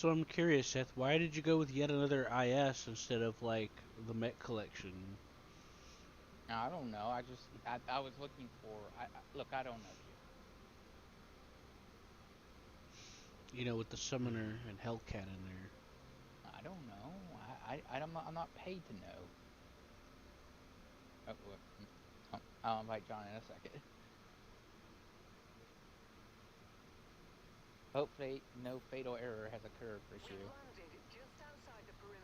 So I'm curious, Seth. Why did you go with yet another IS instead of like the Mech collection? I don't know. I was looking for. Look, I don't know You know, with the Summoner and Hellcat in there. you. I don't know. I'm not paid to know. Oh, I'll invite John in a second. Hopefully, no fatal error has occurred for Q.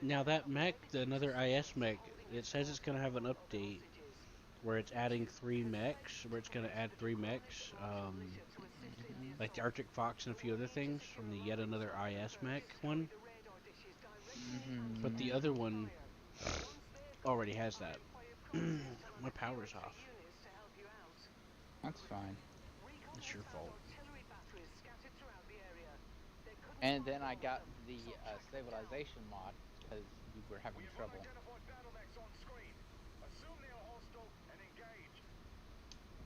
Now that mech, another IS mech, it says it's gonna have an update where it's adding three mechs, where it's gonna add three mechs, Mm-hmm. like the Arctic Fox and a few other things from the yet another IS mech one. But Mm-hmm. the other one already has that. My power's off. That's fine. It's your fault. And then I got the stabilization mod because you were having trouble.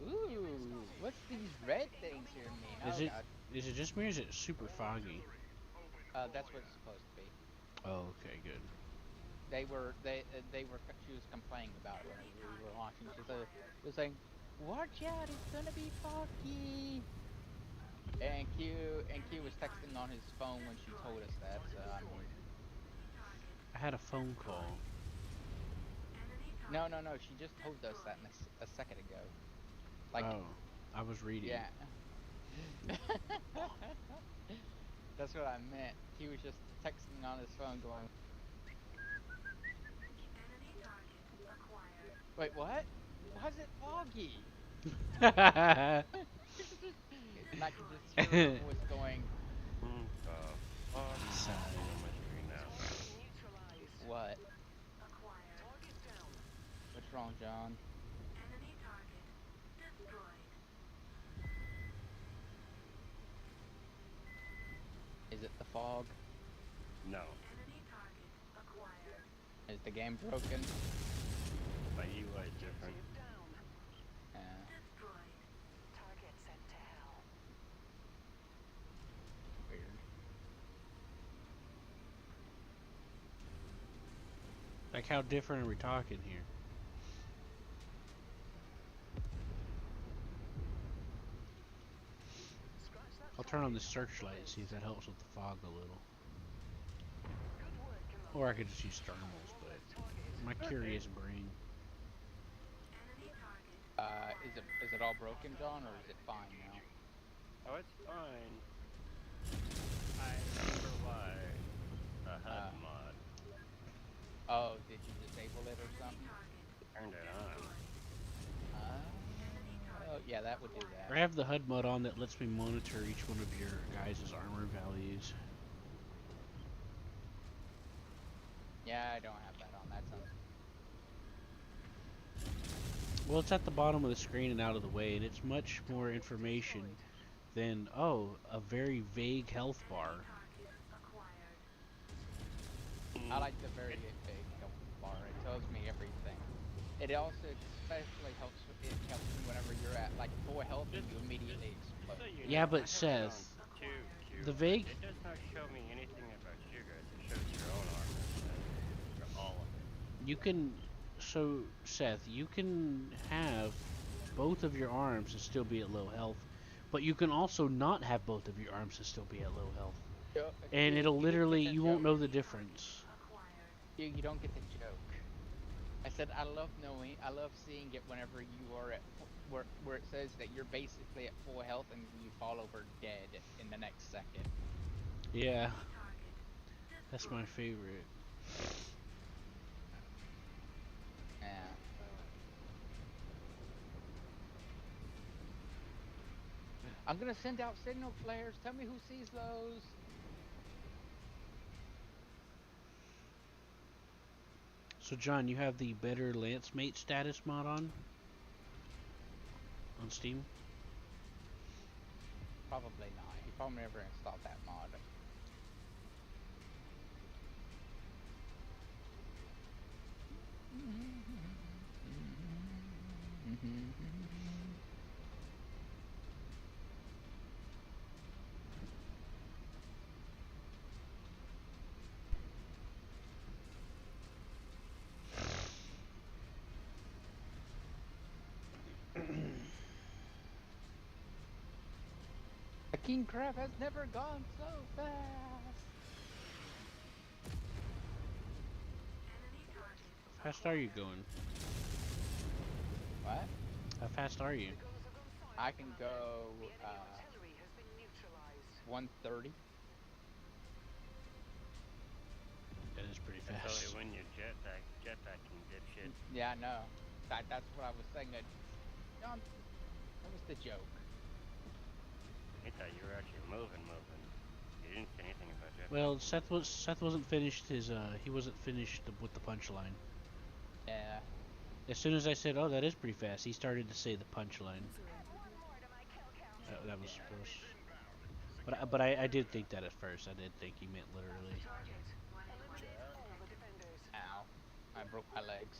Ooh, what's these red things here mean? Is Oh it god. is it just me or is it super foggy? That's what it's supposed to be. Oh, okay, good. She was complaining about it when we were launching. She was saying, "Watch out, it's gonna be foggy." And Q was texting on his phone when she told us that. So I mean, I had a phone call. no, no, no. She just told us that a second ago. Like, Oh, I was reading. yeah. That's what I meant. He was just texting on his phone, going, "Wait, what? Why is it foggy?" And I could just hear her voice going, Fuck. Sigh. On my screen now. "What? What's wrong, John? Is it the fog? No. Is the game broken?" My UI is different. Uh, weird. Like, how different are we talking here? I'll turn on the searchlight and see if that helps with the fog a little. Or I could just use thermals, but my curious brain. Is it all broken, John, or is it fine now? Oh, it's fine. I remember why. The HUD Uh, mod oh, did you disable it or something? turned it on. Oh, yeah, that would do that. I have the HUD mod on that lets me monitor each one of your guys' armor values. Yeah, I don't have that on. That sounds. Well, it's at the bottom of the screen and out of the way, and it's much more information than, oh, a very vague health bar. I Mm. like the very It, big health bar. It tells me everything. It also especially helps. It helps me whenever you're at like full health and just, you just, immediately just so explode. you Yeah, know, I but have it on Seth, two the queue, but vague. it does not show me anything about you guys. It shows your own armor for all of it. You can. So, Seth, you can have both of your arms and still be at low health, but you can also not have both of your arms and still be at low health. And it'll You didn't literally, get the you won't joke. know the difference. You don't get the joke. I said I love knowing. I love seeing it whenever you are at where it says that you're basically at full health and you fall over dead in the next second. Yeah, that's my favorite. Yeah. I'm gonna send out signal flares. Tell me who sees those. So, John, you have the better Lance Mate status mod on Steam? Probably not. He probably never installed that mod. King Crab has never gone so fast. How fast are you going? What? How fast are you? I can go 130. That is pretty That's fast. only when you're jetpacking, dipshit. Yeah, I know. That's what I was saying. No, that was the joke. I thought you were actually moving. You didn't say anything about jetpack. Well, Seth wasn't finished his he wasn't finished with the punchline. Yeah. As soon as I said, "Oh, that is pretty fast," he started to say the punchline. That was gross. But I did think that at first. I did think he meant literally. Ow. I broke my legs.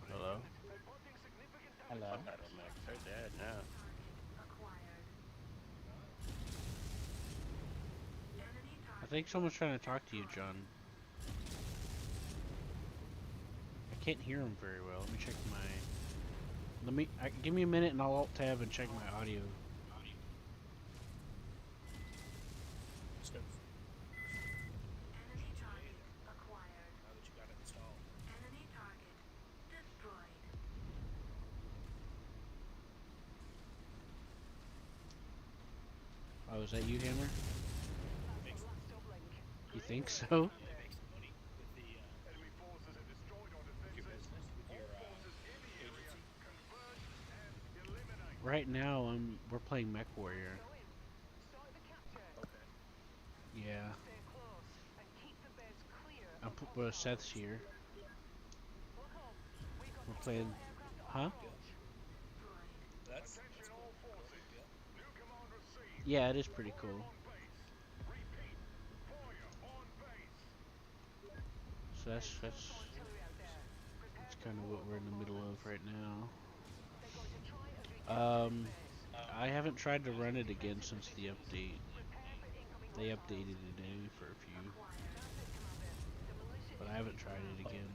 Hello. Hello. Bottlenecks, they're dead now. I think someone's trying to talk to you, John. I can't hear him very well. Let me check my. Give me a minute and I'll alt tab and check my audio. Oh, is that you, Hammer? You think so? Right now, we're playing Mech Warrior. Yeah. Seth's here. We're playing, huh? Yeah, it is pretty cool. So that's kind of what we're in the middle of right now. I haven't tried to run it again since the update. They updated it today for a few, but I haven't tried it again.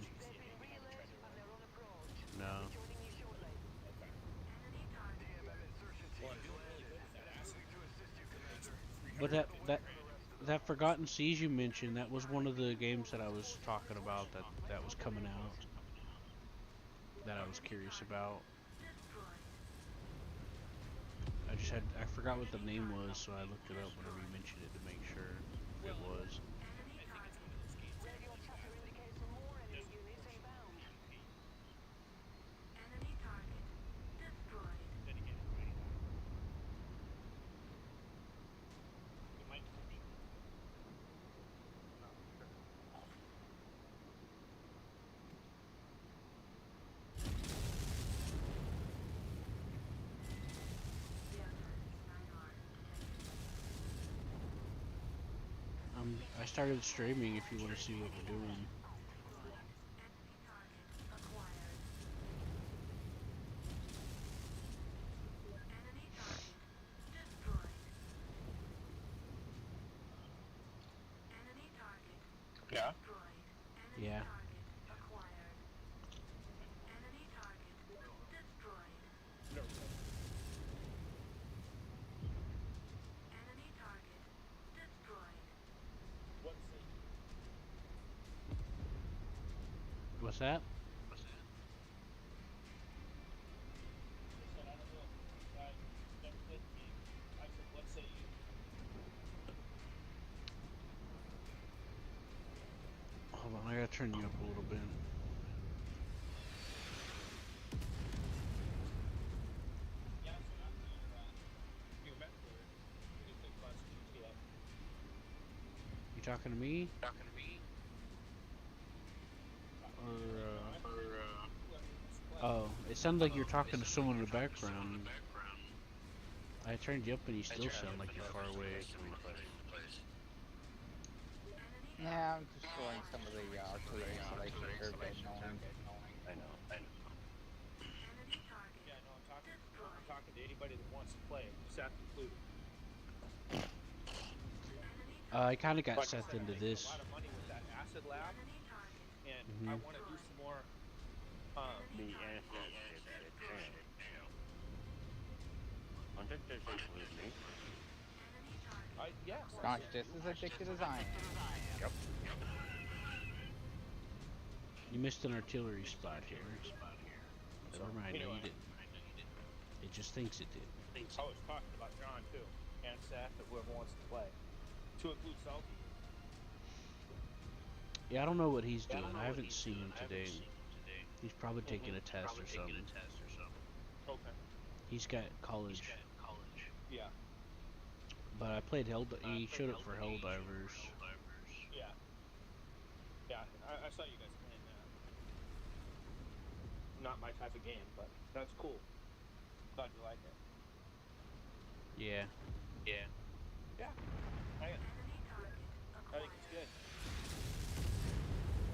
No. But that Forgotten Seas you mentioned, that was one of the games that I was talking about that was coming out. That I was curious about. I forgot what the name was, so I looked it up whenever you mentioned it to make sure it was. I started streaming if you want to see what we're doing. Yeah. Yeah. What's that? Hold on, I gotta turn you up a little bit. You talking to me? Oh, it sounded like you're talking to someone in the background. I turned you up and you still sound like you're far away. Yeah, I'm destroying some of the artillery installations. They're a bit annoying. I know. Yeah, no, I'm talking to anybody that wants to play. Seth included. I kind of got Like I Seth said, into I made this. a lot of money with that acid lab, and I want to do some more. Me and Seth did that training. Hunter does include me. Yes. Gosh, just as addicted as I am. Yep. You missed an artillery spot here. So, Never mind, no, anyway, you didn't. It just thinks it did. I was talking about John too, and Seth, or whoever wants to play, to include Salty. Yeah, I don't know what he's doing. I haven't seen him today. He's probably taking a test or something. Okay. He's got college. Yeah. But I played he showed up for Helldivers. Yeah. Yeah. I saw you guys playing that. Not my type of game, but that's cool. Glad you like it. Yeah. Yeah. I think it's good.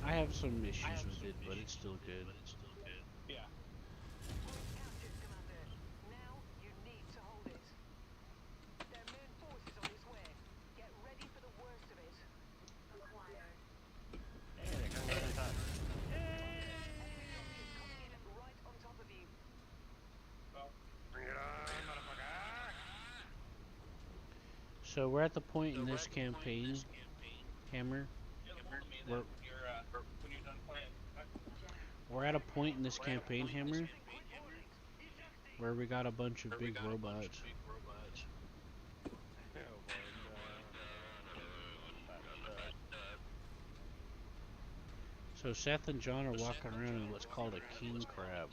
I have some issues with it, but it's still good. Yeah. Hey, they're coming right on top. Well, Bring it on, motherfucker! So we're at the point in this campaign, Hammer. We're, when you're done playing. we're at a point in this campaign, Hammer, where we got a bunch of big robots. Oh boy, So Seth and John are walking around in what's called a king crab.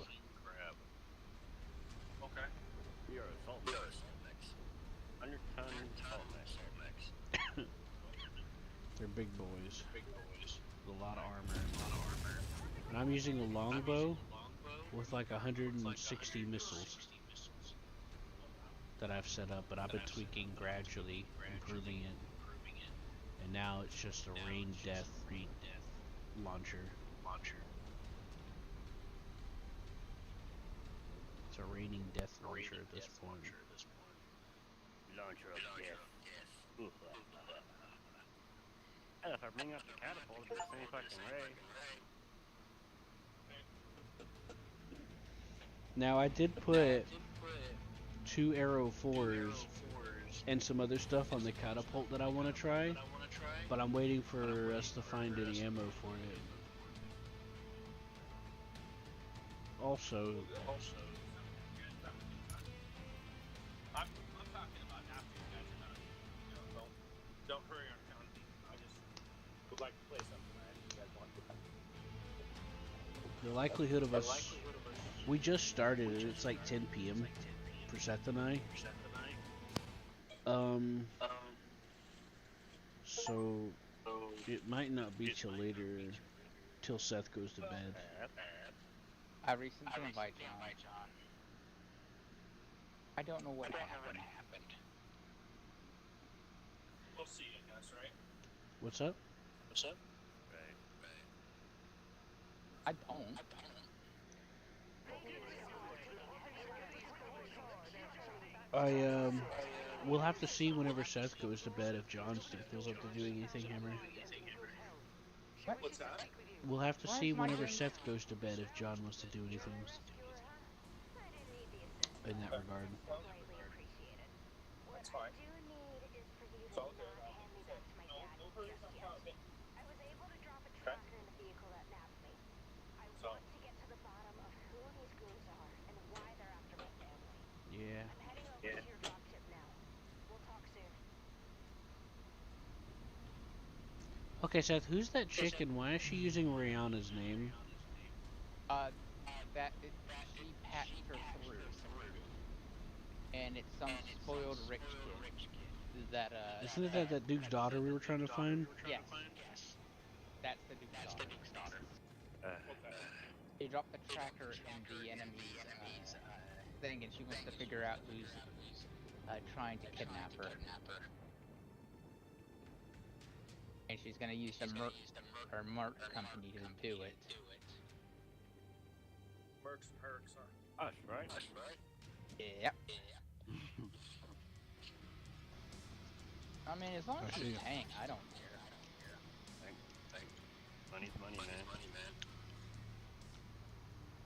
Okay. You're a salt mix. 100-ton salt mix. They're big boys. With a lot of armor. And I'm using a longbow with like 160 missiles that I've set up, but I've been tweaking gradually, improving it. And now it's just a rain death launcher. It's a raining death launcher at this point. Launcher of death. Ooh, Hell, if I bring up the catapult, it's the same fucking ray. Now I did put 2 Arrow 4s and some other stuff on the catapult that I want to try, but I'm waiting for us to find any ammo for it. Also, I'm talking about after you guys are done. Don't hurry on me. I just would like to play something if you guys want to. the likelihood of us, we just started it, it's like 10 p.m. for Seth and I. So it might not be till later, till Seth goes to bed. I recently invited John. I don't know what happened. We'll see, I guess, right? What's up? Right. I don't. We'll have to see whenever Seth goes to bed if John still feels up to doing anything, Hammer. What's that? We'll have to Why see is my whenever thing- Seth goes to bed if John wants to do anything in that regard. That's fine. It's all good. No hurry on me. Okay. So, Yeah. Okay, Seth, who's that chick and why is she using Rihanna's name? She patched her through, and it's some spoiled rich kid that Isn't it that dude's daughter we were trying to find? Yes, that's the dude's daughter. okay. They dropped the tracker in the enemy's thing, and she wants to figure out who's trying to kidnap her. And she's gonna use the Merc company to do it. Mercs and Hercs are. Us, right? Yep. I mean, as long as she's paying, I don't care. Money's money, man.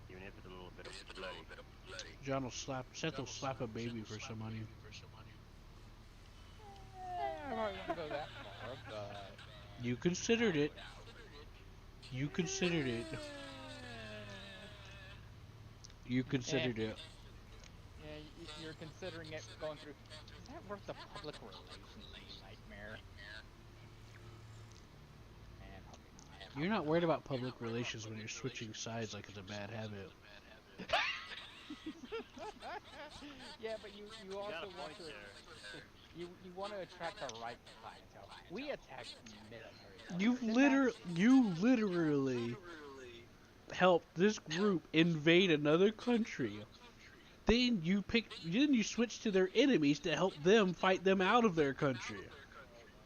You even if it's a little bit of bloody. John will slap. Seth will slap a baby for some money. I don't want to go that far, but You considered it. You considered it. You considered it. yeah, you're considering it going through. Is that worth the public relations nightmare? And probably not. You're not worried about public relations when you're switching sides like it's a bad habit. Yeah, but you You got also a want point to there. you want to attract the right clientele. We attack military. You literally helped this group invade another country. Then you switch to their enemies to help them fight them out of their country.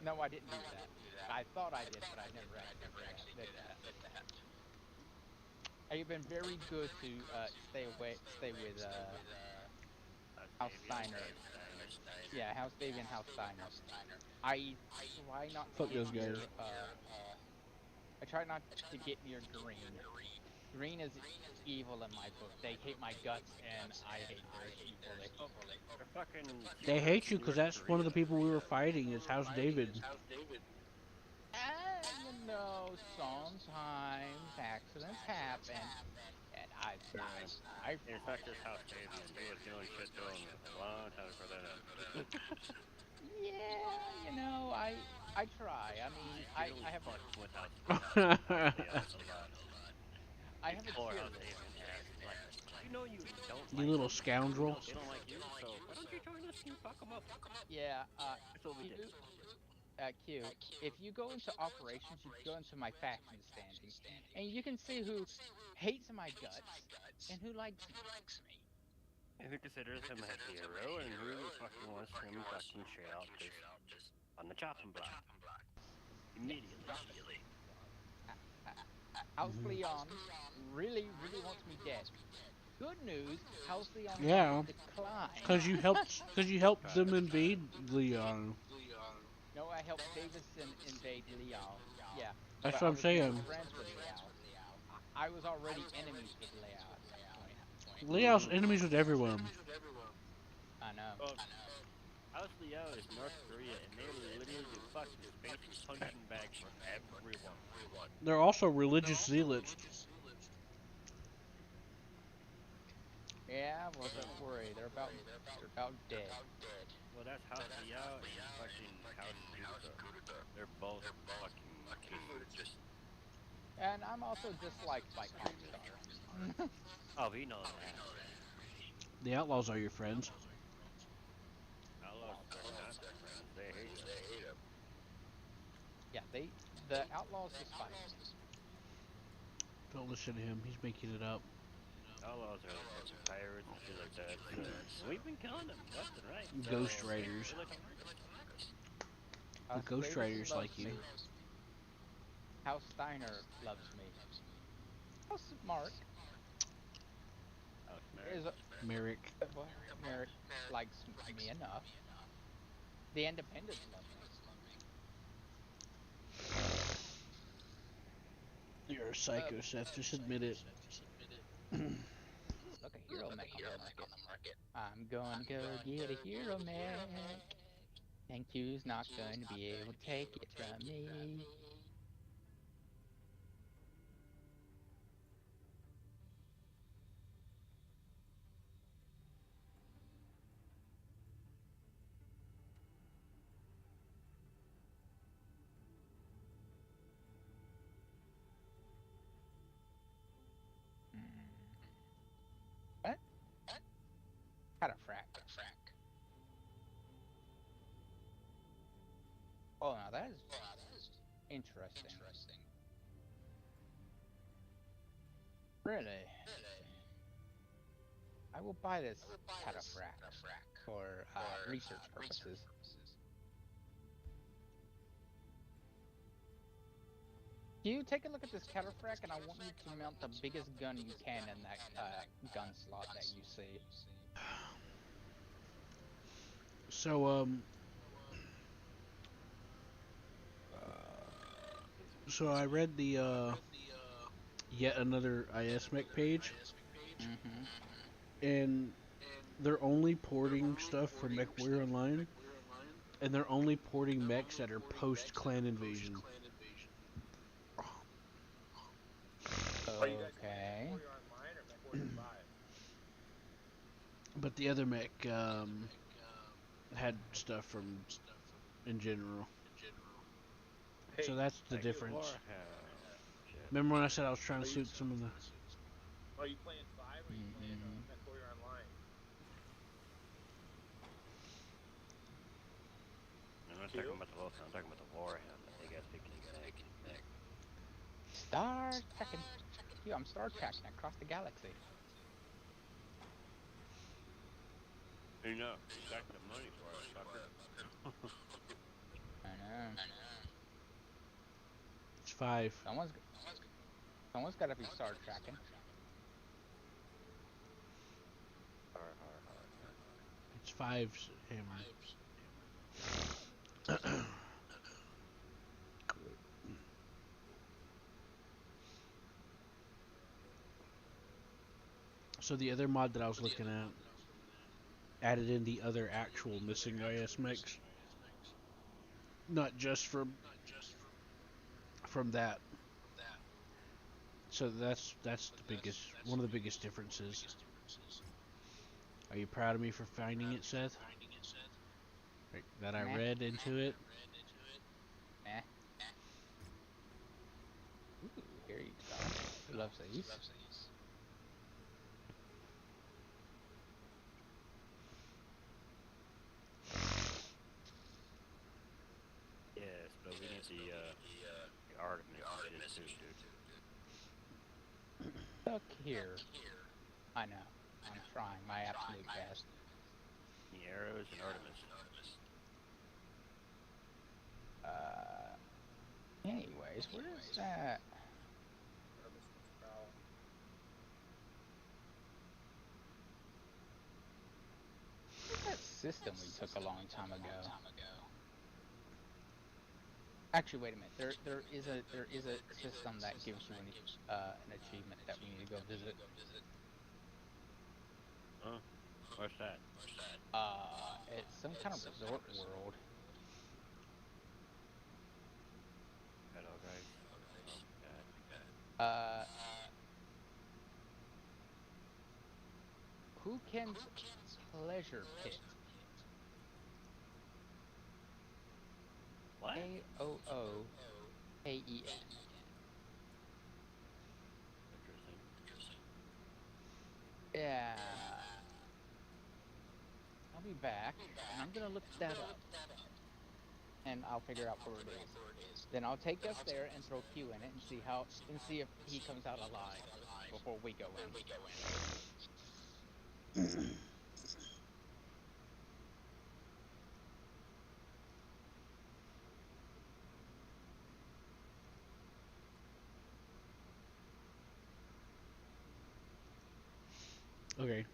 No, I didn't do that. I thought I did, but I never actually did that. I've been very good to stay with House Steiner. Yeah, House Davey and House Steiner. I try not to Fuck get those near. guys. I try not to get near Green. Green is evil in my book. They hate my guts, and I hate their evil. They're fucking. They hate you because North that's one of the Korea. people we were fighting is House David. And you know, sometimes accidents happen, and I It's not just House Davian. He was doing shit to him a long time before that. yeah, you know, I try. I mean, I have fucked with House You Davian a lot. I have a Poor tier House list. Davian ass. Like, you know you don't like little them. scoundrel. They don't like you, so why don't you join us and fuck them up? Yeah, That's what we Q, did. Q. If you go into operations, you go into my faction standings, and you can see who hates my guts and who likes me. And who considers him a hero, and who fucking wants him fucking shit out just on the chopping block. Immediately. House Leon really wants me dead. Good news, House Leon is Yeah, on the decline. because you helped them invade Leon. No, I helped Davison invade Liao. Yeah. That's but what I I'm was never saying. friends with Liao. I was already enemies with Liao at that point. Leo's enemies with everyone. I know. Well, House Leo is North Korea, and they literally do fucking space punching bags for everyone. They're also religious zealots. Yeah, well, don't worry. They're about dead. Well, that's House Leo and fucking House Gudita. They're both fucking just. And I'm also disliked by Comstar. Oh, he knows that. The outlaws are your friends. Outlaws are not friends. They hate him. Yeah, the outlaws despise me. Don't listen to him. He's making it up. Outlaws are fucking pirates and shit like that. We've been killing them left and right. Ghost Riders. The Ghost Riders like you. House Steiner loves me. House Mark is Merrick. Merrick likes me enough. The Independents love me. You're a psycho, Seth. Just admit it. Look, a hero mech on the market. I'm gonna go get a hero mech. And Q's not going to be able to take it from me. What? Cataphract. Oh, now that is interesting. Really? I will buy this cataphract for research purposes. You take a look at this cataphract, and I want you to mount the biggest gun you can in that gun slot that you see. So, so I read the, yet another IS mech page, Mm-hmm. and they're only porting stuff from MechWarrior Online, and they're only porting mechs that are post Clan Invasion. Are you guys playing Okay. MechWarrior Online or MechWarrior 5? But the other mech had stuff from in general. Hey, So that's the Like difference. Warhound. Shit. Remember when I said I was trying to suit some of the... are you playing 5 or are you playing Mm-hmm. MechWarrior Online? I'm not Q? talking about the Wolf, I'm talking about the Warhound, the big ass picnic neck. Star trekking. Yo, I'm Star trekking across the galaxy. You know, you got the money for it, fucker. I know. It's 5. Someone's got to be Star trekking. Har, har, har, har. It's 5's hammer. So the other mod that I was looking at added in the other actual missing IS mechs, not just from that. So that's the biggest, one of the biggest differences. Are you proud of me for finding it, Seth? Like, that I Meh. read into it? Eh. Ooh, here you go. Who loves these? Yes, but we need the Artemis and shit too, dude. Look here. I know. I'm trying my absolute best. The arrows and Artemis. Anyways, where is that? What's that system we took a long time ago? Actually, wait a minute. There is a system that gives you an achievement that we need to go visit. Huh? What's that? It's some kind of resort world. Hello, guys. Oh, God. Whoken's Pleasure Pit. What? Aooken. Interesting. Yeah. I'll be back, and I'm gonna look that up, and I'll figure out where it is. Then I'll take us there and throw Q in it and see if he comes out alive before we go in. Okay.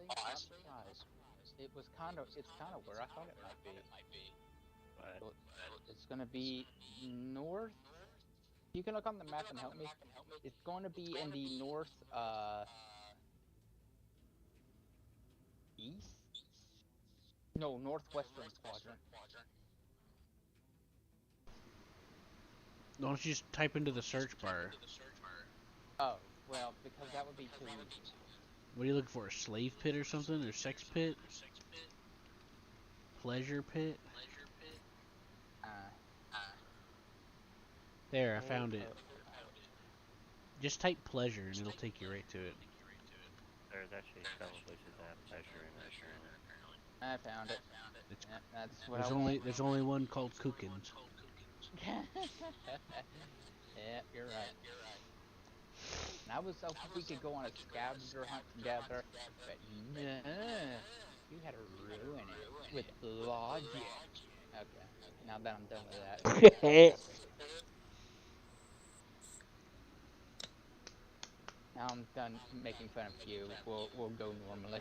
Honestly, not surprised. It's kind of where I thought it might be. What? So it's gonna be north you can look on the map and help me. It's going to be in the north, east? No, northwestern quadrant. Why don't you just type into the search bar? Oh, well, because that would be too easy. What are you looking for? A slave pit or something? Or sex pit? Pleasure pit? There, I found it. Just type pleasure and it'll take you right to it. There's actually several places that have pleasure in it, apparently. I found it. It's, Yeah, that's what I want. there's only one called Cookins. Yeah, you're right. And I was hoping we could go on a scavenger hunt together, but no, you had to ruin it with logic. Okay, now that I'm done with that. Now I'm done making fun of you. We'll go normally.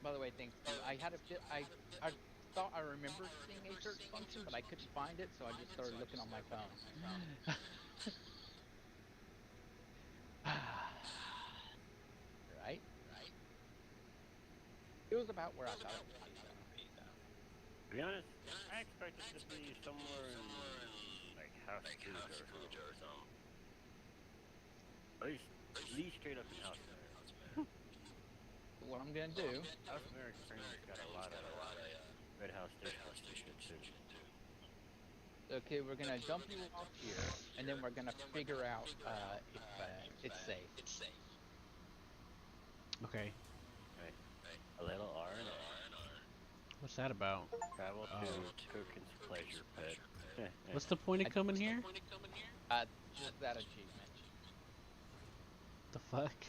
By the way, thanks to I had a bit I thought I remembered seeing a search function, but I couldn't find it, so I just started looking on my phone. Right? It was about where I thought it would be, though. To be honest, I expected it to be somewhere in, like, House Fuja or something. At least straight up in House Mayor. What I'm gonna do? House Mayor apparently got a lot of Red House Station too. Okay, we're gonna dump you off here, and then we're gonna figure out if it's safe. Okay. Right. A little R and R. What's that about? Travel to Cookins Pleasure Pit. What's the point of coming here? Just that achievement. The fuck?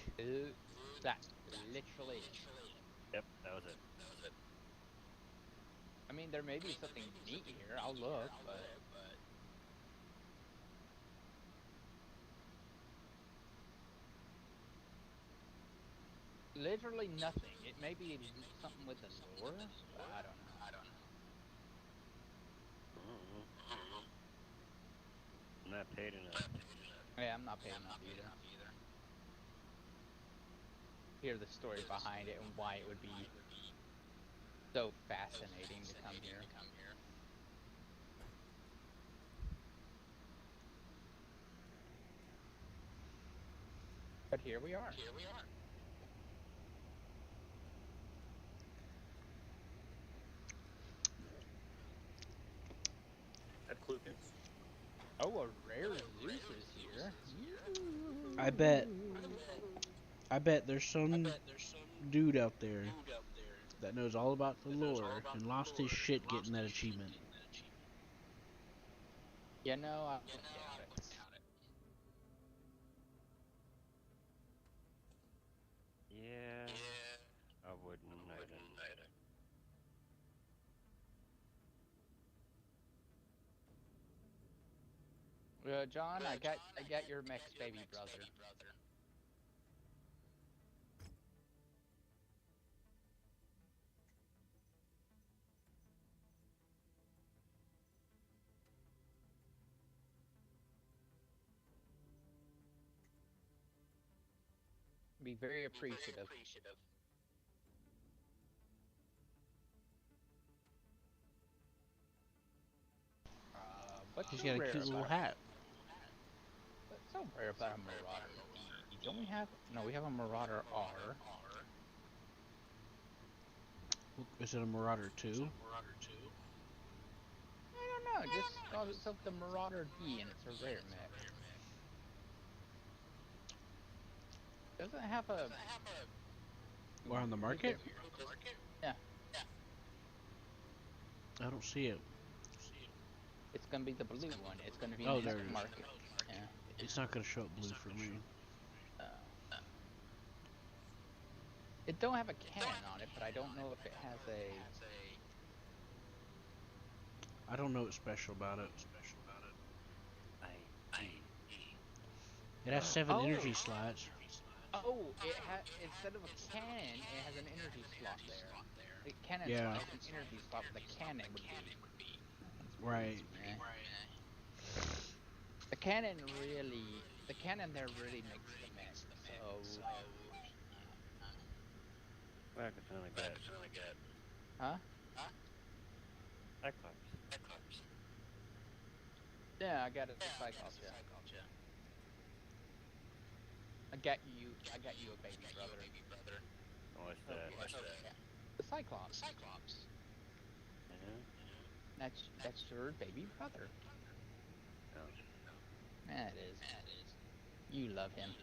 That literally. Yep, that was it. I mean, there may be something neat here. I'll look, but. Literally nothing. It may be something with the lore, but I don't know. I'm not paid enough. Yeah, I'm not paid enough either. Hear the story behind it and why it would be so fascinating to come here. But here we are. At Clukins. Oh, a rare Zeus is here. I bet there's some dude out there that knows all about the lore and lost his shit getting that achievement. Yeah, no, I don't doubt it. Yeah, I wouldn't either. John, I got your Mex baby brother. Be very appreciative. What's He's so got a rare cute little about hat. What's so rare about a Marauder D? Don't we have? No, we have a Marauder R. Is it a Marauder 2? I don't know. It just calls itself the Marauder D, and it's a rare mech. Doesn't it have a? Or on the market? Yeah. I don't see it. It's gonna be the blue one. It's gonna be Oh, in the there it is. market. Yeah. It's not gonna show up blue for me. It don't have a cannon on it, but I don't know if it has a. I don't know what's special about it. It has 7 energy slots. Oh, instead of a cannon, it has an energy slot there. The cannon Yeah. slot is an energy slot, but the cannon would be. Right. The canon there really makes the mix. So, Well, I can finally get huh? Cyclops. Yeah, I got it. The Cyclops. Yeah. I got you a baby brother. Oh, what's Oh, that? yeah. The Cyclops. Yeah? That's your baby brother. No. That is. You love him.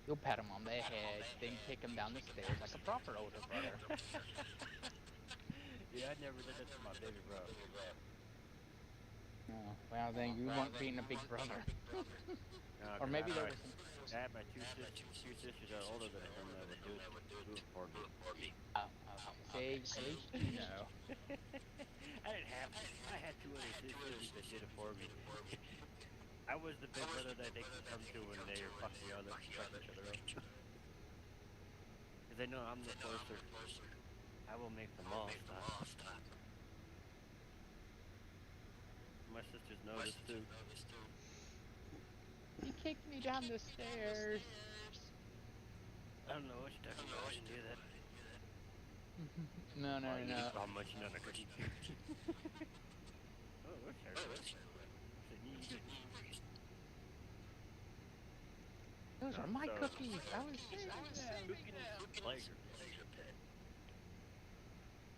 You'll pat him on the head, then kick him down the stairs like a proper older brother. Yeah, I never did that to my baby bro. Oh, well, then you weren't being a big brother. No, Or 'cause maybe there was some. I had my two sisters that are older than him that would do it for me. Oh, okay. See, at least you know. I didn't have to. I had two other sisters that did it for me. I was the big brother that they could come to when they were fucking each other up. Because they know I'm the closer. I will make them all stop. My sisters know this too. He kicked me down the stairs. I don't know what you're talking about. I didn't do that. No. I'm munching on a cookie. Oh, what's her? Those are my cookies. I was saving them. Pleasure.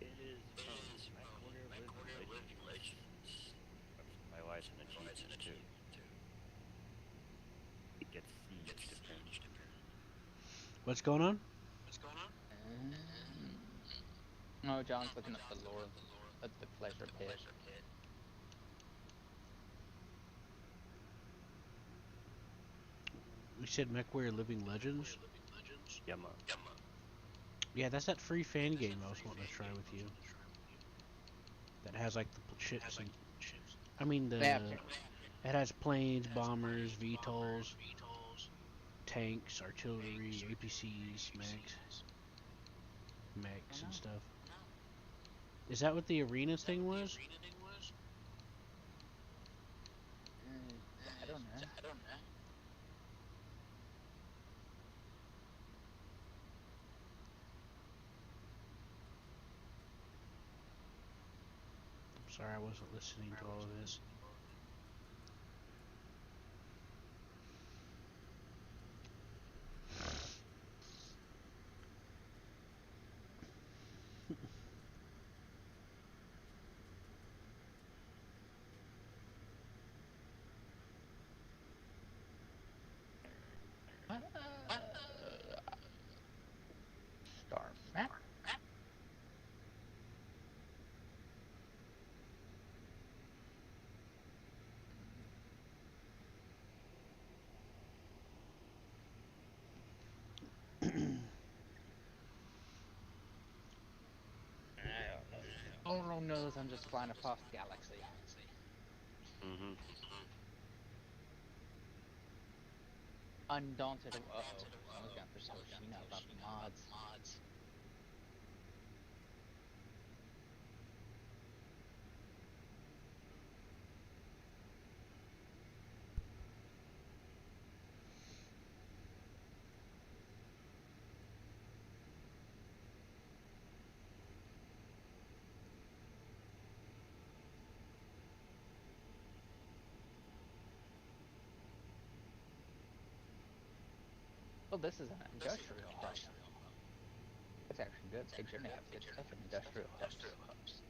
It is my corner of living legends. My wife's an achievement too. It gets sieged apparently. What's going on? Oh, John's looking up the lore of the pleasure pit. You said MechWarrior Living Legends? Yeah, man. Yeah, that's that free fan game I was wanting to try with you. That has like the ships and... I mean, it has planes, bombers, VTOLs, tanks, artillery, APCs, mechs and stuff. Is that what the arenas thing was? I don't know. I'm sorry, I wasn't listening to all of this. Star map. Oh no, knows I'm just flying across the galaxy. Mm-hmm. Undaunted. Uh-oh. Someone's gonna have to tell Sheena about the mods. Well, this is an industrial hub. That's actually good. They generally have good stuff in industrial hubs.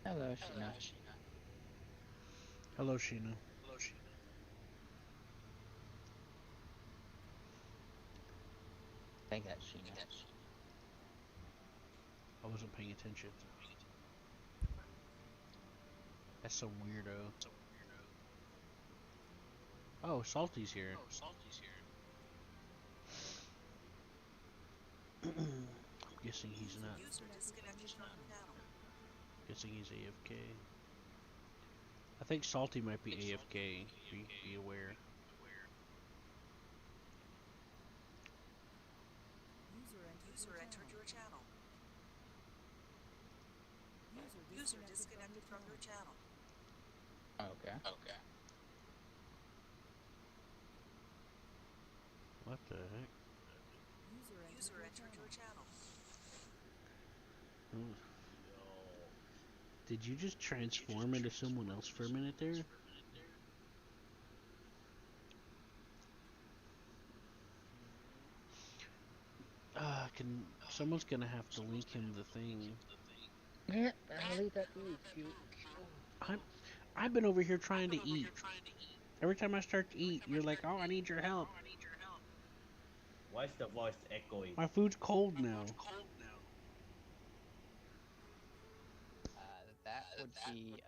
Hello, Sheena. Hello, Sheena. I think that's Sheena. I wasn't paying attention. That's some weirdo. Oh, Salty's here. I'm guessing he's not. Guessing he's AFK. I think Salty might be AFK. Be aware. disconnected from your channel. Okay. What the heck? User entered your channel. Oh. Did you just transform into someone else for a minute there? Someone's gonna have to link him the thing. Yeah, I'll leave that to you, cute. I've been over here trying to eat. Every time I start to eat, you're like, "Oh, I need your help." Why is the voice echoing? My food's cold now. That would be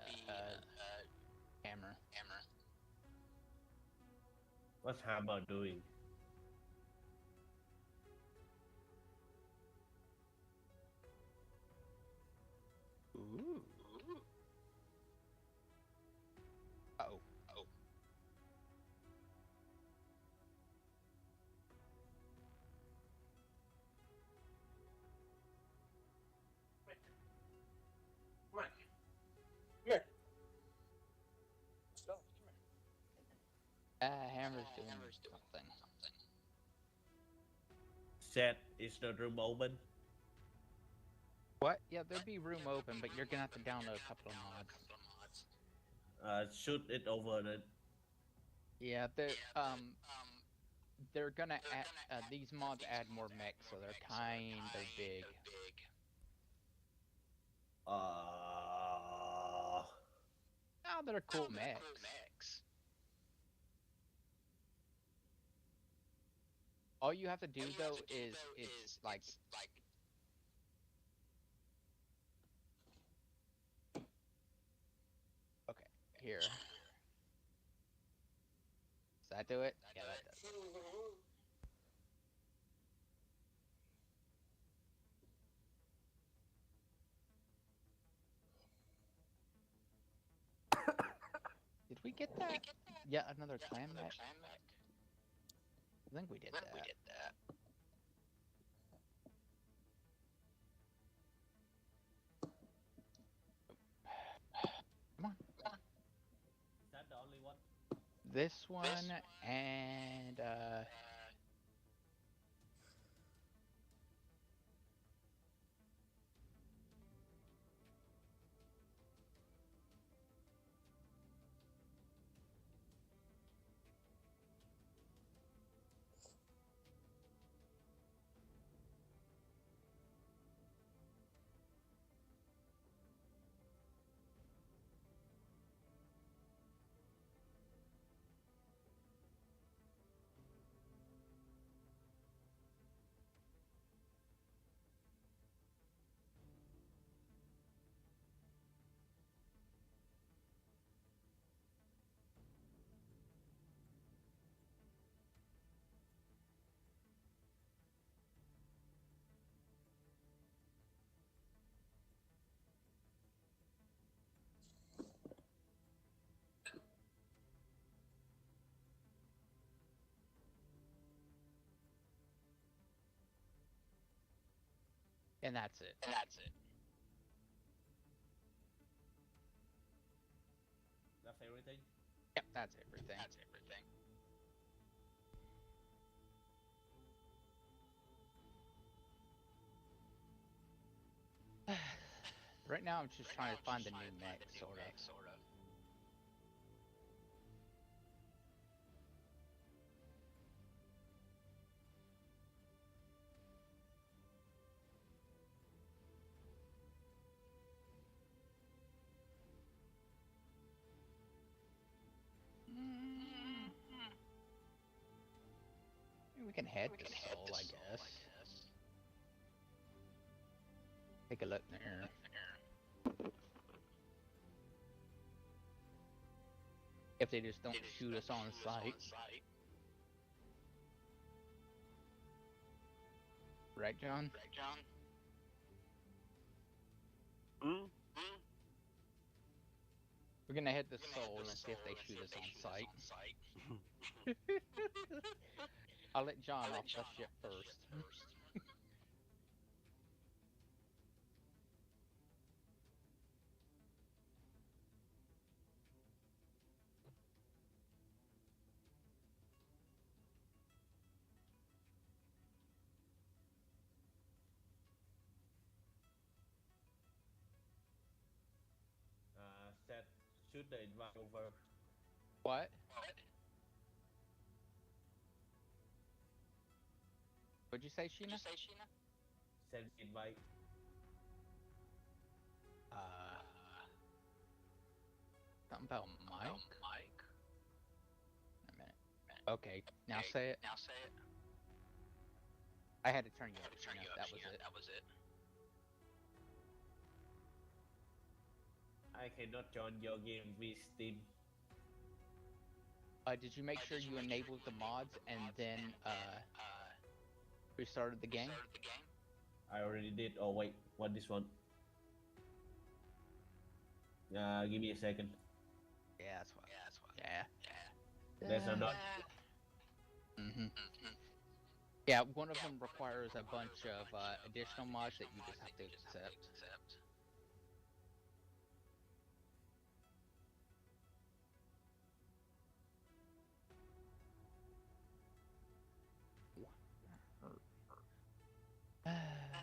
hammer. What's Hammer doing? Ooh. Uh-oh. Stop. Come here. Hammer's doing something. Set is the room open? What? Yeah, there'd be room open, but you're gonna have to download a couple of mods. Shoot it over the... Yeah, they're gonna add, these mods add more mechs, so they're kinda big. Oh, they're cool mechs. All you have to do though is it's like okay, here. Does that do it? Yeah, that does it. Did we get that? Yeah, another clan mech? I think we did that. Come on. Is that the only one? This one and that's it. That's everything? Yep, that's everything. Right now, I'm just trying to find the new mech, sort of. We can head to Soul, I guess. Take a look there. If they just don't shoot us on sight. Right, John? We're gonna head to Soul and see if they shoot us on sight. I'll let John off the ship first. shoot the invite over. What? What'd you say, Sheena? Send me invite. Something about Mike? A minute. Okay, now say it. I had to turn you up, Sheena. That was it. I cannot join your game with Steam. Did you make sure you enabled the mods and then restarted the game? I already did. Oh wait, what this one? Give me a second. Yeah, that's what. Yeah. There's another. Yeah, one of them requires a bunch of additional mods that you just have to accept.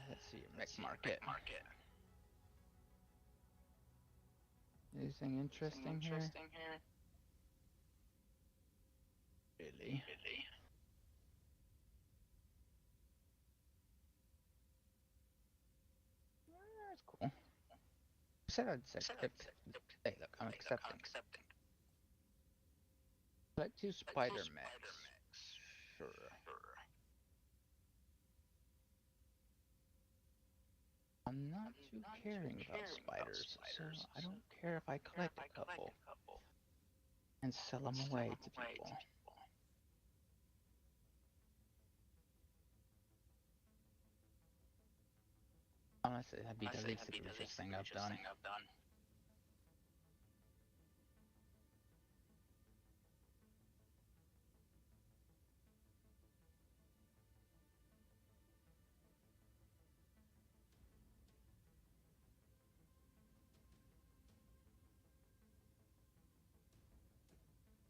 Let's see, mech market. Anything interesting here? Really? That's cool. I said I'd accept. Hey, look, I'm accepting. Select 2 spider mechs. Sure. I'm not too caring about spiders, so I don't care if I collect a couple and sell them away to people. Honestly, that'd be the least egregious thing I've done.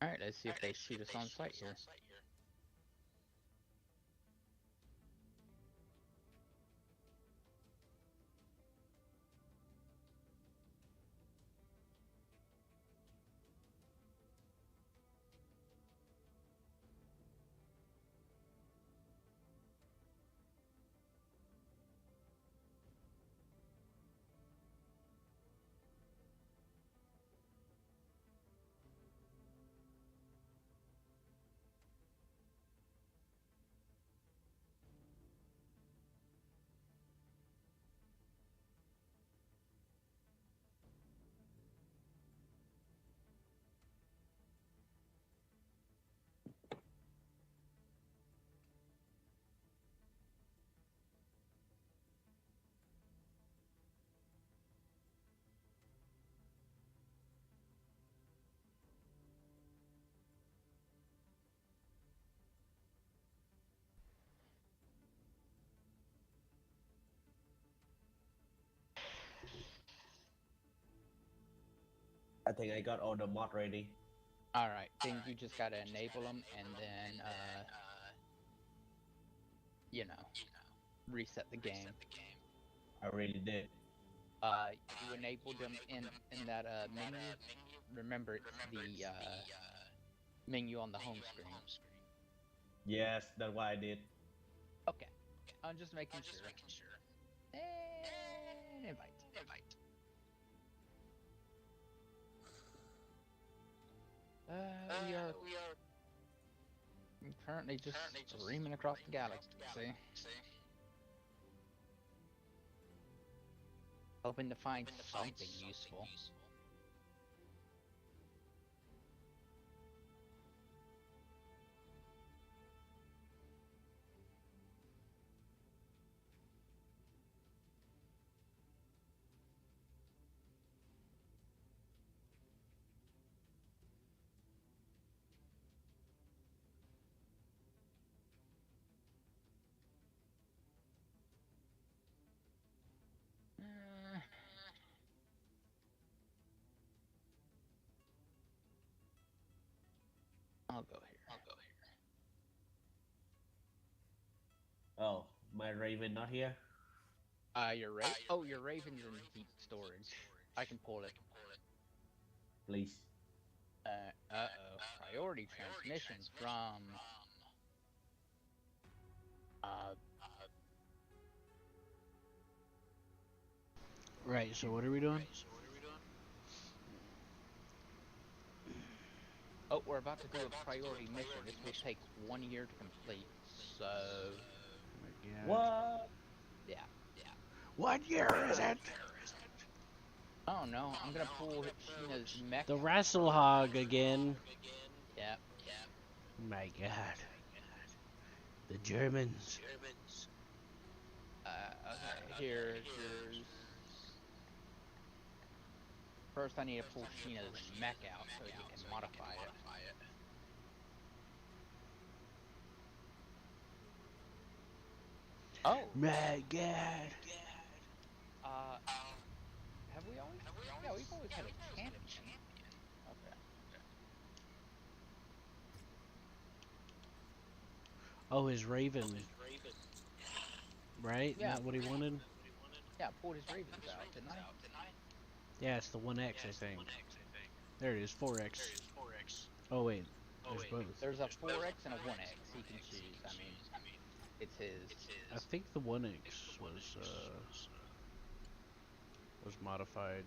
Alright, let's see if they shoot us on sight here. I think I got all the mod ready. Alright, then you just gotta enable them and then, you know, reset the game. I already did. You enabled them in that menu. Remember, it's the menu on the home screen. Yes, that's what I did. Okay, I'm just making sure. And invite. We are currently just streaming across the galaxy. See? Hoping to find something useful. I'll go here. Oh, my Raven not here? Your Raven? Oh, your Raven's in deep storage. I can pull it. please. Uh-oh. Priority transmission from... Right. So what are we doing? Oh, we're about to do a priority mission. This will take 1 year to complete. So... Oh my God. What? Yeah. What year is it? Oh no, I'm gonna pull Sheena's mech. The Rasselhog again. Yep. My God. The Germans. Okay, here's yours. First, I need to pull Sheena's mech out so you can modify it. Oh! My God. Have we always? Yeah, we've always had a champion. Okay. Oh, his Raven. Right? Yeah. Not what he wanted? Yeah, I pulled his ravens out, didn't I? Yeah, it's the 1X, I think. There it is, 4X. Oh, wait. There's both. There's a 4X and a 1X. He can choose. I mean, it's his. I think the 1X was modified.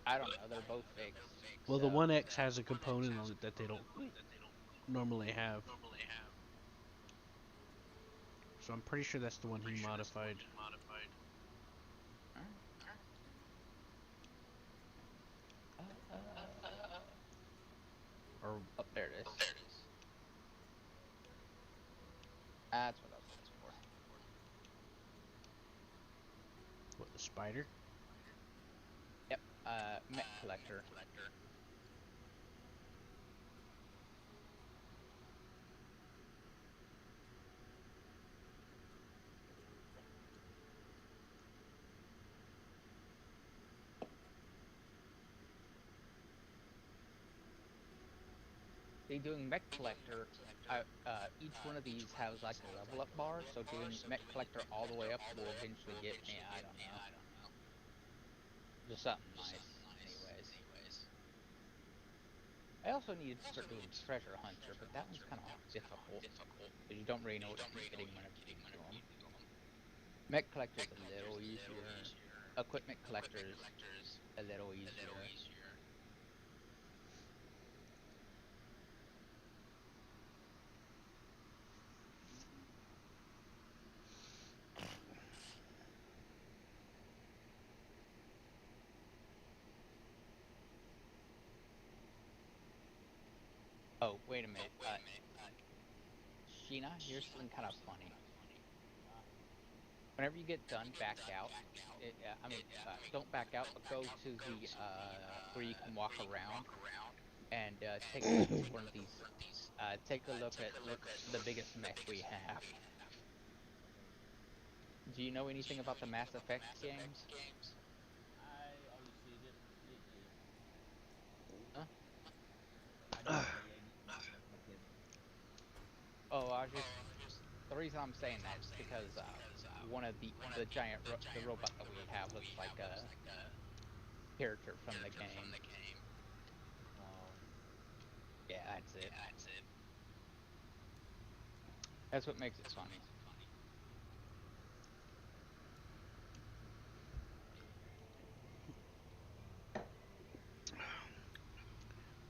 I don't know. They're both fixed. Well, so. the 1X has a component on it that they don't normally have. So I'm pretty sure that's the one he modified. Or Oh, there it is. That's what I was looking for. what, the spider? Yep. Mech collector. Doing mech collector, each one of these has like a level up bar, so doing mech collector all the way up will eventually get me, I don't know. Just something nice, anyways. I also need to start doing treasure hunter, but that one's kind of difficult, because you don't really know what you're getting whenever you do them. Mech collector's a little easier. Equipment collector's a little easier. Oh, wait a minute. Sheena, here's something kind of funny. Whenever you get done, back out. Don't back out, but go to the, where you can walk around and, take a look at one of these. Take a look at the biggest mech we have. Do you know anything about the Mass Effect games? I obviously didn't play it. Huh? I didn't play any Mass Effect game. Oh, the reason I'm saying that is because, one of the giant, the robot that we have looks like a character from the game. Yeah, that's it. That's what makes it funny.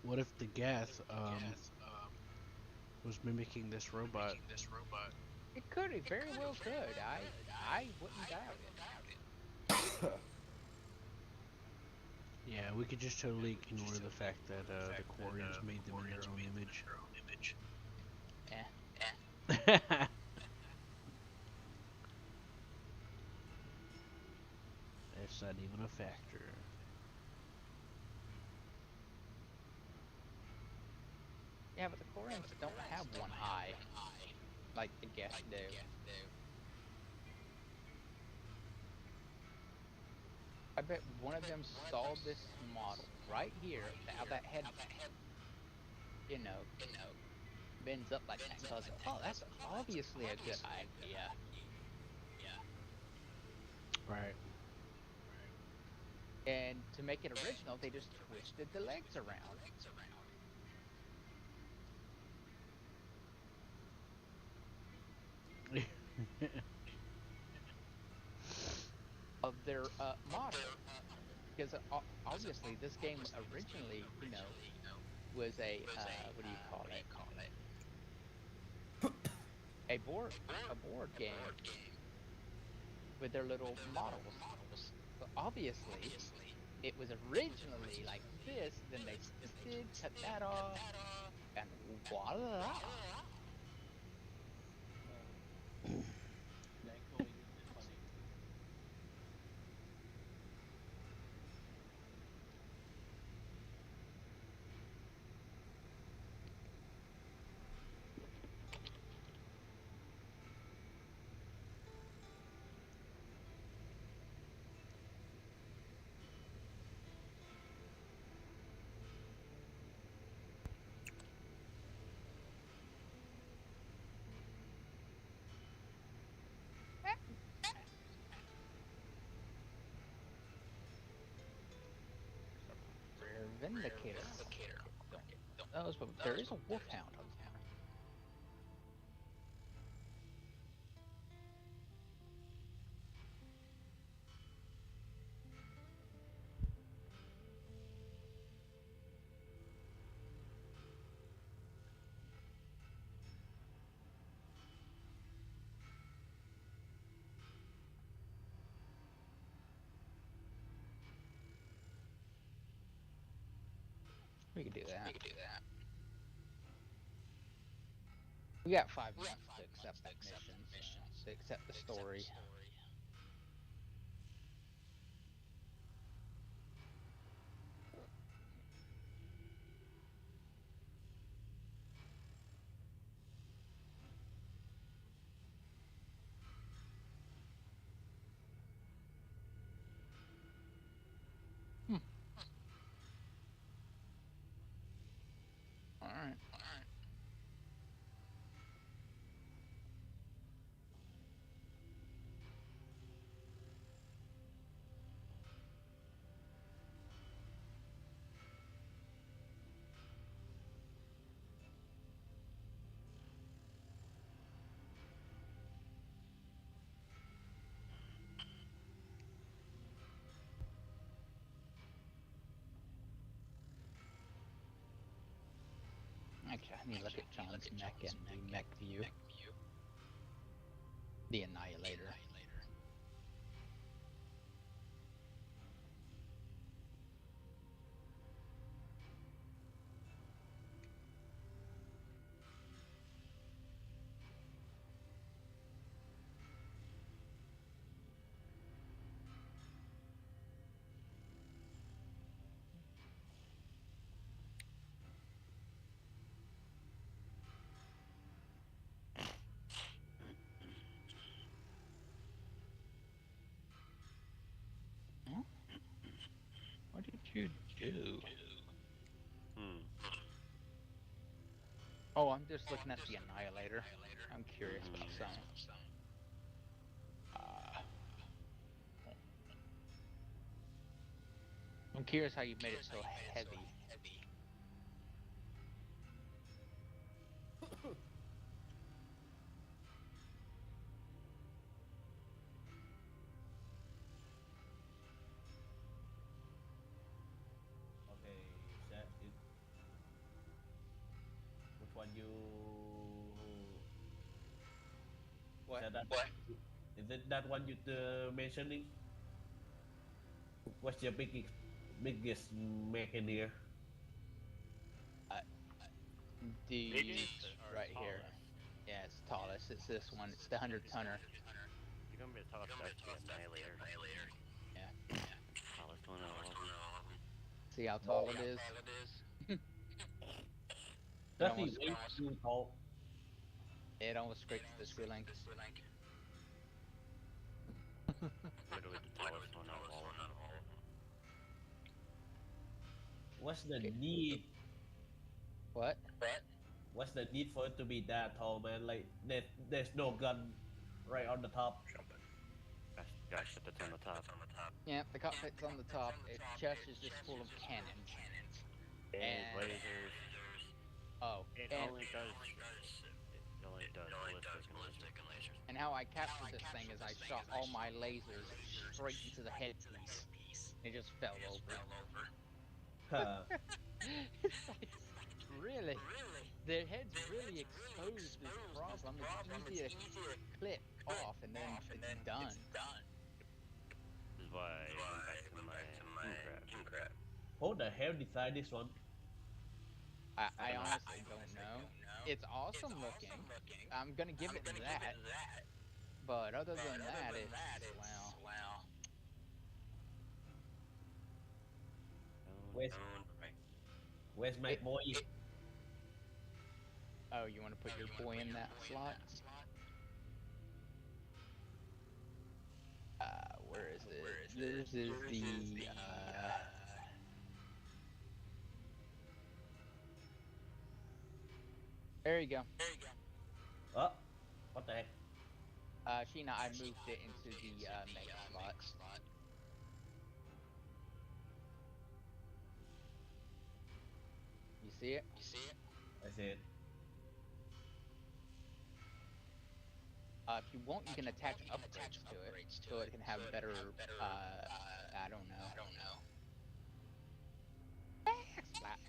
What if the Gath was mimicking this robot? It could, it very well could. I wouldn't doubt it. Yeah, we could just totally ignore the fact that the Quarians made them in their own image. Eh. That's not even a factor. Yeah, but the Koreans don't have one eye, like the Geth do. I bet one of them saw this model right here, how that head, bends up like that, and goes, oh, that's obviously a good idea. Right. And to make it original, they just twisted the legs around. Of their model. Because obviously this game originally, you know, was a, what do you call it? A board game with their little models. So obviously, it was originally like this, then they twisted, cut that off, and voila! The echoing is funny. Rare Vindicator. Don't get those, but there is a Wolfhound. We could do that. We got 5 months to accept that mission, so, to accept the story. All right. Actually, I need to look at John's mech and the mech view. The Annihilator. Huh? What did you do? Oh, I'm just looking at the Annihilator. I'm curious about something. I'm curious how you made it so heavy. Okay, that it. Which one you? What? That, is it that one you mentioning? What's your biggest mech in here? The Biggest or right here. tallest? Yeah, it's tallest. It's this one. It's the 100-tonner. You're gonna be the tallest, that's the Annihilator. Yeah. Tallest one of all of them. See how tall it is? Does he almost- weigh too tall? It almost scrapes the ceiling. Literally the tallest one of all of them. What's the Okay. need? What? What's the need for it to be that tall, man? Like there's no gun right on the top. Gotcha, that's on the top. Yeah, the cockpit's on the top. Its chest is just full of cannons. And And lasers. oh, It and only does ballistic and lasers. and how I captured this thing is I shot all my lasers straight into the headpiece. It just fell over. It's like, really? Their head's really exposed this problem. It's easy to clip off and then it's done. This is why I went back to my king crab. Who the hell designed this one? I honestly don't know. It's awesome looking. I'm gonna give it that. But other than that, it's, well... Where's my boy? Oh, you want to put your boy in that slot? Where is it? This is the, There you go. Oh, what the heck? Sheena, I moved it into the, mega slot. You see it? I see it. If you want, you can attach upgrades to it, so it can have better, I don't know. Splat.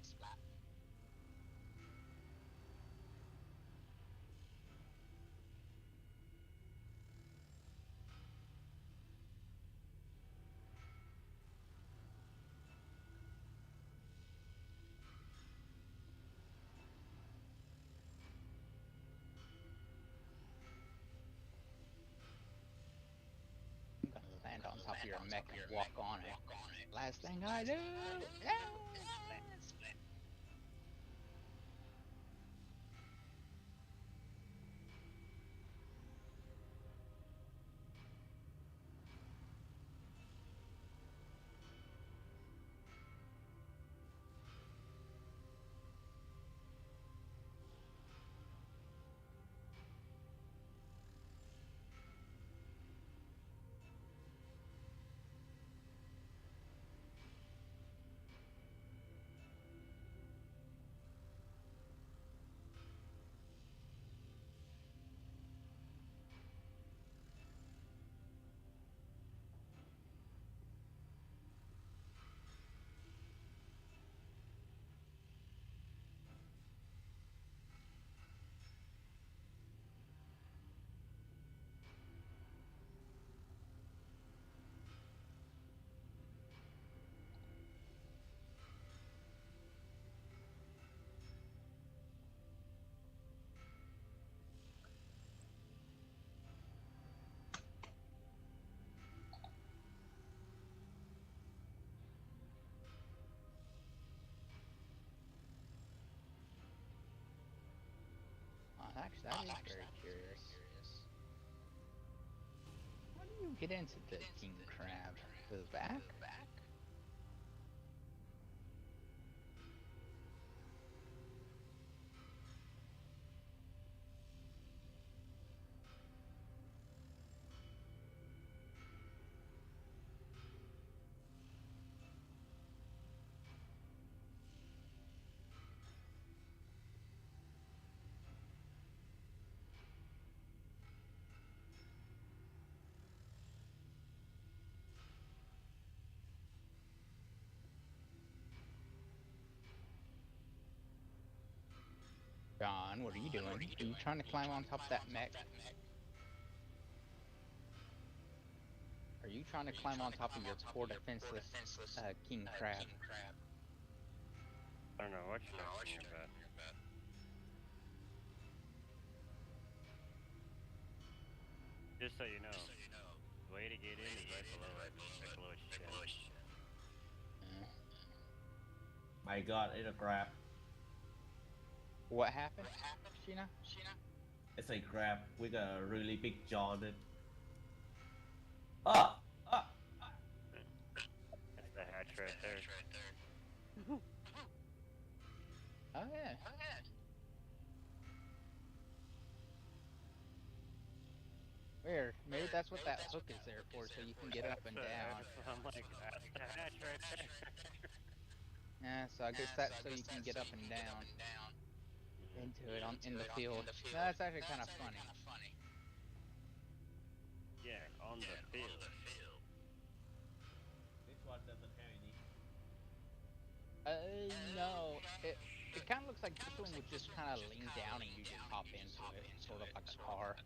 I'm gonna land on top of your mech and walk on it. Last thing I do! Yeah! Actually, that is very curious. How do you get into the king crab? To the back? John, what are you doing? Are you trying to climb on top of that mech? Are you trying to climb on top of your poor defenseless king crab? I don't know what you're talking about. Just so you know, the way to get in is right below it. Right below its chest. My god, it's a crab. What happened, Sheena? It's a crab with a really big jaw on it. Ah! That's the hatch right there. Oh yeah. There, maybe that's what that hook is there for, so you can get up and down. I'm like, that's the hatch right there. Yeah, so I guess that's so you can get up and down into it in the field. That's actually kind of funny. Yeah, on the field. This one doesn't have any. No. It kind of looks like this one would just kind of lean down and you just hop into it, sort of like a car.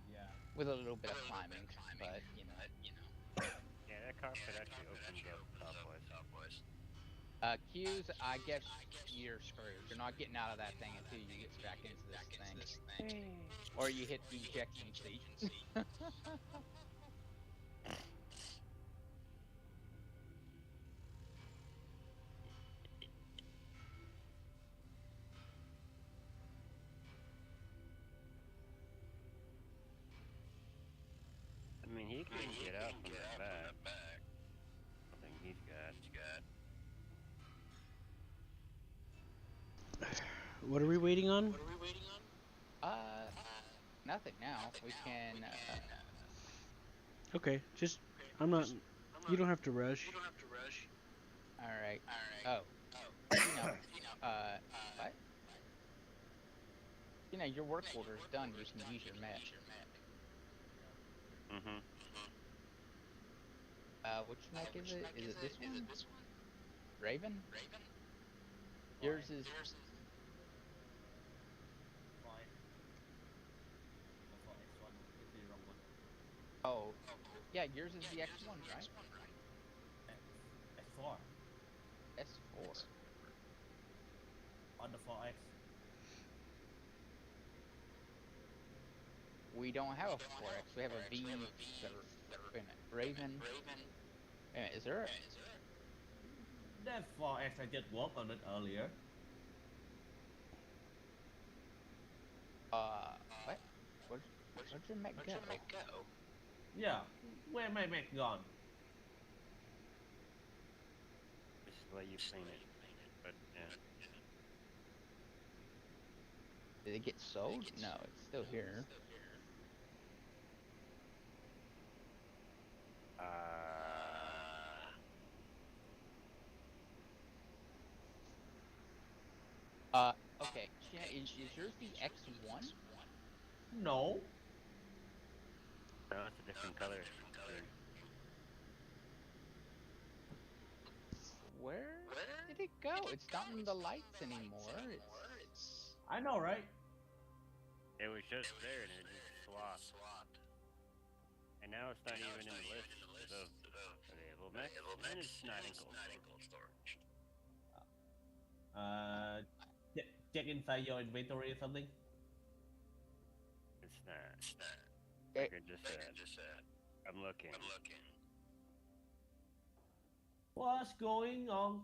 Yeah. With a little bit of climbing, but, you know. Yeah, that cockpit actually opens up topwise. Q's, I guess you're screwed. You're not getting out of that thing until you get back into this thing. Or you hit the ejection seat. I mean, he can get out from the back. I think he's got. What are we waiting on? Nothing now. We can, Okay, just I'm not. You don't have to rush. alright. Oh. What? Your work order is done. You can use your mech. Mm-hmm. Which mech is it? Is it this one? Raven? Yours is... Fine. The X1 is the wrong one. Oh. Yeah, yours is the X1, right? X4. S4. On the 4X. We don't have a 4X. We have a V... Wait a minute. Raven... Wait a minute, is there a... That 4X, I just worked on it earlier. What? Where'd your mech go? Yeah. Where my mech gone? This is the way you paint it. But, yeah. Did it get sold? No, it's still here. Okay. Is yours the X1? No. No, it's a different color. Where did it go? It's not in the lights anymore. I know, right? It was just there and it just swapped. And now it's not even in the list of available mechs, and it's not in cold storage. Check inside your inventory or something. It's not. It, Like I just said. I'm looking. What's going on?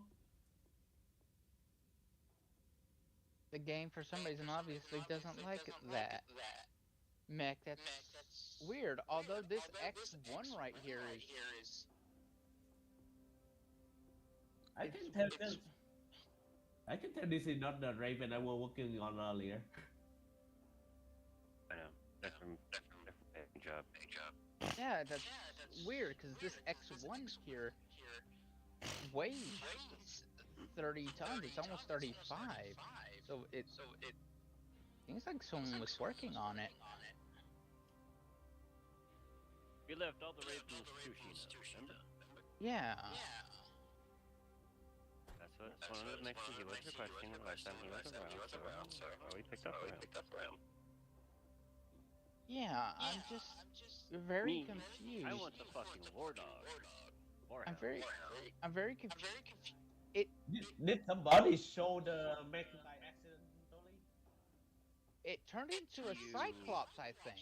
the game, for some reason, obviously doesn't like that mech. That's weird. Although this X1 right here is... I can tell this is not the Raven I was working on earlier. I know. Different job. Yeah, that's weird, because this X1 here weighs 30 tons. It's almost 35. So it seems like someone was working on it. We left all the Ravens sushi, remember? Yeah. That's one of the mixes he was requesting the last time he was around, so we picked up for him. Yeah, I'm just very confused. I want the fucking war dog. I'm very confused. Did somebody show the mech by accidentally? It turned into a Cyclops, I think.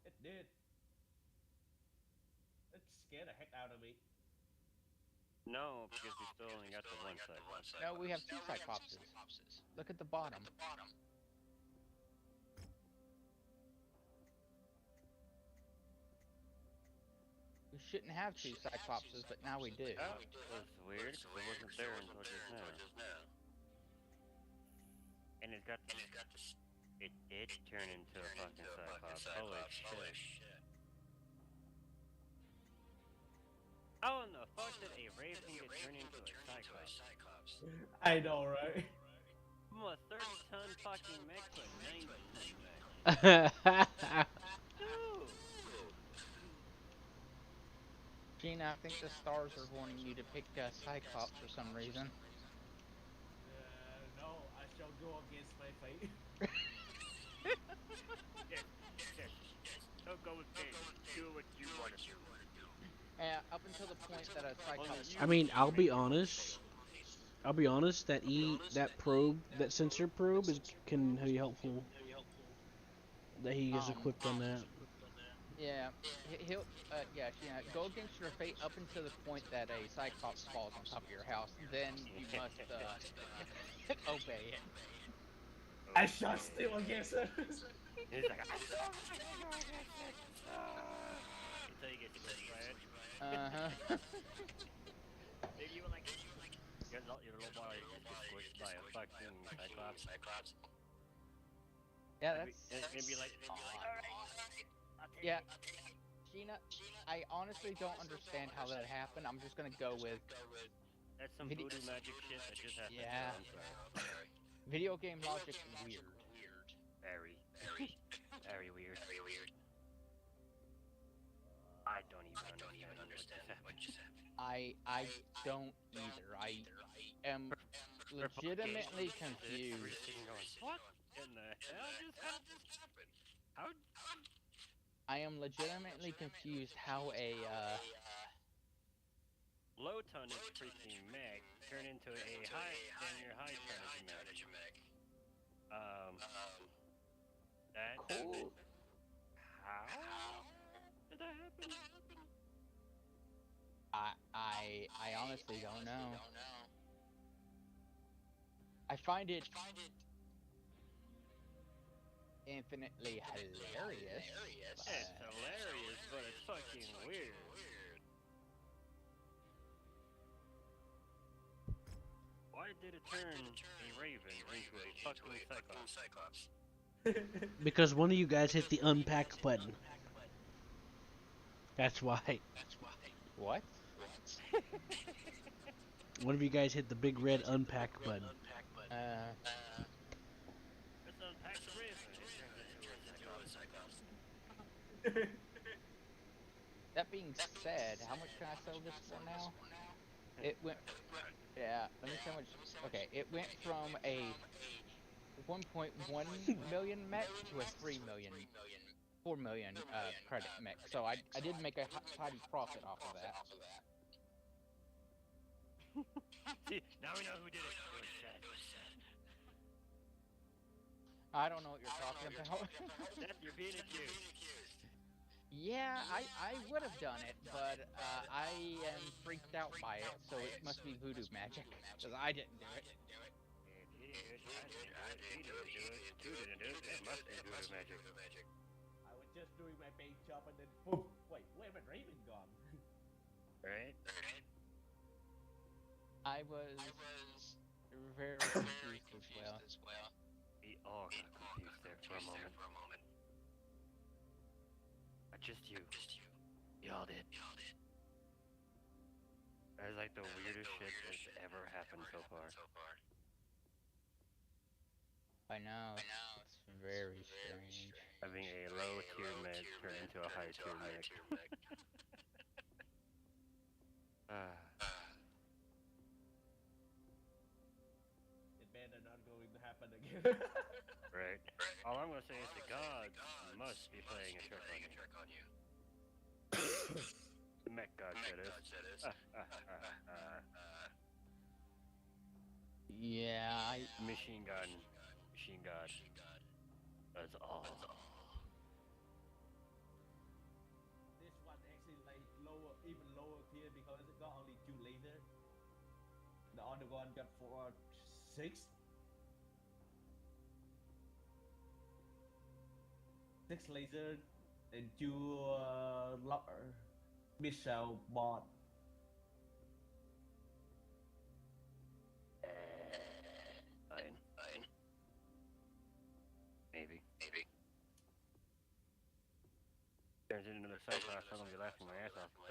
It did. It scared the heck out of me. No, because we still only got the one Cyclops. No, we have two Cyclopses. Look at the bottom. We shouldn't have two Cyclopses, but now we do. That was weird, because it wasn't there until just now. And it's got the It did turn into a fucking Cyclops. Holy shit. How in the fuck did a Raven get turned into a Cyclops? I know, right? From a 30-ton fucking mech to a 90-ton mech. Dude! Gina, I think the stars are wanting you to pick Cyclops for some reason. No, I shall go against my fate. Yes, yes. Don't go with me. Do what you want to do. Up until the point that a Cyclops. I mean, I'll be honest. That probe, that sensor probe, can be helpful. That he is equipped on that. Yeah, he'll. Yeah. Go against your fate up until the point that a Cyclops falls on top of your house. Then you must obey it. I shall still against her. He's like, I still go against it. Until you get squished by it. Maybe you were like, your little boy just gets squished by a fucking Cyclops. Yeah, that's. And be like, alright. Yeah, Gina, I honestly don't understand how that happened. I'm just gonna go with. That's some voodoo magic shit that just happened. Yeah. I'm sorry. Video game logic weird. Very weird. I don't even understand what just happened. I don't either. I am legitimately confused. What in the hell just happened? How? I am legitimately confused how a low tonnage freaking mech turn into a high tonnage mech. That cool. How did that happen? I honestly don't know. I find it infinitely hilarious. It's hilarious, but it's fucking weird. Why did it turn a Raven into a fucking Cyclops? Because one of you guys hit the unpack button. That's why. What? One of you guys hit the big red unpack button. Let's unpack the Raven. It turns into a Cyclops. That being said, how much can I sell this for now? It went. Yeah, let me see how much. Okay, it went from a 1.1 million mech to a 4 million credit mech. So I did make a tidy profit off of that. See, now we know who did it. It was sad. I don't know what you're talking about. Seth, you're being accused. Yeah, I would have done it, but I am freaked out by it, so it must be voodoo magic, because I didn't do it. He didn't do it. It must be voodoo magic. I was just doing my paint job and then boom. Wait, where my Raven gone? Right? I was very confused as well. We all got confused there for a moment. Just you. Y'all did. That is like the weirdest shit that's ever happened so far. I know, it's very strange. Having a low tier mech turn into a high tier mech. It better not going to happen again. Right. All I'm gonna say is the gods must be playing a trick on you. Mech god, that is. Yeah, Machine god. That's all. This one actually like lower, even lower tier because it got only 2 lasers. The other one got 6. 6 laser and 2 missile bot. Fine. Maybe. did another side class, I'm gonna be laughing my ass off. So.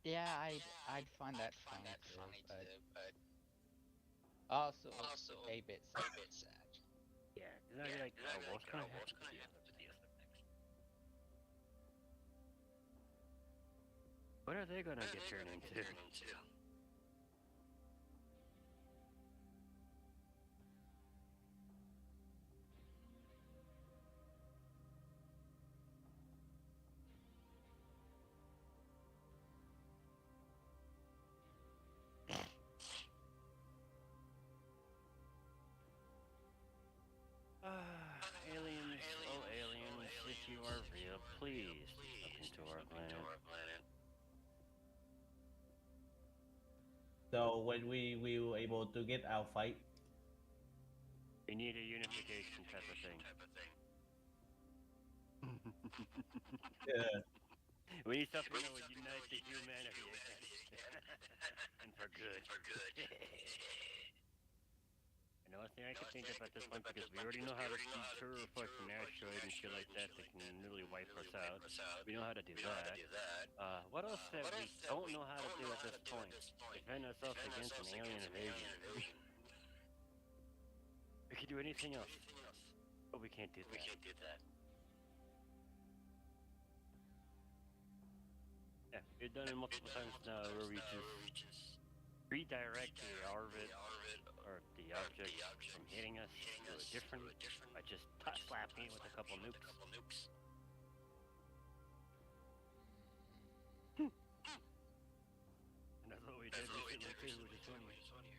Yeah, I'd find that funny too, but also a bit sad. Yeah, then I'd be like, oh, what's gonna happen to the other next? What are they gonna get turned into? Aliens, oh aliens, if you are real, please look into our planet. So when we were able to get our fight, We need a unification type of thing. yeah. We need something that would unite the humanity and for good. And the only thing I can think of at this point, because we already know how to deter a fucking asteroid and shit like that that can literally wipe us out. We know how to do that. What else that we don't know how to do at this point? Defend ourselves against an alien invasion. We could do anything else, but we can't do that. Yeah, we've done it multiple times now where we just redirect the orbit or the object from hitting us to a different by just slapping it with a couple nukes. And that's what we did recently too, which is funny.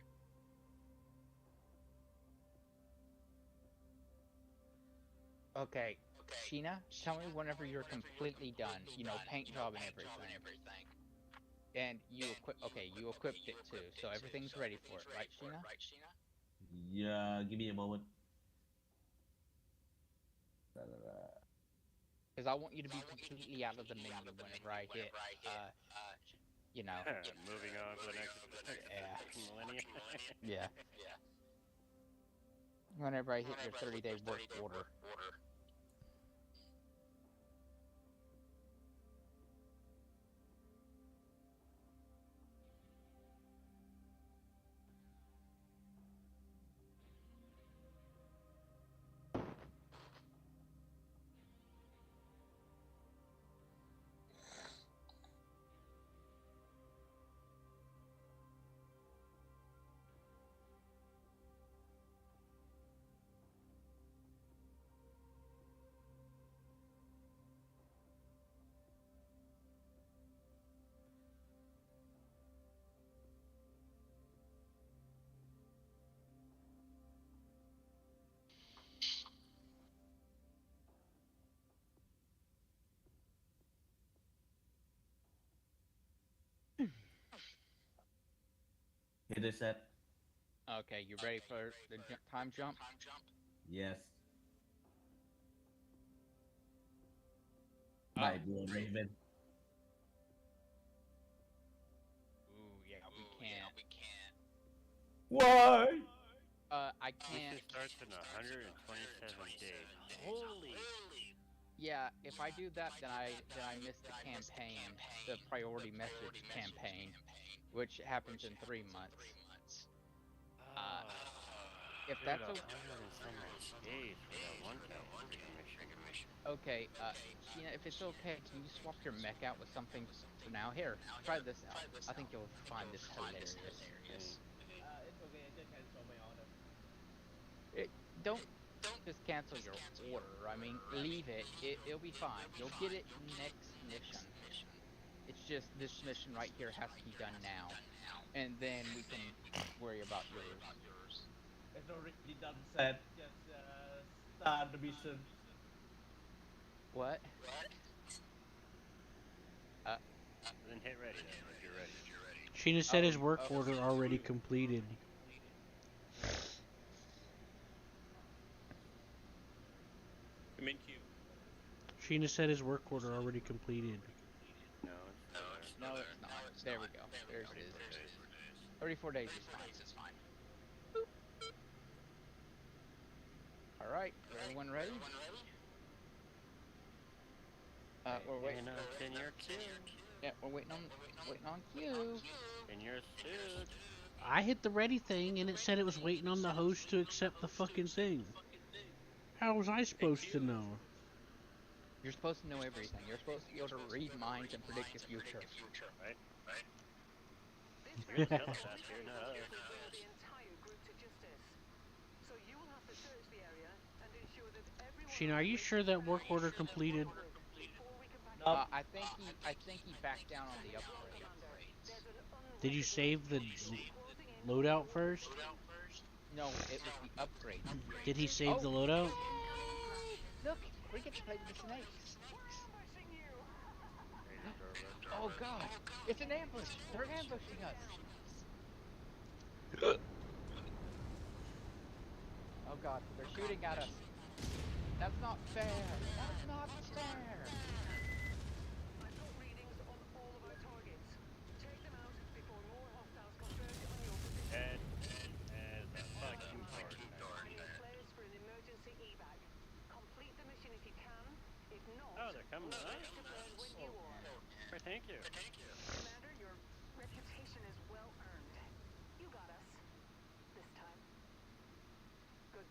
Okay, Sheena, tell me whenever you're completely done. You know, paint job and everything. And you equipped it too, so everything's ready for it, right, Sheena? Yeah, give me a moment. Because I want you to be completely out of the menu whenever I hit, you know. Moving on to the next millennium. Yeah. Whenever I hit your 30-day work order. Hit it set. Okay, you ready for the time jump? Yes. Oh. My dear Raven. Ooh, yeah, we can't. Why? I can't. Mission starts in 127 days. Holy! Yeah, if I do that, then I miss the campaign, the priority message campaign, which happens in 3 months. If Dude, that's 100 days for that one mission. okay, Sheena, if it's okay, can you swap your mech out with something for now? Here, try this out. I think you'll find this hilarious. It's okay. I just cancel my order. Don't just cancel your order. I mean, leave it. It'll be fine. You'll get it next mission. It's just this mission right here has to be done now, and then we can worry about yours. It's already done set. Just start the mission. What? Then hit ready then, if you're ready. Sheena said his work order already completed. I'm in queue. Sheena said his work order already completed. No, it's No, it's not. There we go. There it is. 34 days is fine. Alright, everyone ready? We're waiting. In your queue. Yeah, we're waiting on Q. In your suit. I hit the ready thing and it said it was waiting on the host to accept the fucking thing. How was I supposed to know? You're supposed to know everything. You're supposed to be able to read minds and predict the future. Right? You're the telepath here, not us. Sheena, are you sure that work order completed? Nope. I think he backed down on the upgrade. Did you save the loadout first? No, it was the upgrade. Did he save the loadout? Look, we get to play with the snakes. Oh god, it's an ambush. They're ambushing us. Oh god, they're shooting at us. That's not fair. That's not fair. And as a fucking hard. Oh, they're coming to us? Oh, thank you.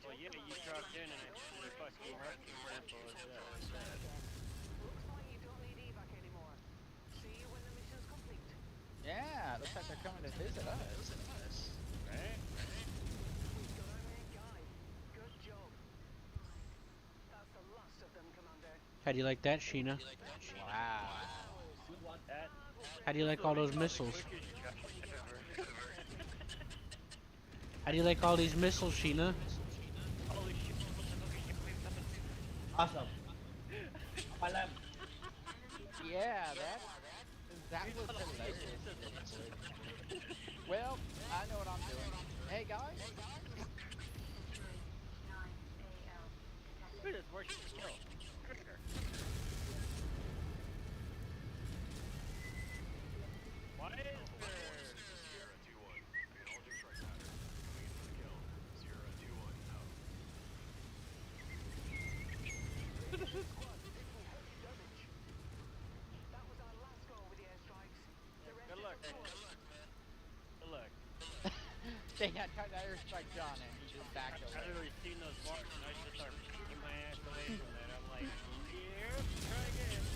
Well, yeah, you dropped in and I fucking wrecked you. Simple as that. Yeah, looks like they're coming to visit us. Right? How do you like that, Sheena? Wow. That How do you like all those missiles? quickest shot ever. How do you like all these missiles, Sheena? Holy shit. Awesome. My lamp. Yeah, that was hilarious. Well, I know what I'm doing. Hey guys. Look at this, where's your kill? Why is there... Good luck. Good luck. They had tried to airstrike John and he just backed I away. literally seen those marks and I just started kicking my ass away from that. I'm like, yeah, try again.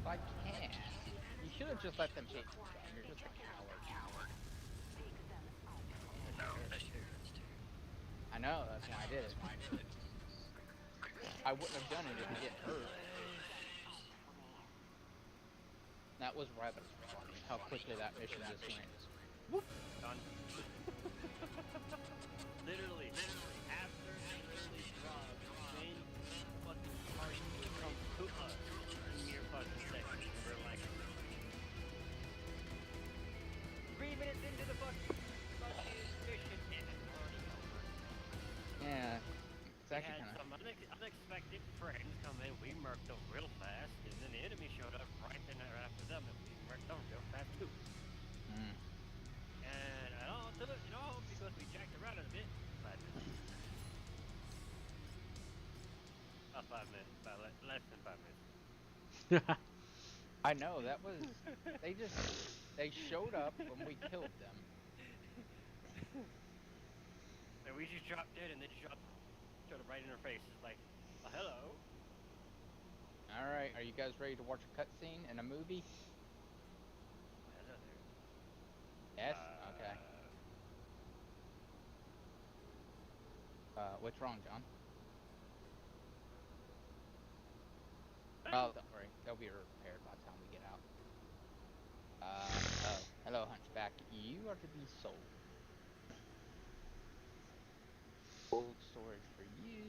I can't. You should have just let them hit you, John. You're just a coward. I know, that's why I did it. I wouldn't have done it if he didn't hurt. That was rather funny, how quickly that mission just went. Whoop! Done. Literally, after they literally dropped, then fucking party come to us in mere fucking seconds. And we're like, 3 minutes into the fucking mission and it's already over. Yeah, it's We actually had kind of... some unexpected friends come in, we murked them real fast, and then the enemy showed up right then right after them, and we murked them real fast too. Mm. And I don't do it, because we jacked around a bit. 5 minutes. About 5 minutes, less than 5 minutes. I know, that was... They showed up when we killed them. And we just dropped in, and they just showed up right in our faces, like, oh, hello. Alright, are you guys ready to watch a cutscene in a movie? Hello there. Yes? Okay. What's wrong, John? Oh, don't worry. They'll be repaired by the time we get out. Oh. Hello, Hunchback. You are to be sold. Cold storage for you.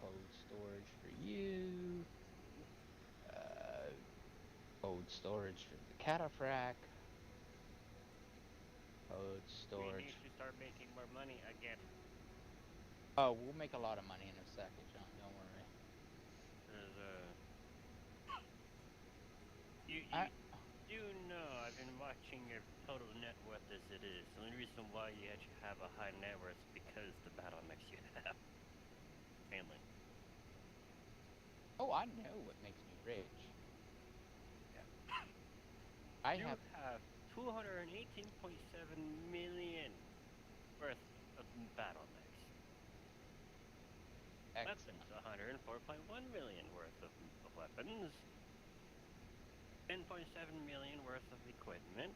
Cold storage for you. Cold storage for the cataphract. Cold We storage. need to start making more money again. Oh, we'll make a lot of money in a second, John. Don't worry. You know, I've been watching your total net worth as it is. The only reason why you actually have a high net worth is because the battle mix you have. mainland. Oh, I know what makes me rich. I You have. have 218.7 million worth of battle mechs. Excellent. Weapons, 104.1 million worth of weapons. 10.7 million worth of equipment.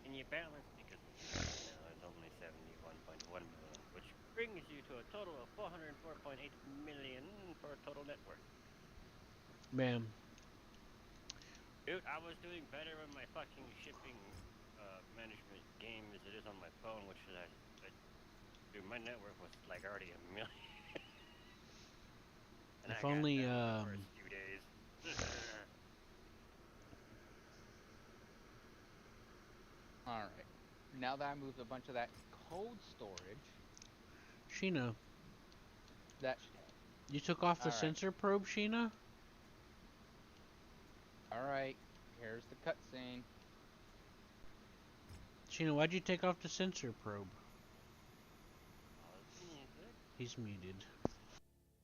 And you balance because now it's only 71.1 million, which brings you to a total of 404.8 million for a total net worth. Man, Dude, I was doing better in my fucking shipping management game as it is on my phone, which is dude, my net worth was like already a million. And if I got only, there in the first few days. Alright. Now that I moved a bunch of that cold storage, Sheena, that should help. you took off the Alright. sensor probe, Sheena? Alright, here's the cutscene. Sheena, why'd you take off the sensor probe? Music. He's muted.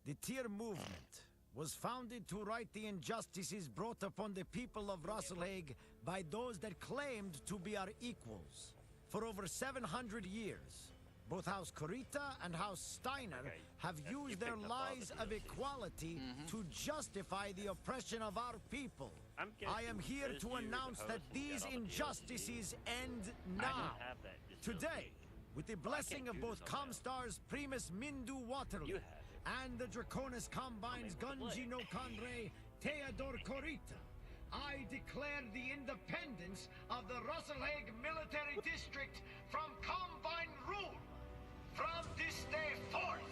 The Tier movement was founded to right the injustices brought upon the people of Russellhague by those that claimed to be our equals. For over 700 years, both House Kurita and House Steiner have used their lies of equality to justify the oppression of our people. I am here to announce that these injustices end now. Today, with the blessing of both Comstar's Primus Mindu Waterloo and the Draconis Combine's Gunji no Kandre Theodore Korita, I declare the independence of the Russellhague Military District from Combine rule. From this day forth,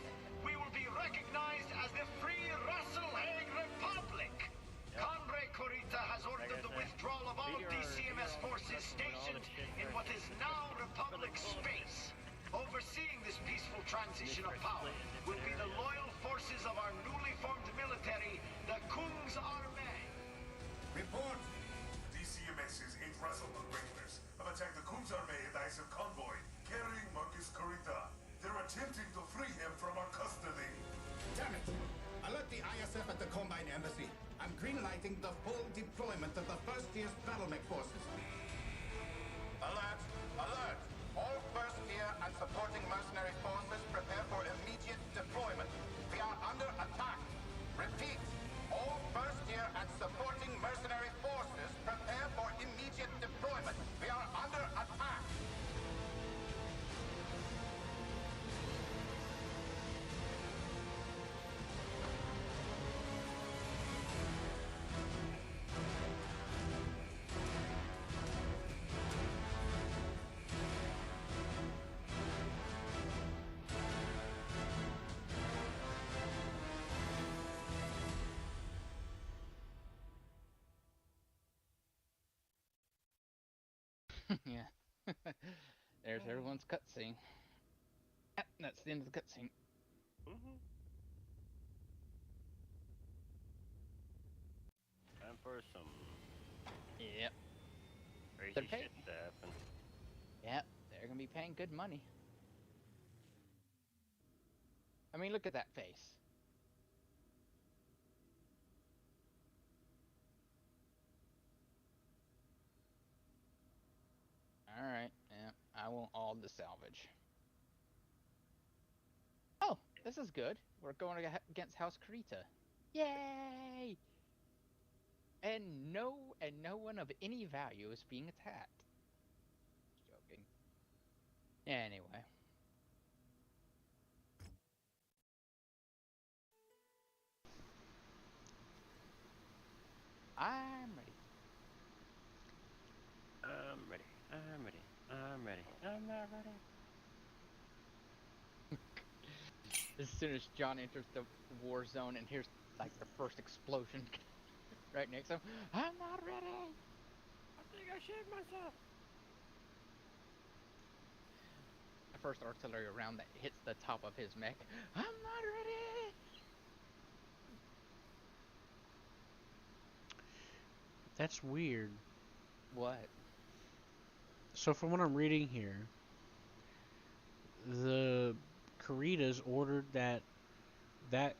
we will be recognized as the Free Russellhague Republic. Kandre Korita has ordered the withdrawal of all DCMS forces stationed in what is now Republic space. Overseeing this peaceful transition of power will be the loyal forces of our newly formed military, the Kung's Armée. Report! DCMS's 8 Russellhague Rangers have attacked the Kung's Armée in the ISF convoy, carrying Marcus Kurita. They're attempting to free him from our custody. Damn it! Alert the ISF at the Combine Embassy. I'm greenlighting the full deployment of the first tier's battle mech forces. Alert! Alert! All first tier and supporting mercenary forces prepare for immediate deployment. We are under attack. Repeat, all first tier and supporting mercenary forces prepare for immediate deployment. We are under attack. Yeah. There's everyone's cutscene. Yep, that's the end of the cutscene. Time for some Yep. crazy They're shit paying. to happen. Yep, they're gonna be paying good money. I mean, look at that face. Alright, yeah, I want all the salvage. Oh, this is good. We're going against House Kurita. Yay! And no one of any value is being attacked. Joking. Anyway. I'm ready. I'm ready. I'm ready. I'm ready. I'm not ready. As soon as John enters the war zone and hears like the first explosion right next to him, I'm not ready. I think I shit myself. The first artillery round that hits the top of his mech, I'm not ready. That's weird. What? So from what I'm reading here, the Kuritas ordered that that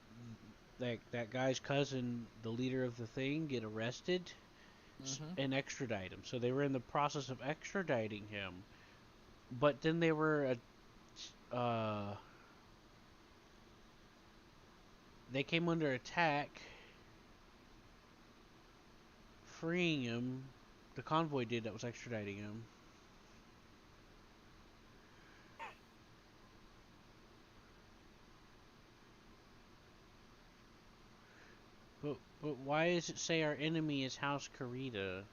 that guy's cousin, the leader of the thing, get arrested and extradite him. So they were in the process of extraditing him, but then they were they came under attack, freeing him. The convoy did that was extraditing him. But why does it say our enemy is House Karita? There's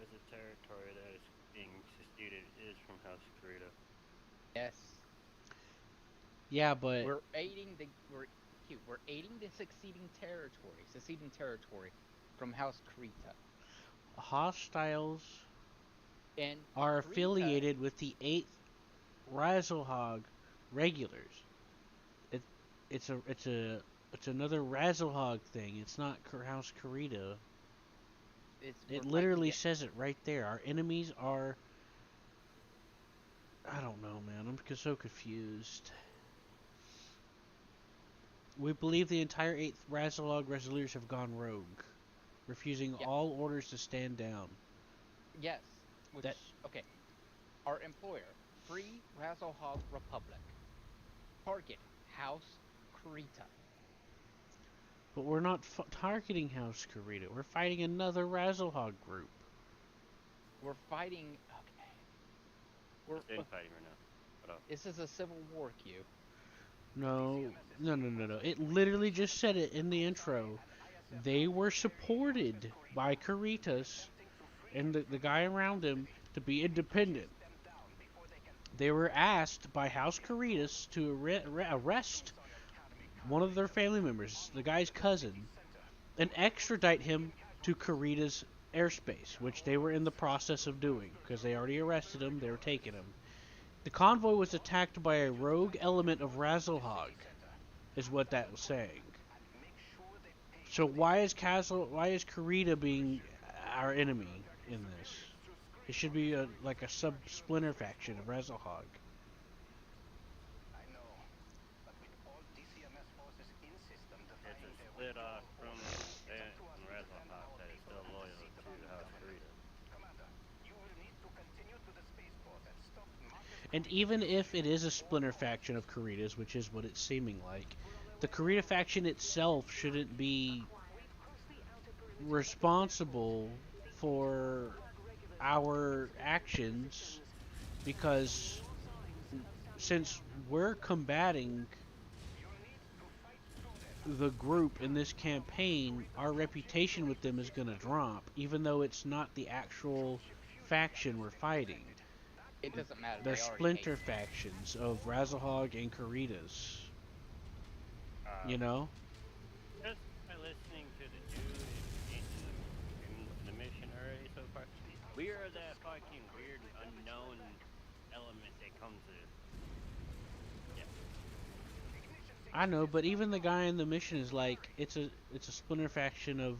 a territory that is being disputed is from House Karita. Yes. Yeah, but We're aiding the seceding territory from House Krita. hostiles And are Krita- affiliated with the 8th Razzlehog regulars. It's another Razzlehog thing. It's not House Karita. It literally says it right there. Our enemies are. I don't know, man. I'm so confused. We believe the entire 8th Razzlehog Resolutors have gone rogue, refusing all orders to stand down. Yes. Okay. Our employer, Free Razzlehog Republic. Target, House Krita. But we're not targeting House Karita. We're fighting another Razzlehog group. We're fighting. Okay. We're fighting right now. What up? This is a civil war, Q. No. It literally just said it in the intro. They were supported by Karitas and the guy around him to be independent. They were asked by House Karitas to arrest one of their family members, the guy's cousin, and extradite him to Karita's airspace, which they were in the process of doing because they already arrested him. They were taking him. The convoy was attacked by a rogue element of Razzlehog, is what that was saying. So why is Karita being our enemy in this? It should be like a sub-splinter faction of Razzlehog. It's a split off from Razzlehog that is still loyal to House Karita. And even if it is a splinter faction of Karita's, which is what it's seeming like, the Karita faction itself shouldn't be responsible for our actions, because since we're combating the group in this campaign, our reputation with them is going to drop, even though it's not the actual faction we're fighting. It doesn't matter. They're splinter factions of Razzlehog and Karitas. You know? Just by listening to the dude in the mission already so far, we are that fucking weird unknown element that comes in. Yeah. I know, but even the guy in the mission is like, it's a splinter faction of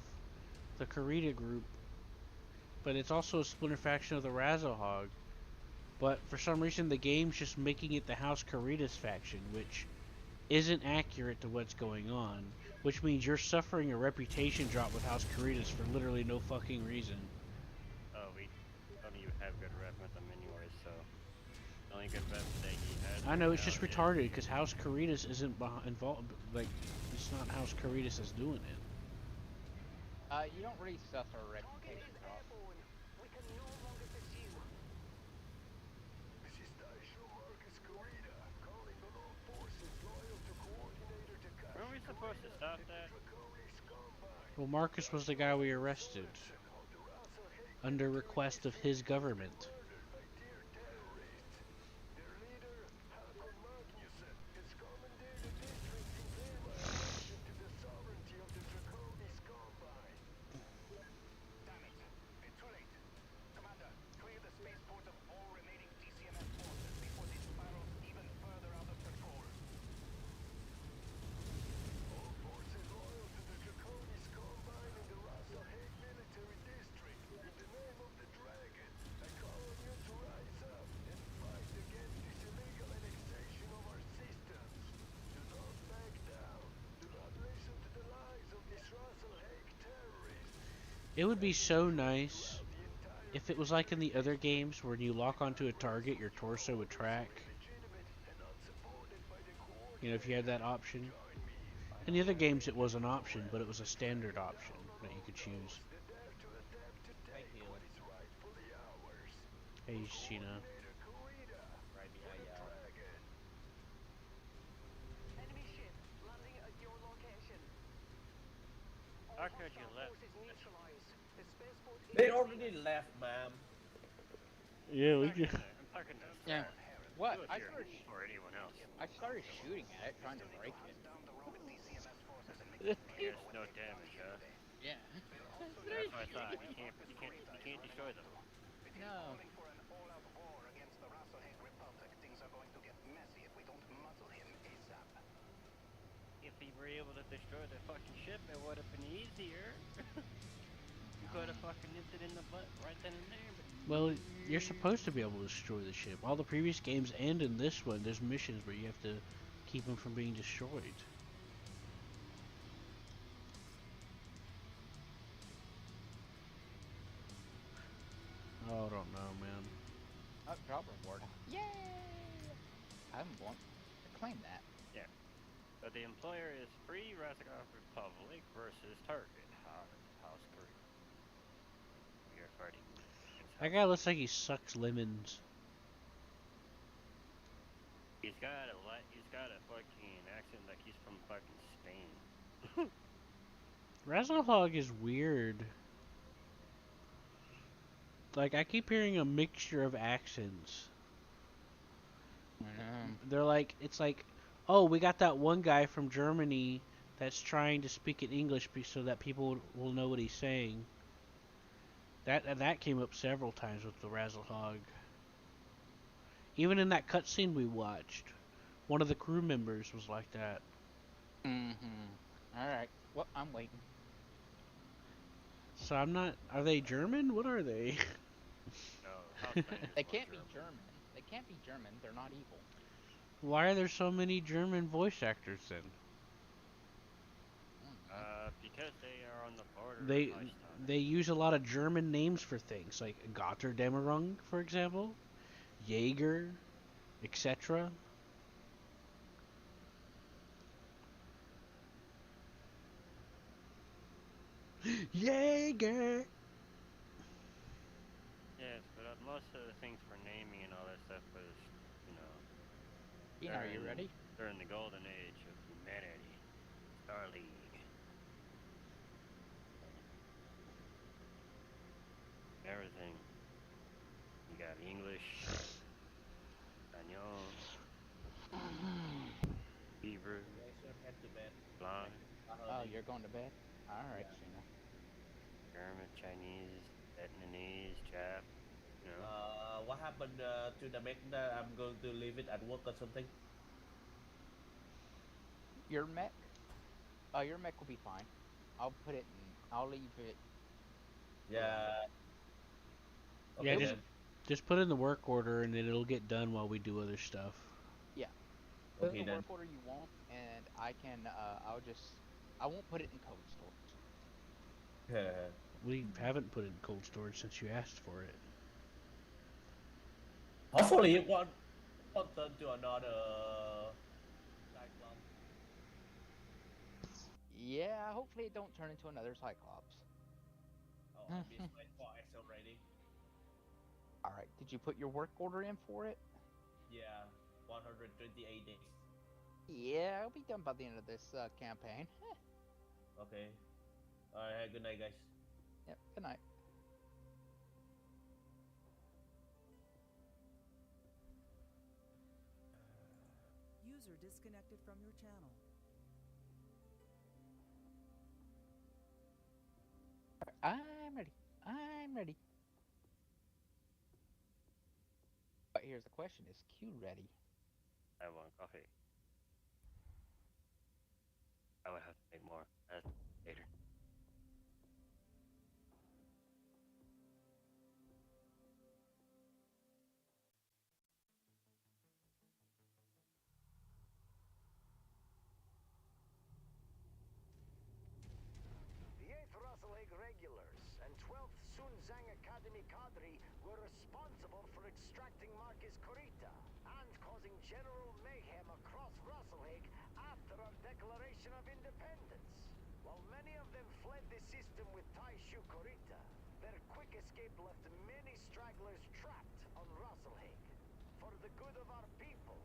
the Karita group, but it's also a splinter faction of the Razzlehog. But for some reason, the game's just making it the House Karitas faction, which isn't accurate to what's going on. Which means you're suffering a reputation drop with House Karitas for literally no fucking reason. Oh, some of you have good rep with them anyways, so the only good rep that he has. I know, it's just retarded because House Karitas isn't involved. Like, it's not House Karitas that's doing it. You don't really suffer a reputation drop. Weren't we supposed to stop that? Well, Marcus was the guy we arrested under request of his government. It would be so nice if it was like in the other games where when you lock onto a target, your torso would track. You know, if you had that option. In the other games, it was an option, but it was a standard option that you could choose. Hey, Healer. Hey, Sheena. Right behind y'all. I heard you left. They already left, ma'am. Yeah, we I'm just. talking to Yeah. Sarah. What? Do it I here started. or anyone else. I started shooting at it, trying to break it. I guess no damage, huh? Yeah. That's what I thought. You can't destroy them. No. If he were able to destroy the fucking ship, it would have been easier. You could have fucking nipped it in the butt right then and there. But Well, you're supposed to be able to destroy the ship. All the previous games and in this one, there's missions where you have to keep them from being destroyed. Oh, I don't know, man. Oh, job reward. Yay! I haven't won. Claim that. yeah. So the employer is Free Razakov Republic versus Target House Korea. We are fighting. That guy looks like he sucks lemons. He's got a fucking accent like he's from fucking Spain. Razzlehog is weird. Like, I keep hearing a mixture of accents. They're like, it's like, oh, we got that one guy from Germany that's trying to speak in English so that people will know what he's saying. That came up several times with the Razzlehog. Even in that cutscene we watched, one of the crew members was like that. Mm-hmm. Alright. Well, I'm waiting. So I'm not. Are they German? What are they? No, House Spain is They more can't be German. They can't be German. They're not evil. Why are there so many German voice actors then? Because they are on the border. They of Reichstag. they use a lot of German names for things like Gotterdammerung, for example, Jaeger, etc. Jaeger. Yes, but most of the things for naming and all that stuff was, you know, Ian, are you ready? during the golden age of humanity. Star League. Everything. You got English, Espanol, Hebrew, Yeah, should head to bed. Blonde, Oh, you're going to bed? Alright, Yeah. Sheena. German, Chinese, Vietnamese, Jap, you know. What happened to the mech that I'm going to leave it at work or something? Your mech? Oh, your mech will be fine. I'll put it in. I'll leave it. Yeah. Yeah, Okay, just put in the work order and then it'll get done while we do other stuff. Yeah. Put Okay the then. work order you want, and I can. I won't put it in cold storage. We haven't put it in cold storage since you asked for it. Hopefully it won't turn to another cyclone. Yeah. Hopefully it don't turn into another Cyclops. Oh, I missed my 4X already. All right. Did you put your work order in for it? Yeah, 128 days. Yeah, I'll be done by the end of this campaign. Okay. Alright, good night, guys. Yep. Good night. User disconnected from your channel. I'm ready. I'm ready. But here's the question: is Q ready? I want coffee. I would have to make more. Later. The 8th Russell Egg regulars and Zhang Academy cadre were responsible for extracting Marcus Corita and causing general mayhem across Russellhague after our declaration of independence. While many of them fled the system with Taishu Corita, their quick escape left many stragglers trapped on Russellhague. For the good of our people,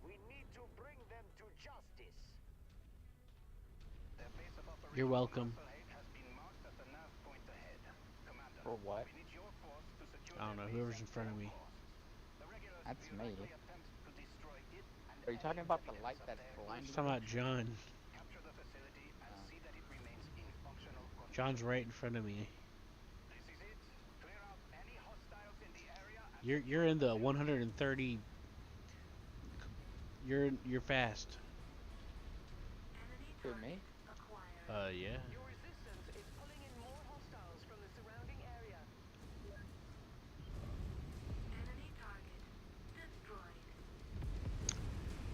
we need to bring them to justice. You're welcome. For what? I don't know, whoever's in front of me. That's me. Are you talking about the light that's blinding I'm talking about John. John's right in front of me. You're in the 130. You're fast. Who, me? Yeah.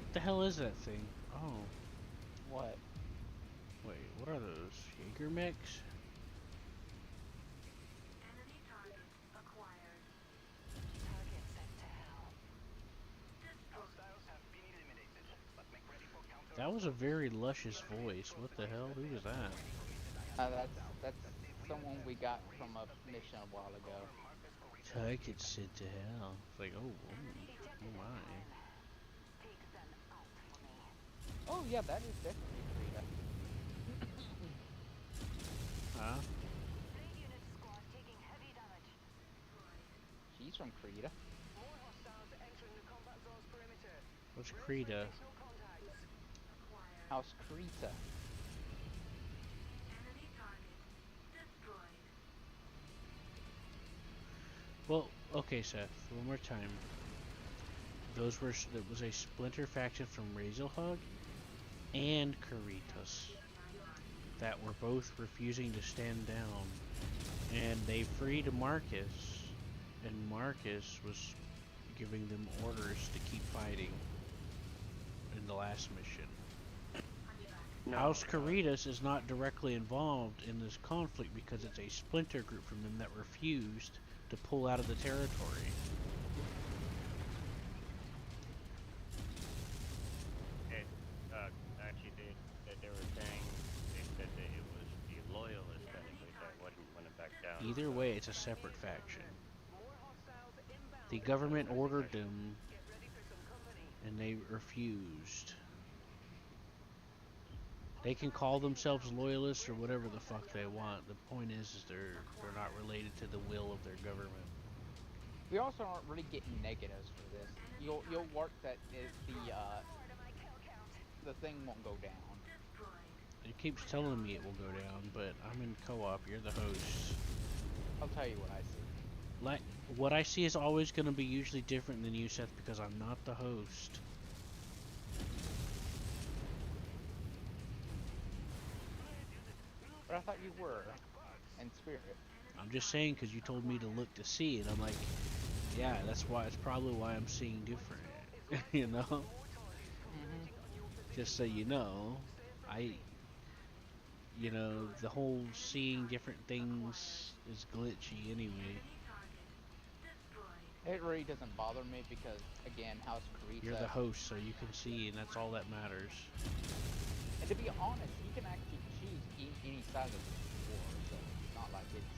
What the hell is that thing? Oh. What? Wait, what are those? Jaeger mechs? That was a very luscious voice. What the hell? Who was that? That's someone we got from a mission a while ago. Take it sent to hell. It's like, oh my. Oh yeah, that is definitely Frida. Huh? She's from Creta. What's Creta? House Creta. Well, okay, Seth. One more time. That was a splinter faction from Razorhog and Caritas that were both refusing to stand down, and they freed Marcus, and Marcus was giving them orders to keep fighting in the last mission. House Caritas is not directly involved in this conflict because it's a splinter group from them that refused to pull out of the territory. Actually, they were saying, they said that it was the loyalists technically that wouldn't back down. Either way, it's a separate faction. The government ordered them, and they refused. They can call themselves loyalists or whatever the fuck they want. The point is they're not related to the will of their government. We also aren't really getting negatives for this. You'll work that the thing won't go down. It keeps telling me it will go down, but I'm in co-op. You're the host. I'll tell you what I see. Like, what I see is always going to be usually different than you, Seth, because I'm not the host. But I thought you were, in spirit. I'm just saying because you told me to look to see, and I'm like, yeah, that's why. It's probably why I'm seeing different. You know? Mm-hmm. Just so you know, you know, the whole seeing different things is glitchy anyway. It really doesn't bother me because, again, House Carita... You're the host, so you can see, and that's all that matters. And to be honest, you can actually choose any side of the war, so it's not like it's...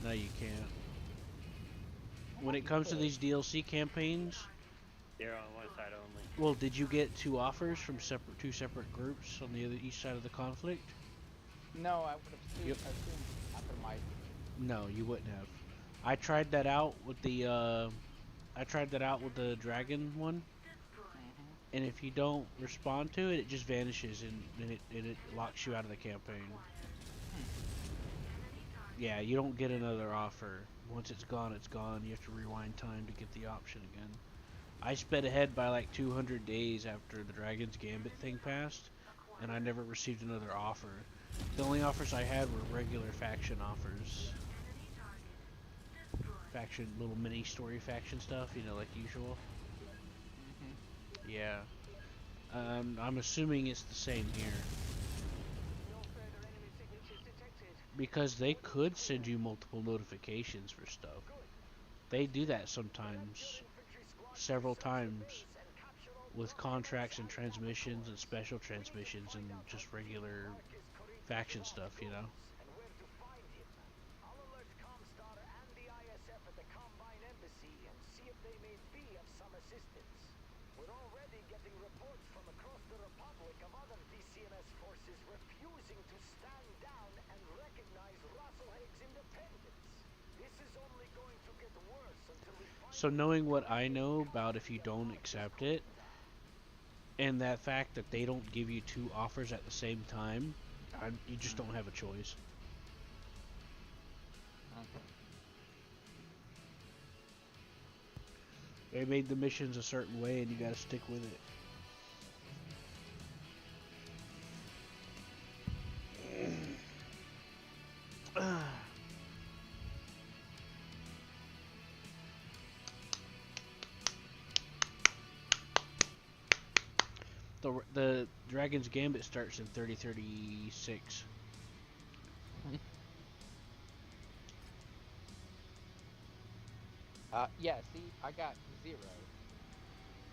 No, you can't. When it comes to these DLC campaigns... They're on one side only. Well, did you get two offers from two separate groups on the east side of the conflict? No, I would have assumed after my... No, you wouldn't have. I tried that out with the dragon one, and if you don't respond to it, it just vanishes and it locks you out of the campaign. Yeah, you don't get another offer. Once it's gone, it's gone. You have to rewind time to get the option again. I sped ahead by like 200 days after the Dragon's Gambit thing passed, and I never received another offer. The only offers I had were regular faction offers. Faction, little mini story faction stuff, you know, like usual. Yeah. I'm assuming it's the same here. because they could send you multiple notifications for stuff. They do that sometimes, several times, with contracts and transmissions and special transmissions and just regular faction stuff, you know? We're already getting reports from across the Republic of other DCMS forces refusing to stand down and recognize Russellhage's independence. This is only going to get worse until we find... So knowing what I know about if you don't accept it, and that fact that they don't give you two offers at the same time, you just don't have a choice. They made the missions a certain way and you gotta stick with it. The Dragon's Gambit starts in 3036. Yeah, see, I got 0.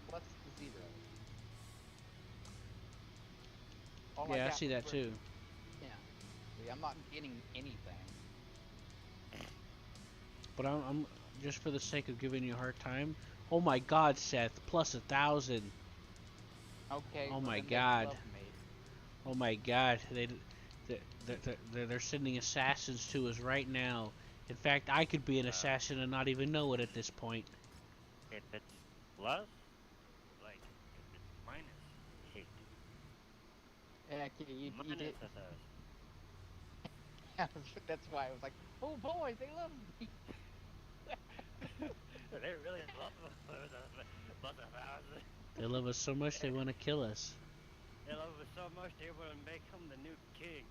Plus 0. Yeah, I see that too. Yeah. See, I'm not getting anything. But I'm just for the sake of giving you a hard time. Oh my God, Seth, plus 1,000. Okay. Oh well, my then God. they love me. Oh my God, they're sending assassins to us right now. In fact, I could be an assassin and not even know it at this point. If it's plus, like, if it's minus, hate. Yeah, you Minus did. That's why I was like, oh boy, they love me. They really love us. Plus 1,000. They love us so much they want to kill us. They love us so much they want to make him the new king.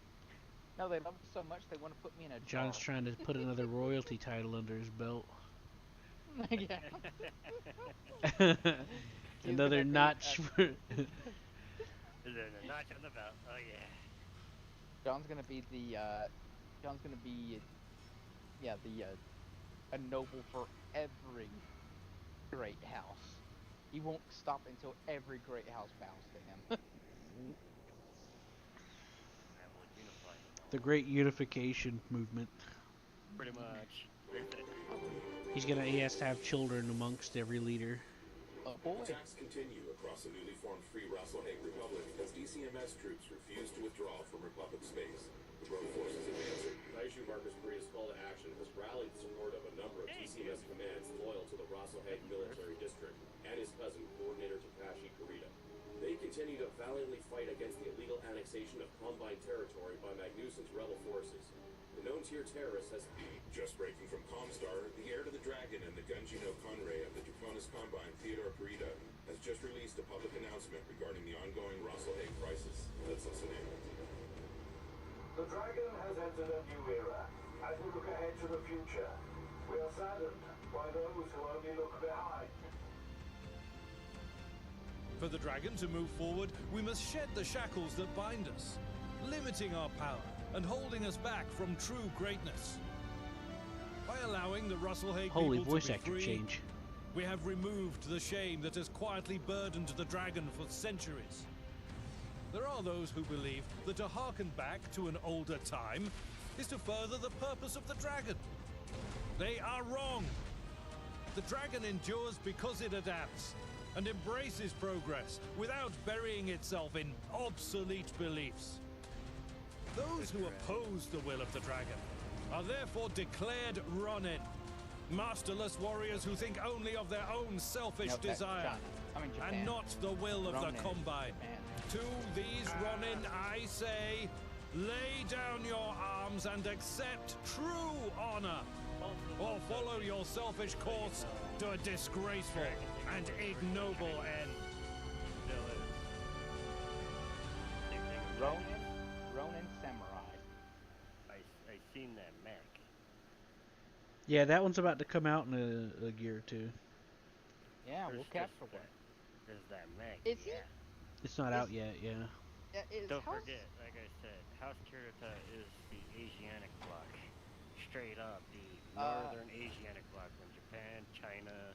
No, they love me so much they want to put me in a John's jar. trying to put another royalty title under his belt. Yeah. Another notch. Is there a notch on the belt? Oh yeah. John's gonna be the a noble for every great house. He won't stop until every great house bows to him. The Great Unification Movement. Pretty much. He has to have children amongst every leader. Oh boy. Attacks continue across the newly formed Free Russellhague Republic as DCMS troops refuse to withdraw from Republic space. The road forces advancing. Kaiju Marcus Prius' call to action has rallied the support of a number of DCMS commands loyal to the Russellhague Military District and his cousin, Coordinator Takashi Kurita. They continue to valiantly fight against the illegal annexation of Combine territory by Magnuson's rebel forces. The known tier terrorist has... Just breaking from Comstar, the heir to the Dragon and the Gunji no Conrei of the Draconis Combine, Theodore Kurita, has just released a public announcement regarding the ongoing Russellhague crisis. Let's listen in. The Dragon has entered a new era. As we look ahead to the future, we are saddened by those who only look behind. For the Dragon to move forward, we must shed the shackles that bind us, limiting our power and holding us back from true greatness. By allowing the Russellhague Holy people voice to be actor free, change. we have removed the shame that has quietly burdened the Dragon for centuries. There are those who believe that to harken back to an older time is to further the purpose of the Dragon. They are wrong. The Dragon endures because it adapts and embraces progress without burying itself in obsolete beliefs. Those who oppose the will of the Dragon are therefore declared Ronin, masterless warriors who think only of their own selfish desire and not the will of the Combine. To these Ronin, I say, lay down your arms and accept true honor, or follow your selfish course to a disgraceful and ignoble end. Ronin Samurai. I seen that mech. Yeah, that one's about to come out in a year or two. Yeah, we'll capture one. There's that mech. Is yeah. it? It's not out yet, yeah. Don't forget, like I said, House Kirita is the Asianic bloc. Straight up, the Northern Asianic bloc from Japan, China,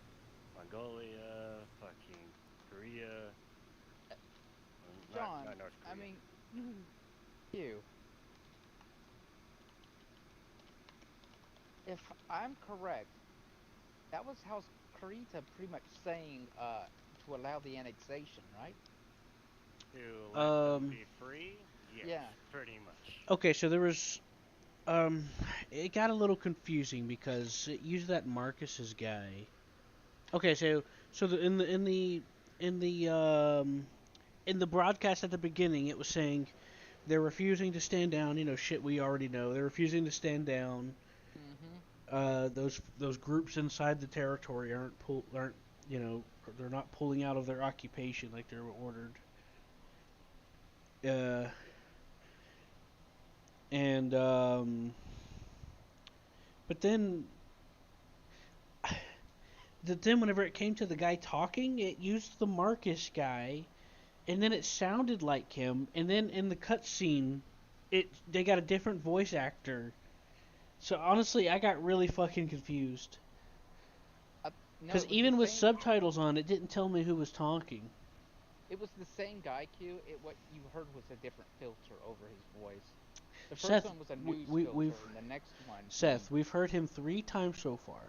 Mongolia, fucking Korea. John, Not North I Korea. mean, you. If I'm correct, that was House Kurita pretty much saying to allow the annexation, right? To let them be free? Yes, Yeah. pretty much. Okay, so there was it got a little confusing because it used that Marcus's guy. Okay, so in the broadcast at the beginning, it was saying they're refusing to stand down. You know, shit we already know. They're refusing to stand down. Those groups inside the territory aren't you know, they're not pulling out of their occupation like they were ordered. And but then whenever it came to the guy talking, it used the Marcus guy, and then it sounded like him, and then in the cutscene, they got a different voice actor. So honestly, I got really fucking confused. Because even with subtitles on, it didn't tell me who was talking. It was the same guy, Q. What you heard was a different filter over his voice. The first Seth, one was a news filter, and the next one... Seth, we've heard him 3 times so far.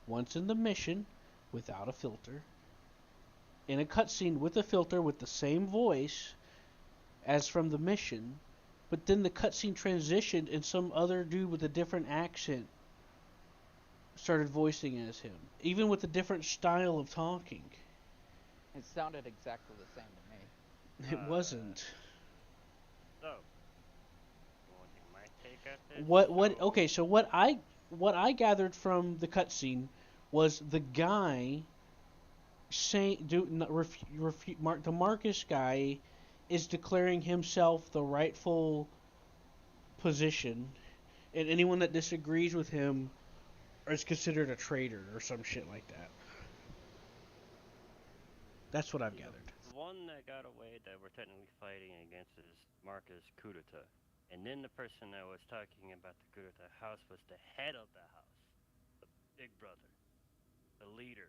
Once in the mission, without a filter. In a cutscene with a filter with the same voice as from the mission. But then the cutscene transitioned and some other dude with a different accent started voicing as him. Even with a different style of talking. It sounded exactly the same to me. It wasn't. So, you want to my take at this? Okay, so what I gathered from the cutscene was the guy saying the Marcus guy is declaring himself the rightful position, and anyone that disagrees with him is considered a traitor or some shit like that. That's what I've gathered. The one that got away that we're technically fighting against is Marcus Kudeta. And then the person that was talking about the Kudeta house was the head of the house, the big brother, the leader.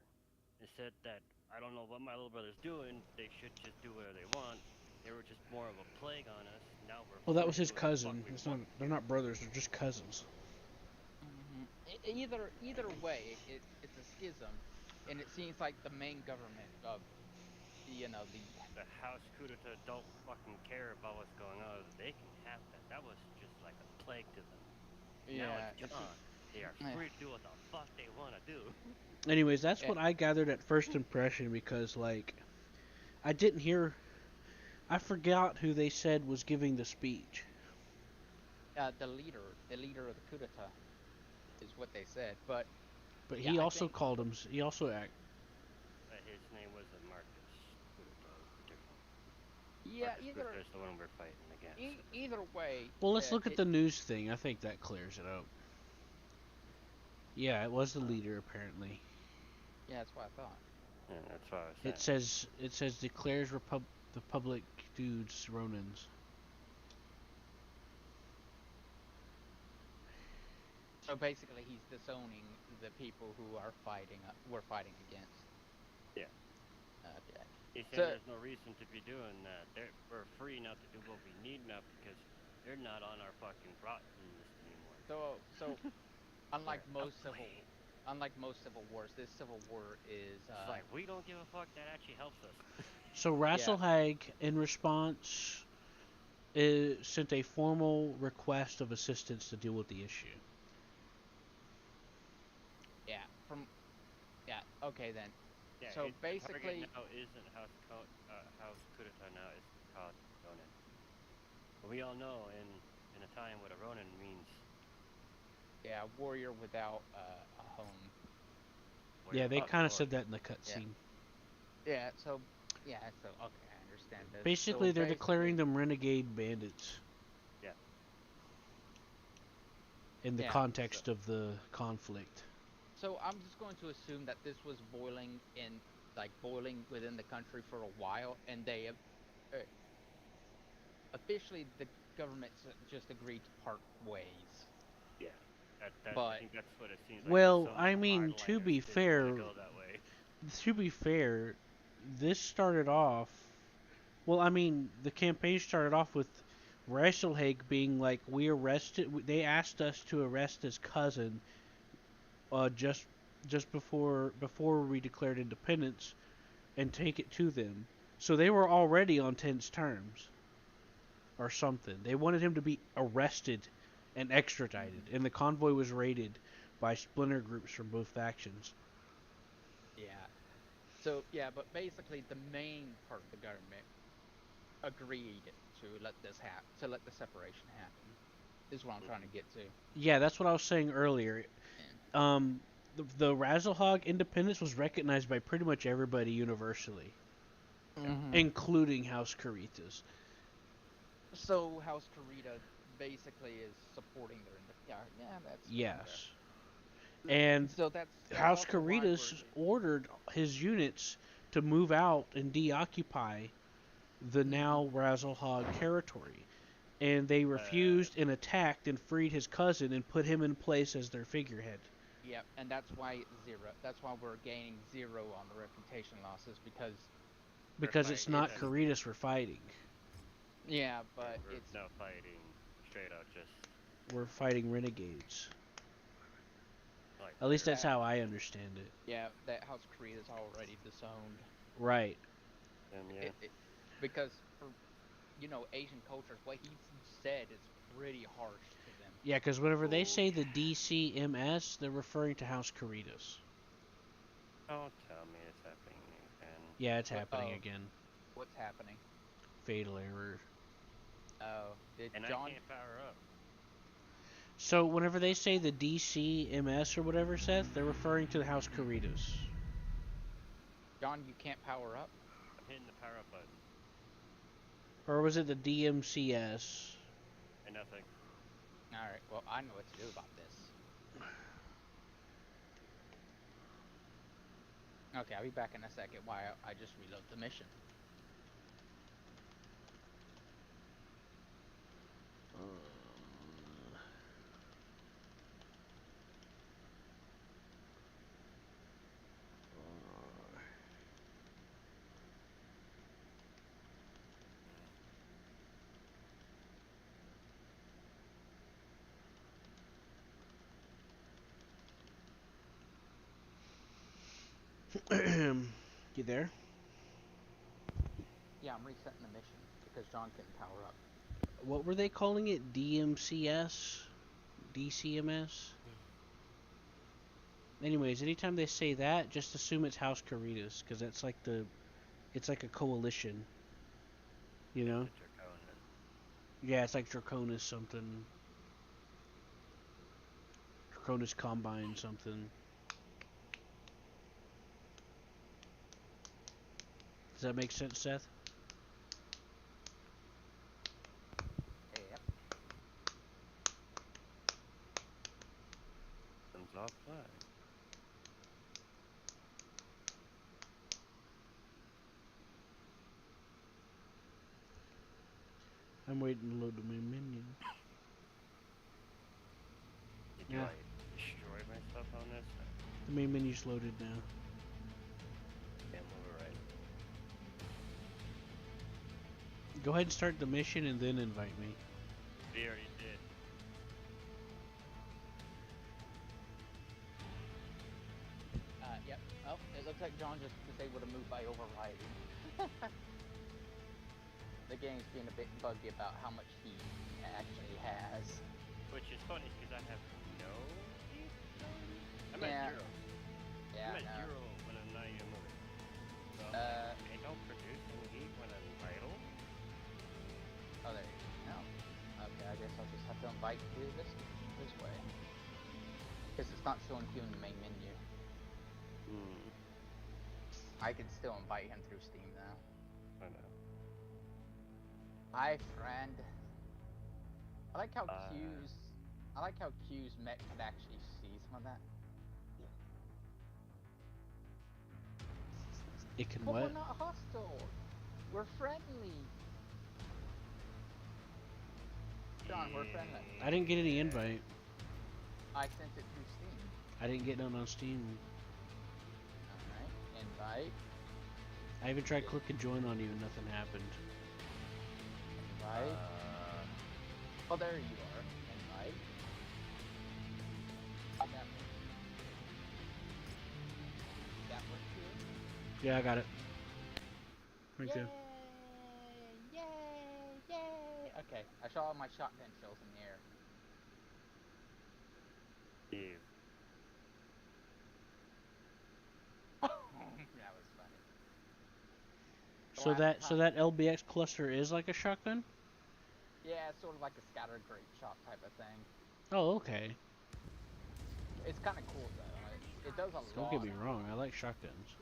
It said that, I don't know what my little brother's doing, they should just do whatever they want. They were just more of a plague on us. Now we're Well, that was his cousin. They're not brothers, they're just cousins. Either way, it's a schism, and it seems like the main government of the House Kudeta don't fucking care about what's going on. They can have that. That was just like a plague to them. Yeah, now it's gone. They are free to do what the fuck they want to do. Anyways, that's what I gathered at first impression because, like, I didn't hear. I forgot who they said was giving the speech. The leader of the coup d'etat, is what they said. But he also called him. He also act. His name wasn't Marcus. Yeah, Marcus is the one we're fighting against. Either way. Well, let's look at the news thing. I think that clears it up. Yeah, it was the leader apparently. Yeah, that's what I thought. Yeah, that's what I was saying. It says declares the public dudes Ronins. So basically, he's disowning the people who are we're fighting against. Yeah. Okay. He said there's no reason to be doing that. We're free now to do what we need now because they're not on our fucking rotten list anymore. So unlike most civil wars, this civil war is it's like we don't give a fuck. That actually helps us. So Rasselhag, in response, sent a formal request of assistance to deal with the issue. Okay then. Yeah, so basically, now isn't House Kudeta now is called Ronin. But we all know in a time what a Ronin means. Yeah, a warrior without a home. Yeah, they kind of said that in the cutscene. Yeah. So okay, I understand this. Basically, they're declaring them renegade bandits. Yeah. In the context of the conflict. So I'm just going to assume that this was boiling within the country for a while, and they officially the government just agreed to part ways. Yeah. I But think that's what it seems like. Well, Some I mean, to hardliners be didn't want fair, to go that way. this started off. Well, I mean, the campaign started off with Resselhage being like, "We arrested. They asked us to arrest his cousin, just before we declared independence, and take it to them." So they were already on tense terms, or something. They wanted him to be arrested and extradited, and the convoy was raided by splinter groups from both factions. yeah. So yeah, but basically the main part of the government agreed to let the separation happen. Is what I'm trying to get to. Yeah, that's what I was saying earlier. The Razzlehog independence was recognized by pretty much everybody universally, including House Caritas. So House Carita basically is supporting their that's Yes. And so that's House also why Caritas ordered his units to move out and deoccupy the now Razzlehog territory. And they refused and attacked and freed his cousin and put him in place as their figurehead. Yep, and that's why That's why we're gaining 0 on the reputation losses because it's not Caritas we're fighting. Yeah, but it's not fighting straight out. Just we're fighting renegades. At least that's how I understand it. Yeah, that House Creed is already disowned. Right. Because for Asian cultures, what he said is pretty harsh to them. Yeah, because whenever they say the DCMS, they're referring to House Caritas. Don't tell me it's happening again. Yeah, it's happening again. What's happening? Fatal error. Oh, and John... I can't power up. So whenever they say the DCMS or whatever, Seth, they're referring to the House Caritas. John, you can't power up? I'm hitting the power up button. Or was it the DMCS? And nothing. Alright, well, I know what to do about this. Okay, I'll be back in a second while I just reload the mission. You there? Yeah, I'm resetting the mission because John couldn't power up. What were they calling it? DMCS? DCMS? Anyways, anytime they say that, just assume it's House Caritas, because it's like a coalition. You know? Yeah, it's like Draconis something. Draconis Combine something. Does that make sense, Seth? Yep. Comes off flag. I'm waiting to load the main menu. Did I destroy myself on this? The main menu's loaded now. Can't move it right. Go ahead and start the mission and then invite me. We already did. Yep. Oh, it looks like John just was able to move by overriding. The game's being a bit buggy about how much heat it actually has. Which is funny because I have no heat. I'm Yeah. at 0. Yeah, I'm at 0 when I'm not even moving. So I don't produce any heat when I'm idle. Oh, there you go. No. Okay, I guess I'll just have to invite you this way. Because it's not showing you in the main menu. I can still invite him through Steam though. I know. Hi, friend. I like how Q's mech could actually see some of that. It can But what? we're not hostile. We're friendly. John, we're friendly. I didn't get any invite. I sent it through Steam. I didn't get none on Steam. Alright, invite. I even tried clicking join on you and nothing happened. Invite. Oh, there you are. Invite. That work too? Yeah, I got it. Right there. Yay! Yay! Okay, I saw all my shotgun shells in the air. Yeah. That was funny. So that LBX cluster is like a shotgun? Yeah, it's sort of like a scattered grape shot type of thing. Oh, okay. It's kind of cool though. It does a lot. Don't get me wrong, I like shotguns.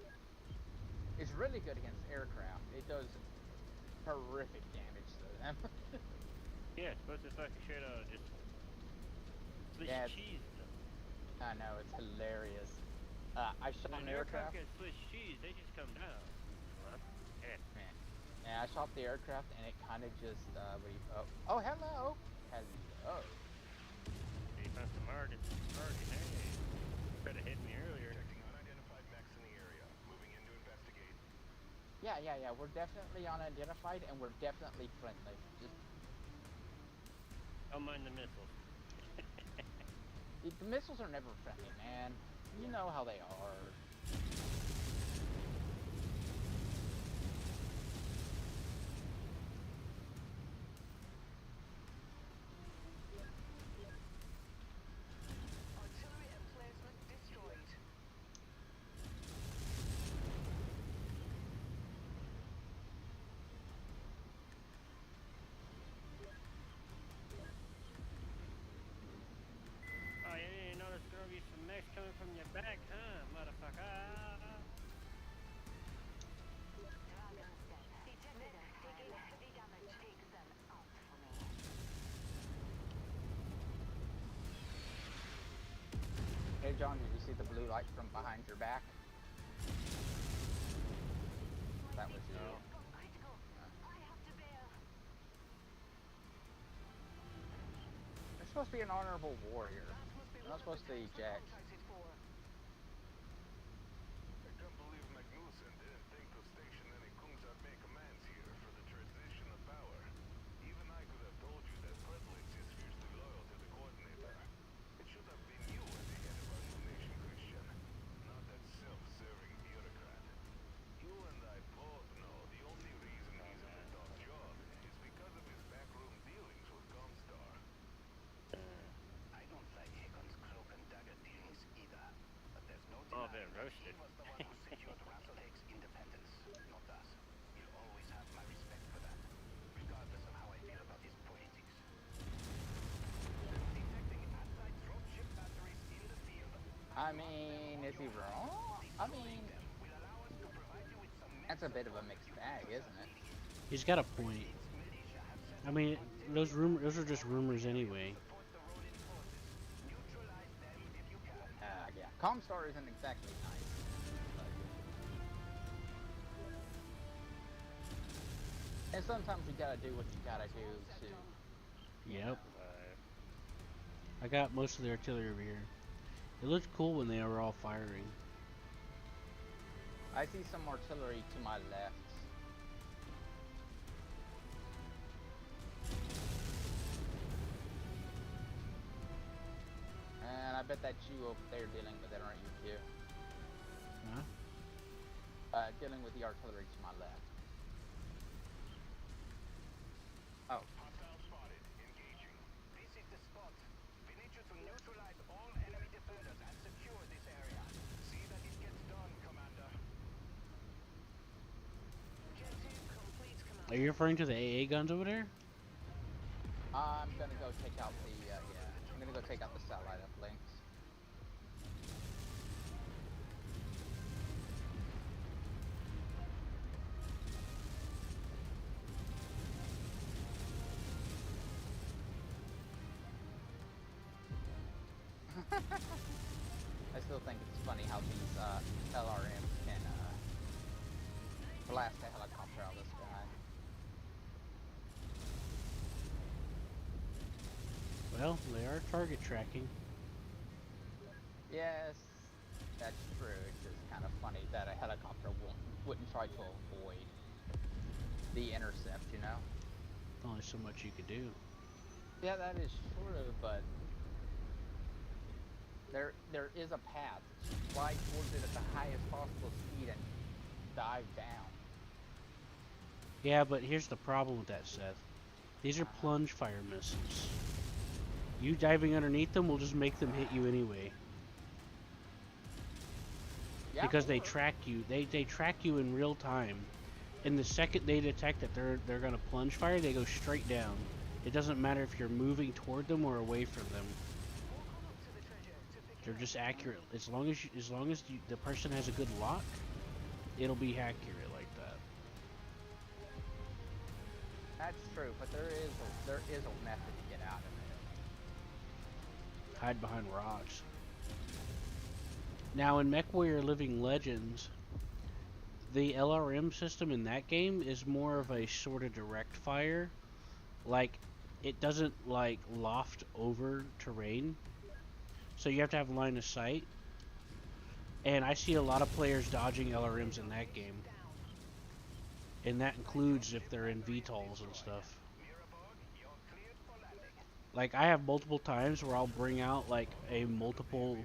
It's really good against aircraft. It does horrific damage to them. Yeah, it's supposed to fucking straight out just Swiss cheese them. I know, it's hilarious. I shot When an aircraft. gets Swiss cheese, they just come down. Man. Yeah, I shot the aircraft and it kind of just oh, hello. Hello. They found some targets. Hey, could have hit me earlier. Checking unidentified mechs in the area. Moving in to investigate. Yeah. We're definitely unidentified and we're definitely friendly. Just Don't mind the missiles. the missiles are never friendly, man. You know how they are. Artillery emplacement destroyed. Oh, you didn't know there's gonna be some mechs coming from your back, huh, motherfucker? Hey John, did you see the blue light from behind your back? That was you. You're supposed to be an honorable warrior. You're not supposed to eject. I can't believe Magnussen didn't think to station any Kungsarmé commands here for the transition of power. Even I could have told you that Predlitz is fiercely loyal to the coordinator. It should have been you as the head of our new nation, Christian, not that self-serving bureaucrat. You and I both know the only reason he's at the top job is because of his backroom dealings with Comstar. I don't like Hakon's cloak and dagger dealings either, but there's no Oh, denying they're that roasted. he was the one who secured Rasselhaig's independence, not us. He'll always have my respect for that, regardless of how I feel about his politics. Detecting outside dropship batteries in the field. I mean, is he wrong? I mean, that's a bit of a mixed bag, isn't it? He's got a point. I mean, those are just rumors anyway. Yeah. Comstar isn't exactly nice. And sometimes you gotta do what you gotta do to. Yep. I got most of the artillery over here. It looked cool when they were all firing. I see some artillery to my left. And I bet that's you over there dealing with it, aren't you, Q? Huh? Dealing with the artillery to my left. Oh. Hostile spotted. Engaging. This is the spot. We need you to neutralize all enemy defenders and secure this area. See that it gets done, Commander. Are you referring to the AA guns over there? I'm gonna go take out the, I'm gonna go take out the satellite uplinks. I still think it's funny how these LRMs can blast a helicopter out of the sky. are target tracking. Yes, that's true. It's just kind of funny that a helicopter wouldn't try to avoid the intercept, you know? Only so much you could do. Yeah, that is true, but there is a path. Fly towards it at the highest possible speed and dive down. Yeah, but here's the problem with that, Seth. These are plunge fire missiles. You diving underneath them will just make them hit you anyway. Yeah, because they track you. They track you in real time. And the second they detect that they're gonna plunge fire, they go straight down. It doesn't matter if you're moving toward them or away from them. They're just accurate. As long as the person has a good lock, it'll be accurate like that. That's true, but there is a method to get out of it. Hide behind rocks. Now in MechWarrior Living Legends, the LRM system in that game is more of a sort of direct fire. Like, it doesn't like loft over terrain, so you have to have line of sight. And I see a lot of players dodging LRMs in that game, and that includes if they're in VTOLs and stuff. Like, I have multiple times where I'll bring out like a multiple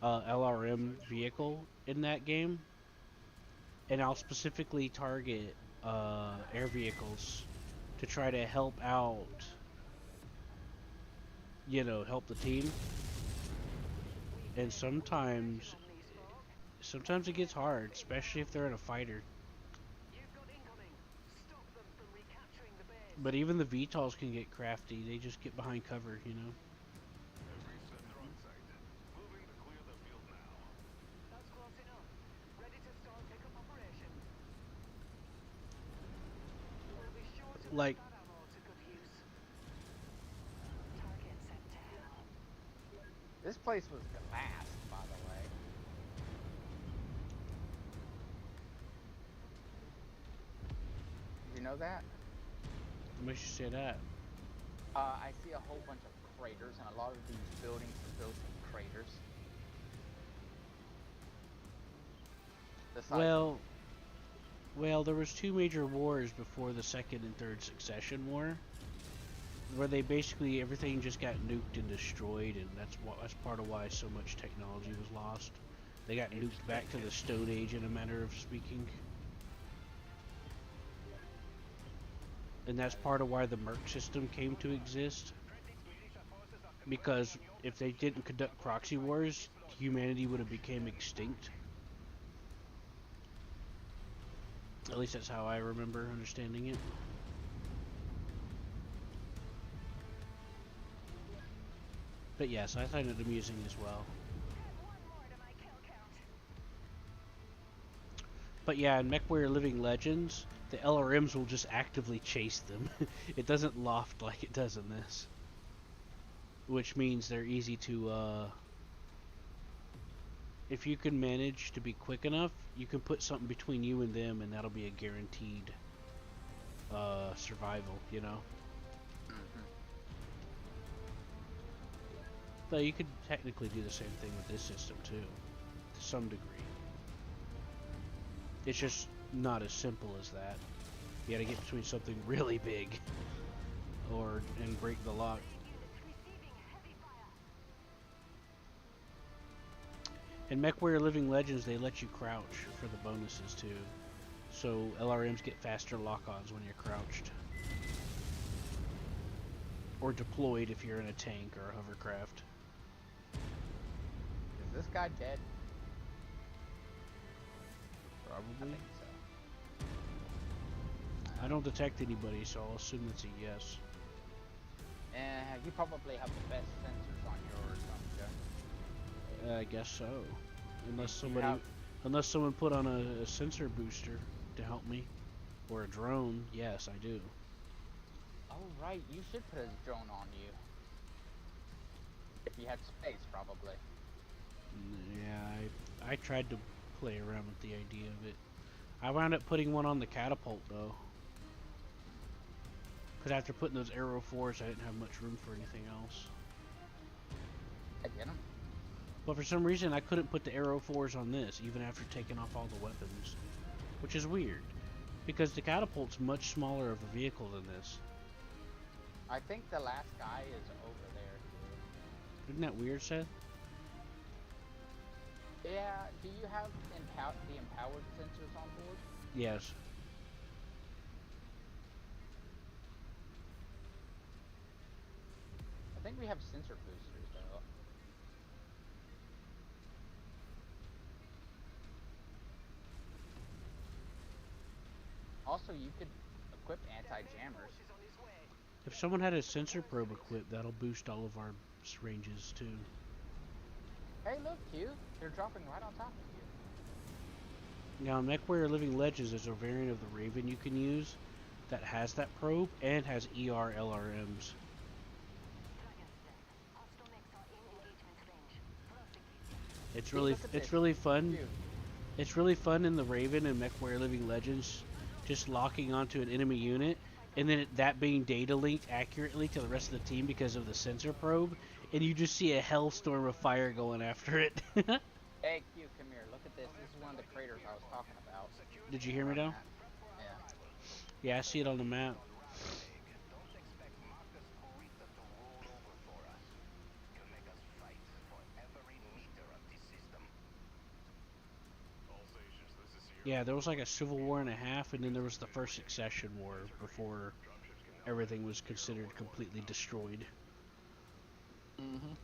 LRM vehicle in that game, and I'll specifically target air vehicles to try to help out, you know, help the team. And sometimes it gets hard, especially if they're in a fighter. But even the VTOLs can get crafty. They just get behind cover, you know. Like, this place was glass, by the way. Did you know that? What makes you say that? I see a whole bunch of craters, and a lot of these buildings are built in craters. Well, there was two major wars before the second and third succession war, where they basically everything just got nuked and destroyed, and that's part of why so much technology was lost. They got nuked back to the Stone Age in a matter of speaking. And that's part of why the Merc system came to exist. Because if they didn't conduct proxy wars, humanity would have become extinct. At least that's how I remember understanding it. But yes, I find it amusing as well. But yeah, in MechWarrior Living Legends, the LRMs will just actively chase them. It doesn't loft like it does in this. Which means they're easy to, if you can manage to be quick enough, you can put something between you and them, and that'll be a guaranteed survival, you know? Though you could technically do the same thing with this system too, to some degree. It's just not as simple as that. You gotta get between something really big, and break the lock. In MechWarrior Living Legends, they let you crouch for the bonuses too, so LRMs get faster lock-ons when you're crouched. Or deployed if you're in a tank or a hovercraft. Is this guy dead? Probably. I think so. I don't detect anybody, so I'll assume that's a yes. You probably have the best sensors on yours, don't you? I guess so. Unless someone put on a sensor booster to help me, or a drone. Yes, I do. Oh right, you should put a drone on you. If you had space, probably. Yeah, I tried to play around with the idea of it. I wound up putting one on the catapult though, because after putting those Aero 4s, I didn't have much room for anything else. I get them. But for some reason, I couldn't put the arrow 4s on this, even after taking off all the weapons. Which is weird, because the catapult's much smaller of a vehicle than this. I think the last guy is over there, too. Isn't that weird, Seth? Yeah, do you have the empowered sensors on board? Yes. I think we have sensor boosters, though. Also, you could equip anti-jammers. If someone had a sensor probe equipped, that'll boost all of our ranges, too. Hey, look, Q. They're dropping right on top of you. Now, in MechWarrior Living Legends, there's a variant of the Raven you can use that has that probe and has ER LRMs. It's really fun. It's really fun in the Raven and MechWarrior Living Legends, just locking onto an enemy unit, and then that being data linked accurately to the rest of the team because of the sensor probe, and you just see a hellstorm of fire going after it. Hey, Q, come here. Look at this. This is one of the craters I was talking about. Did you hear me now? Yeah. Yeah, I see it on the map. Yeah, there was like a civil war and a half, and then there was the first succession war before everything was considered completely destroyed. Mm-hmm.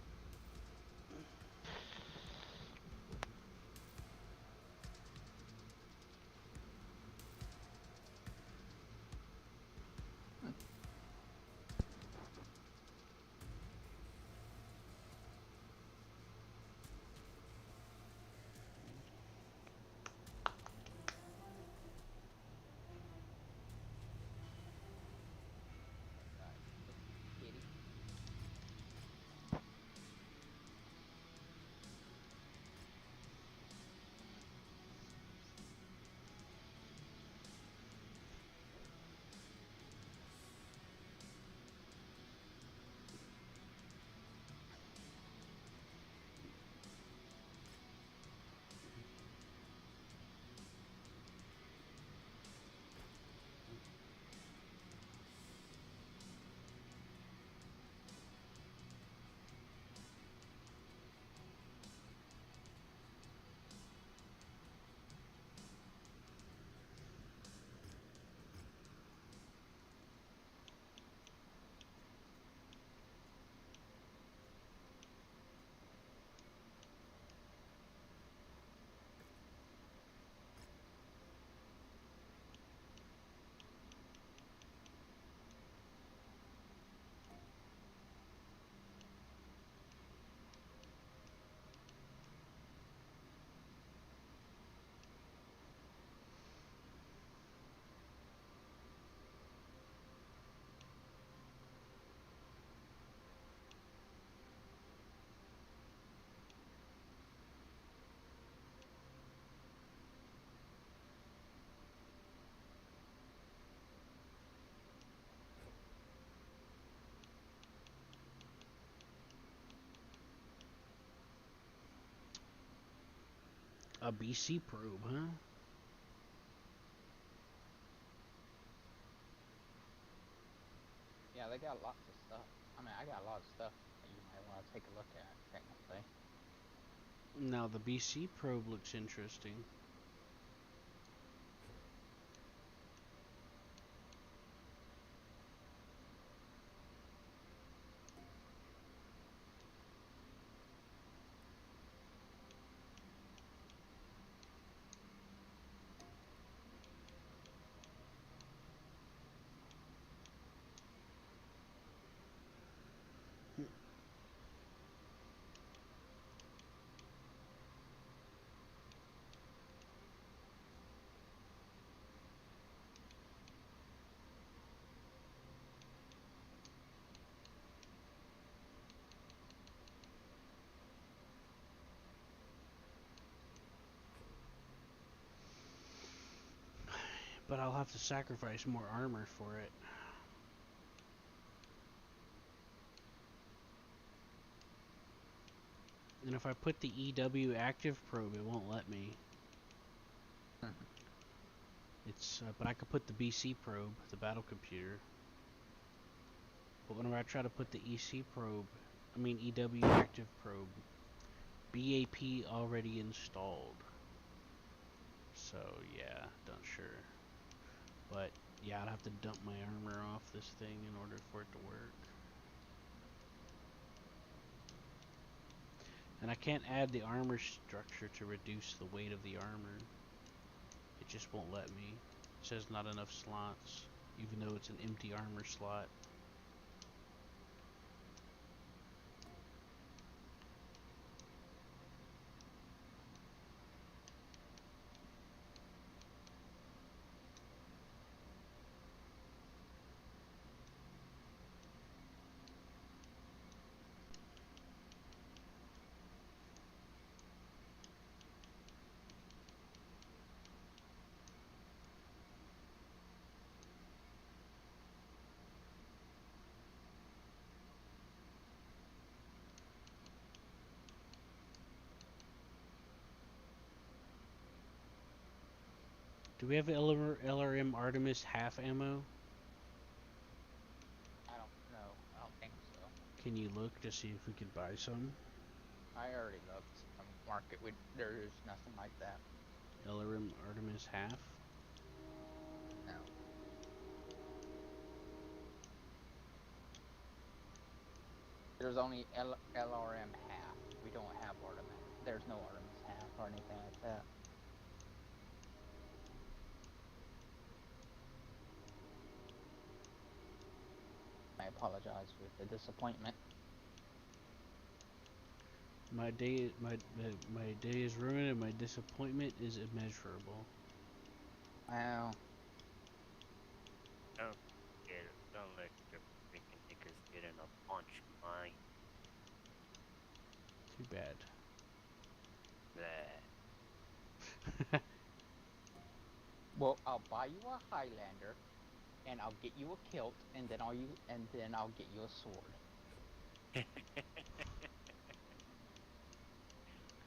A BC probe, huh? Yeah, they got lots of stuff. I mean, I got a lot of stuff that you might want to take a look at, technically. Now, the BC probe looks interesting. But I'll have to sacrifice more armor for it. And if I put the EW active probe, it won't let me. But I could put the BC probe, the battle computer. But whenever I try to put the EW active probe, BAP already installed. So yeah, not sure. But yeah, I'd have to dump my armor off this thing in order for it to work. And I can't add the armor structure to reduce the weight of the armor. It just won't let me. It says not enough slots, even though it's an empty armor slot. Do we have LRM Artemis half ammo? I don't know. I don't think so. Can you look to see if we could buy some? I already looked from market. There's nothing like that. LRM Artemis half? No. There's only LRM half. We don't have Artemis. There's no Artemis half or anything like that. I apologize for the disappointment. My day is ruined and my disappointment is immeasurable. Wow. Don't let your freaking knickers get in a punch, mine. Too bad. Bleh. Well, I'll buy you a Highlander, and I'll get you a kilt, and then I'll get you a sword.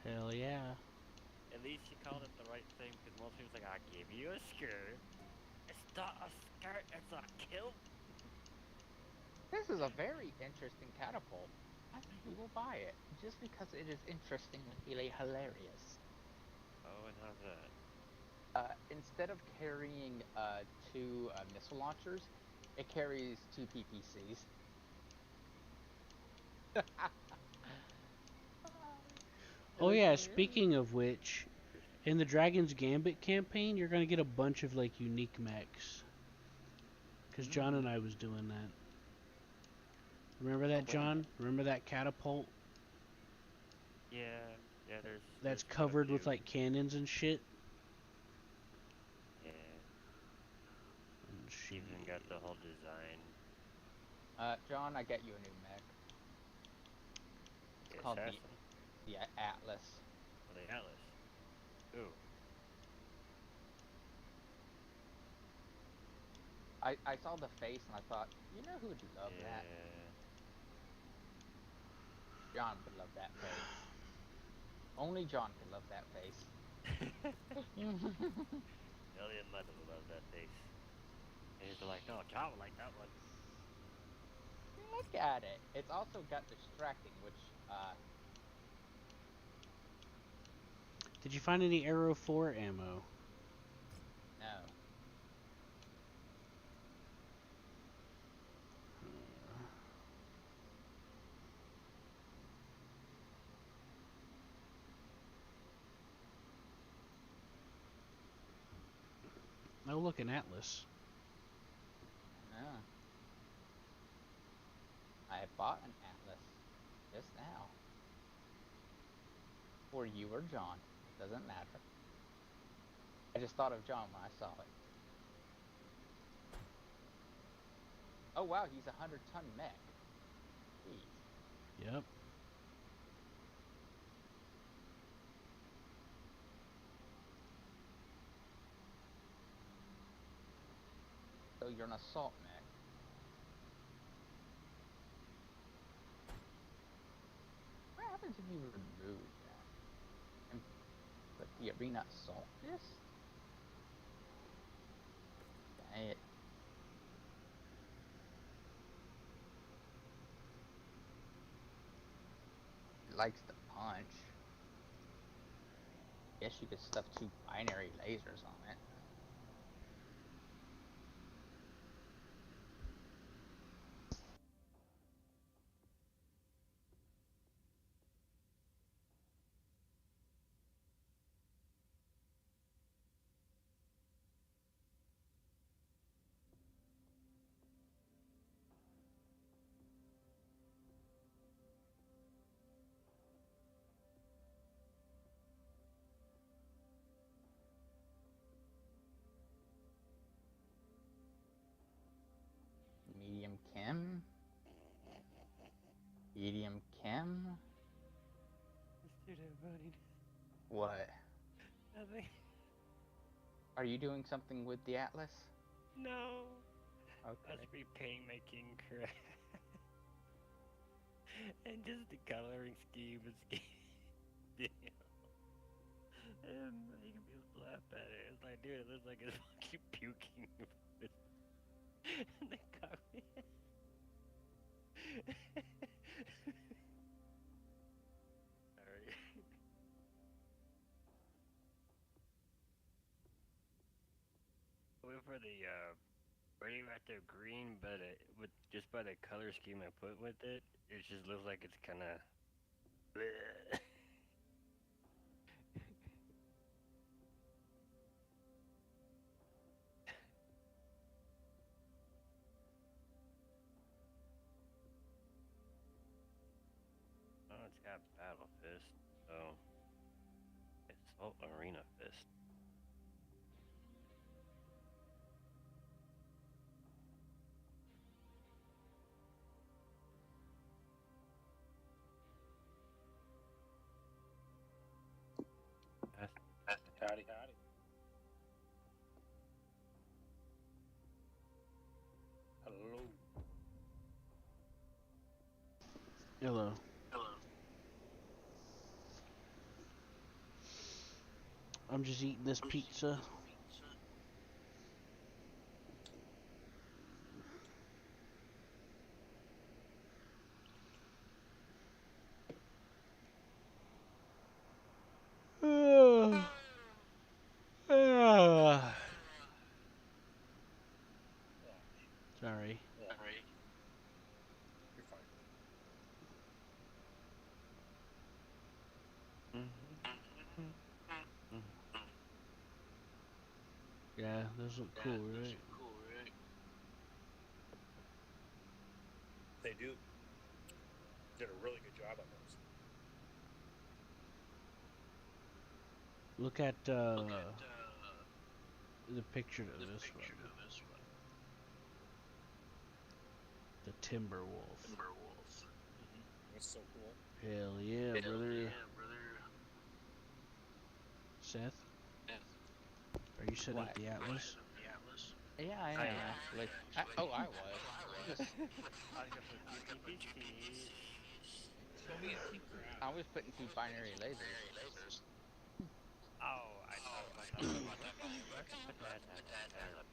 Hell yeah. At least you called it the right thing, because most people's like, I'll give you a skirt. It's not a skirt, it's a kilt. This is a very interesting catapult. I think we will buy it, just because it is interestingly hilarious. Oh, and how's that? Instead of carrying 2 missile launchers, it carries 2 PPCs. Oh yeah, speaking of which, in the Dragon's Gambit campaign, you're gonna get a bunch of like unique mechs. Cause John and I was doing that. Remember that, John? Remember that catapult? Yeah, That's covered with like cannons and shit. Yeah. Even got the whole design. John, I get you a new mech. It's called the Atlas. Oh, the Atlas. Ooh. I saw the face and I thought, you know who would love that? John would love that face. Only John could love that face. Only a mother would love that face. And he's like, no, John would like that one. Look at it. It's also got distracting, which, Did you find any Arrow 4 ammo? no. Oh, look, an Atlas. No. I bought an Atlas just now. For you or John. It doesn't matter. I just thought of John when I saw it. Oh wow, he's a 100-ton mech. Jeez. Yep. So you're an assault mech. Crap. happens if you remove that and put the arena assault disc? Dang it. It likes to punch. Guess you could stuff 2 binary lasers on it. Medium chem? Medium chem? Let's do that, buddy. What? Nothing. Are you doing something with the Atlas? No. Okay. Let's repaint my king crab. And just the coloring scheme is and making people laugh at it. It's like, dude, it looks like it's fucking puking. And they got me. Alright. Went for the radioactive green, but with just by the color scheme I put with it, it just looks like it's kind of. Oh, it's got Battle Fist, so it's Assault Arena Fist. Howdy, howdy. Hello. Hello. Hello. I'm just eating this pizza. Sorry. Sorry. You're fine. Yeah, those look cool, right? They do. Did a really good job on those. Look at the picture of this one. The Timberwolf. That's so cool. Hell yeah, brother. Seth? Are you setting up the Atlas? Yeah, I am actually. I was. I was putting 2 binary lasers. Oh, I thought about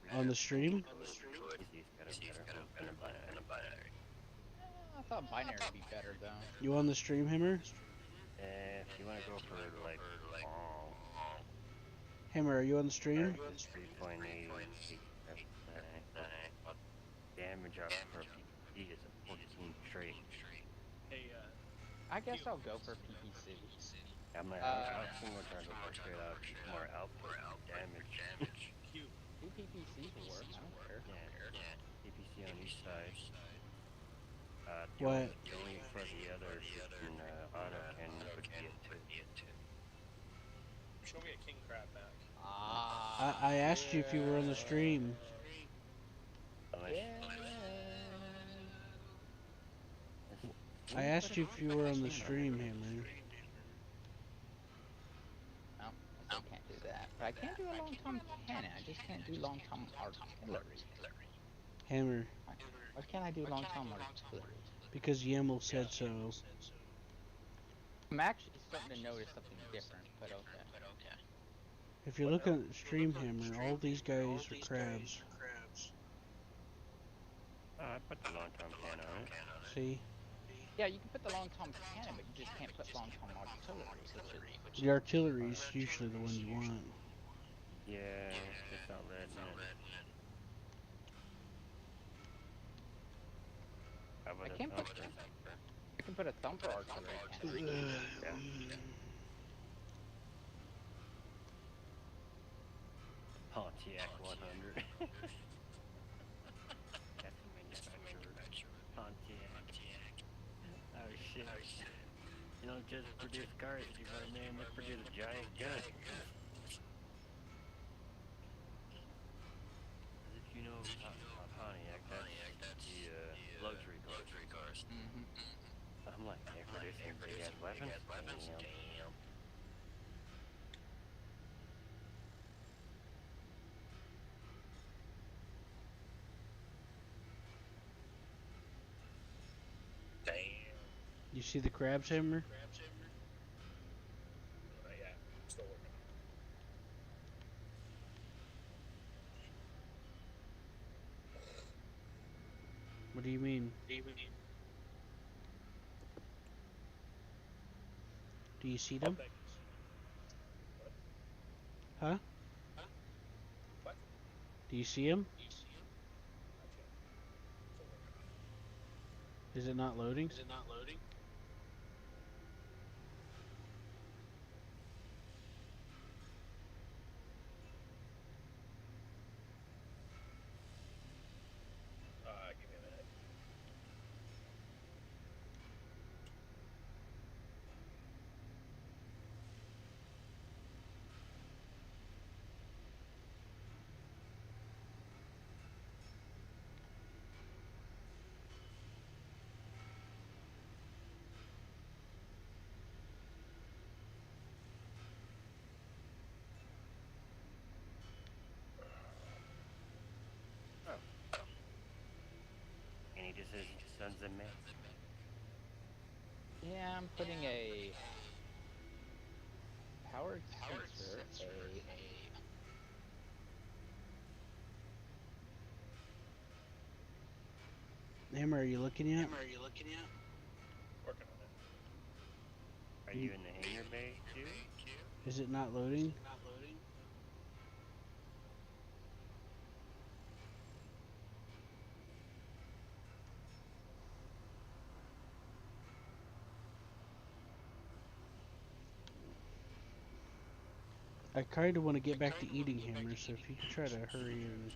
that. On the stream? I thought binary would be better though. You on the stream, Hammer? If you want to go for like long, Hammer, are you on the stream? it's 3.8 damage up for PPC is a 14 straight. Hey, I guess I'll go for PPC. I'm like, I'm trying to go for straight up more output damage. Q. 2 PPCs will work. I don't care. Yeah. PPC on each side. What? The only for the other auto cannon would be a 2. Show me a king crab back. I asked you if you were on the stream. I asked you if you were on the stream, Hammer. No, I can't do that. But I can do a long-term cannon. I just can't do long-term artillery. Hammer. Why can't I do long-term artillery? Because Yemel said so. I'm actually starting to notice something different, but okay. If you look at Stream Hammer, all these guys are crabs. I put the long Tom can on it. See? Yeah, you can put the long Tom cannon, but you just can't put long Tom artillery, which is... The artillery's usually the one you want. Yeah, it's not letting it. How about I a can put... thumper? I can put a thumper artillery cannon. Yeah. Pontiac 100. That's the manufacturer. Pontiac. Oh shit. You don't just produce cars, you man, they produce a giant gun. As if you know Pontiac, that's the luxury cars. I'm like, they're producing big ass weapons? Damn. You see the crabs, Hammer? Yeah, still working What do you mean? Do you see them? Huh? What? Do you see them? Is it not loading? Give me a minute. Any decisions in me? Yeah, I'm putting a powered sensor, Hammer, are you looking yet? Working on it. Are you in the hangar bay too? Is it not loading? I kind of want to get back to eating, Hammer, so if you could try to hurry and...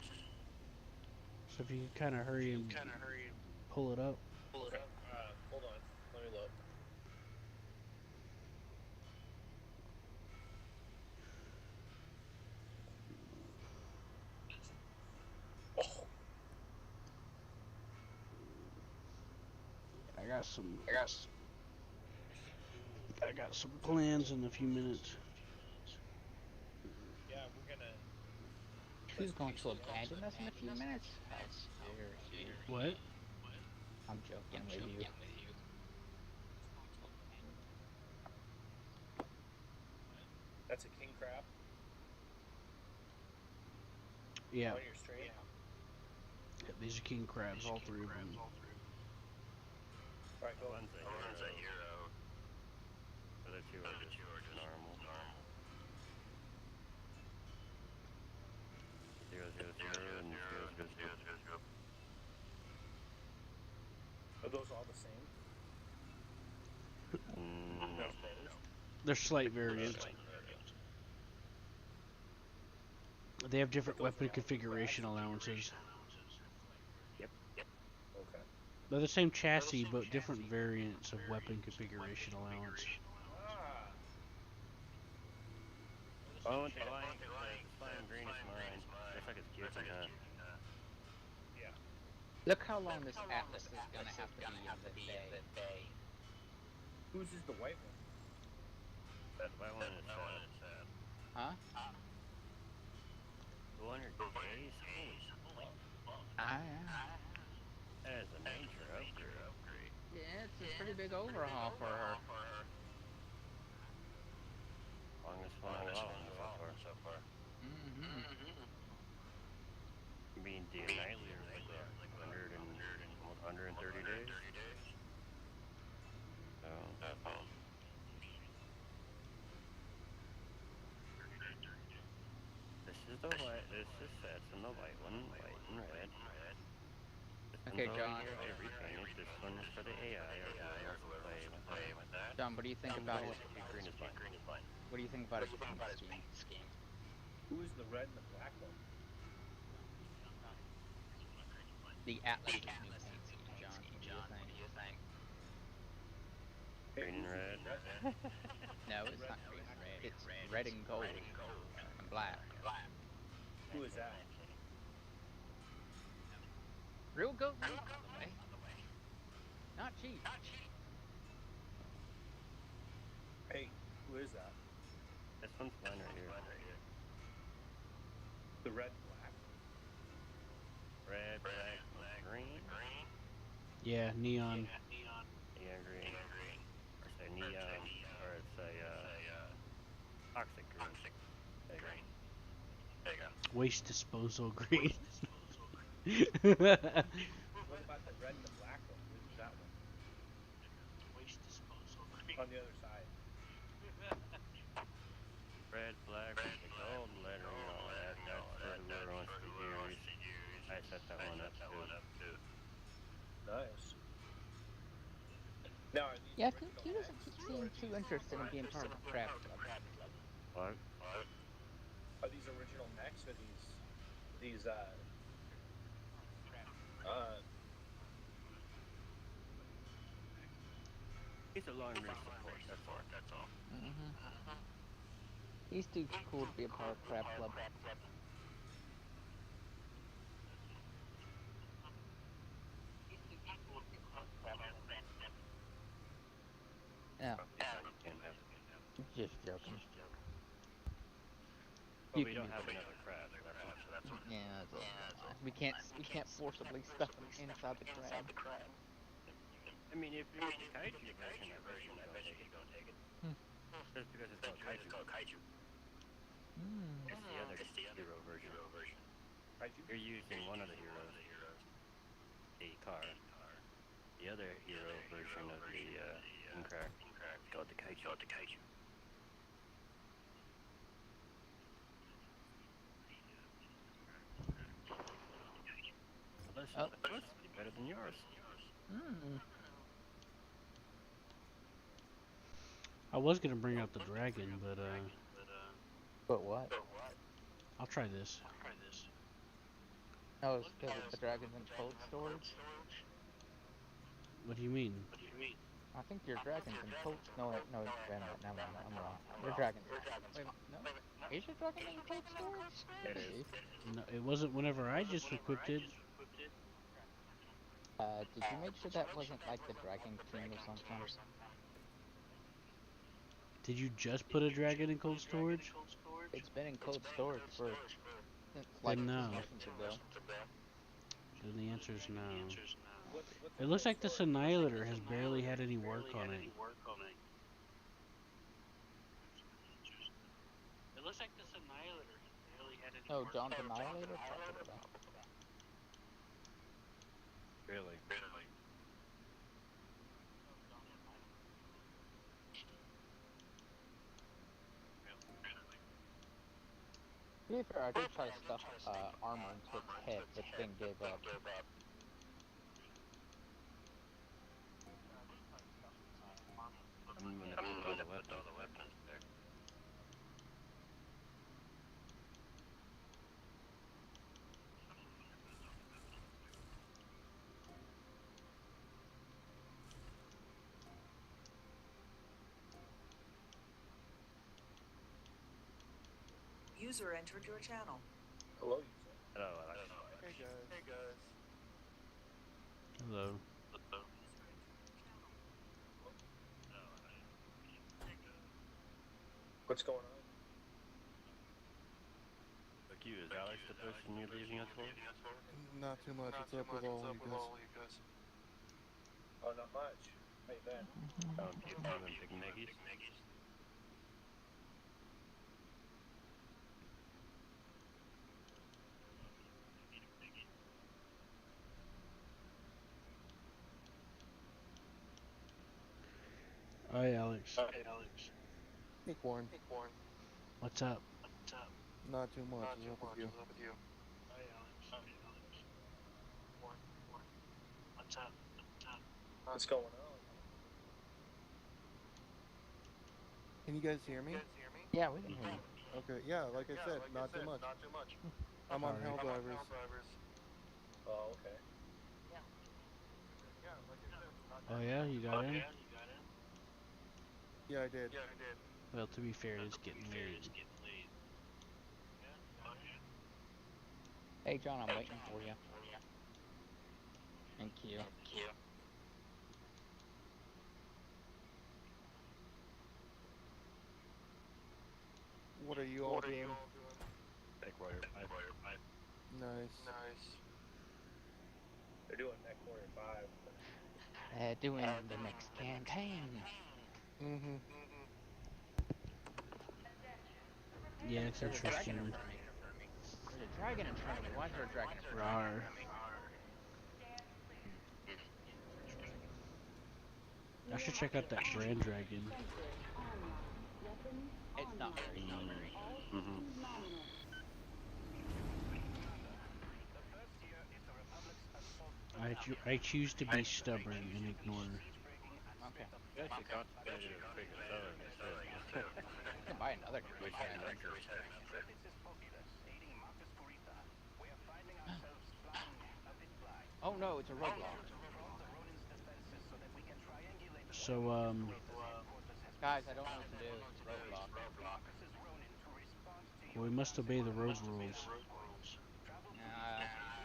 So if you could kind of hurry and pull it up. Okay. Hold on. Let me look. Oh. I got some plans in a few minutes. Yeah, we're gonna... Who's going to abandon us in a few minutes? How dare he? What? I'm joking with you. That's a king crab? Yeah. On your stream? Yeah, these are king crabs, all three of them. Alright, go. One's a hero. The other two are just normal. 000 and 000. Are those all the same? No. They're slight variants. They have different weapon configuration allowances. Yep. Okay. They're the same chassis, but different variants of weapon configuration allowance. Oh, the flying green is mine. Looks like it's cute, huh? Yeah. Look how long this Atlas is gonna have to be in the bay. Whose is the white one? That white one is Huh? 200 days? Holy fuck. That is a major upgrade. Yeah, it's a pretty big overhaul for her. one a while so far. You mean the Annihilator is like 100 and almost 130 days? So, this is the white, this is sets in the white one, white and red. Okay, John. Repainted. This one is for the AI or whoever wants to play with that. John, what do you think about his green is fine. What do you think about his paint scheme? Who is the red and the black one? The Atlas' new paint scheme, John. What do you think? Green and red. No, it's not green and red. It's red and gold and black. Who is that? Real goat meat, by the way. Not cheap. Hey, who is that? This one's mine right here. The red, black. Red, black, green. Yeah, neon. Neon green. Or say neon. Or it's a toxic green. There you go. Waste disposal green. What about the red and the black one? Who's that one? Waste disposal green. On the other side. Red, black, with the gold lettering and all that. That's for whoever wants to use. I set that one up too. Nice. Now, are these Yeah, original he doesn't mechs, seem or too interested in being part of the craft club. What? Are these original mechs or these It's a long range support, that's all. He's too cool to be a part of craft club. Yeah. Just joking. But we don't have another crab, so that's what. Yeah, that's all. We can't forcibly stuff him inside the crab. I mean, if you're the kaiju version, I bet you don't take it. Just because it's called kaiju. It's the other hero version. You're using one of the heroes, the car. The other hero version of the Incrack is called the kaiju. Listen, that's better than yours. I was gonna bring out the dragon, but But what? I'll try this. Oh, it's because the dragon's in cold storage? What do you mean? I think your dragon's in cold... No, wait, no, wait a minute, never mind, I'm wrong. Your dragon's... Wait, no? Is your dragon in cold storage? It is. No, it wasn't whenever I just equipped it. Did you make sure that wasn't like the Dragon King or something? Did you just put a dragon in cold storage? It's been in cold storage for since like no. missions ago. And the answer is no. It looks like this Annihilator has barely had any work on it. It looks like this Annihilator has barely had any Oh, John's Annihilator? Really? To be fair, I did try to stuff armor into its head, but the thing gave up. I'm gonna put all the weapons there. User entered your channel. Hello, user. Hello, Alex. Hey guys. Hello. What's going on? Look, you, is Alex the person you're leaving us for? Not too much. What's up with all you guys? Oh, not much. How you been? People and Big Meggies. Alex. Hey, Corn. What's up? Not too much. What's up with you? What's going on? Can you guys hear me? Yeah, we can hear you. Okay, yeah, like I said, not too much. I'm on Hell Drivers. Oh, okay. Oh yeah, you got in? Yeah, I did. Well, to be fair, it's getting late. Hey, John, I'm waiting for you. Thank you. What are you all doing? Tech Warrior 5. Nice. They're doing Mech Warrior 5. Doing the next campaign. Mm-hmm. Yeah, it's There's a dragon interesting. in front of me. There's a dragon in front of me. Why is there a dragon in front of me? Rawr. I should check out that brand dragon. It's not very scary. I choose to be stubborn and ignore. Okay. You actually contemplated a freaking southern instead. I can buy another dragon. Oh no, it's a roadblock. So, Guys, I don't know what to do. It's a roadblock. we must obey the road rules.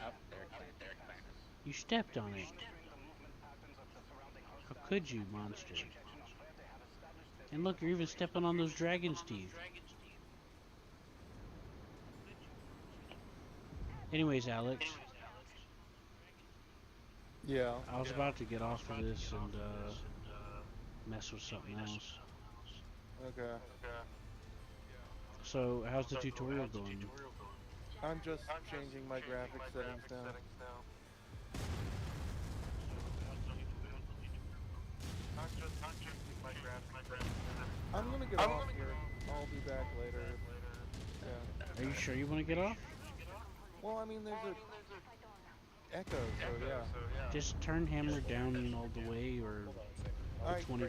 Oh, there it came. You stepped on it. How could you, monster? And look, you're even stepping on those dragon's teeth. Anyways, Alex. Yeah. I was about to get off of this and mess with something else. Okay. So, how's the tutorial going? I'm just changing my graphic settings now. I'm gonna get off here. I'll be back later. Yeah. Are you sure you want to get off? Well, I mean, there's a echo, so yeah. Just turn hammer down all the way, or Alright, 20.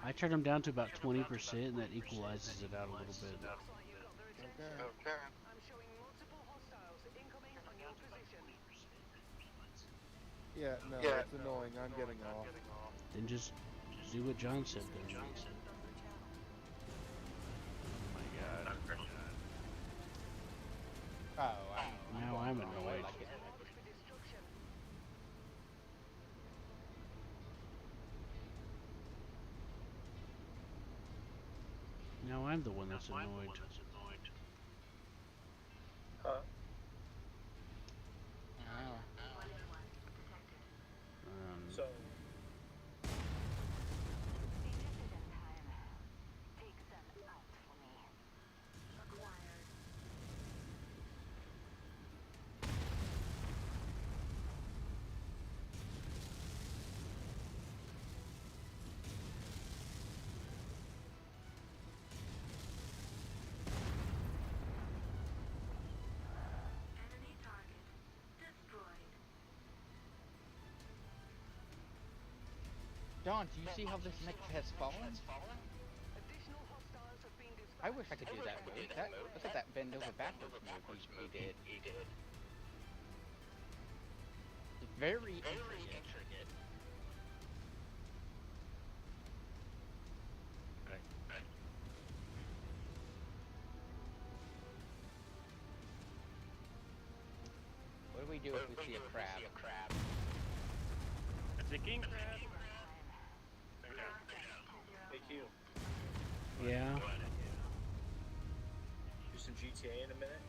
I turned them down to about 20%, and that equalizes it out a little bit. Okay. Yeah, no, it's annoying. I'm getting off. Then just do what John said then. Oh, Now I'm annoyed. Now I'm the one that's annoyed. Huh? So, Don, do you see how this mech has fallen? I wish I could do that move. Look at that bend over backwards move he did. It's very intricate. What do we do if we see a crab? It's a king crab. hey Q, Yeah. do some GTA in a minute.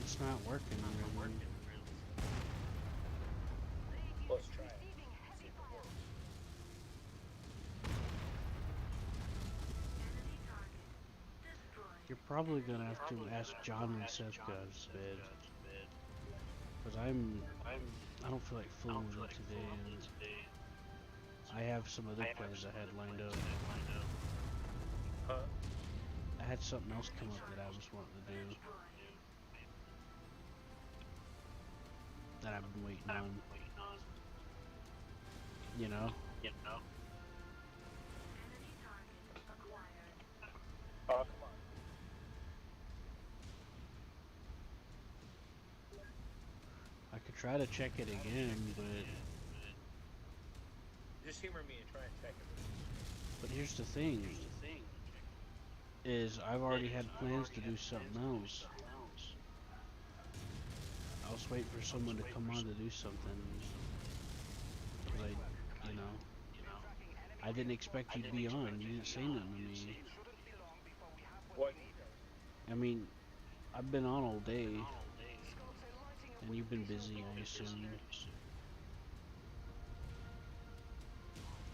It's not working really. Let's try it. See if it works. You're probably gonna have to ask John and Seth got out of bed. Cause I don't feel like fooling with it today, and I have some other plans I had lined up. I had something else come up that I was wanting to do. That I've been waiting on. You know? Oh, come on. I could try to check it again, but Just humor me and try and check it. here's the thing. Is I've already had plans to do something else. I was waiting for someone to come on to do something. Cause I didn't expect you to be on. You didn't say nothing to me. What? I mean, I've been on all day. And you've been busy, I assume.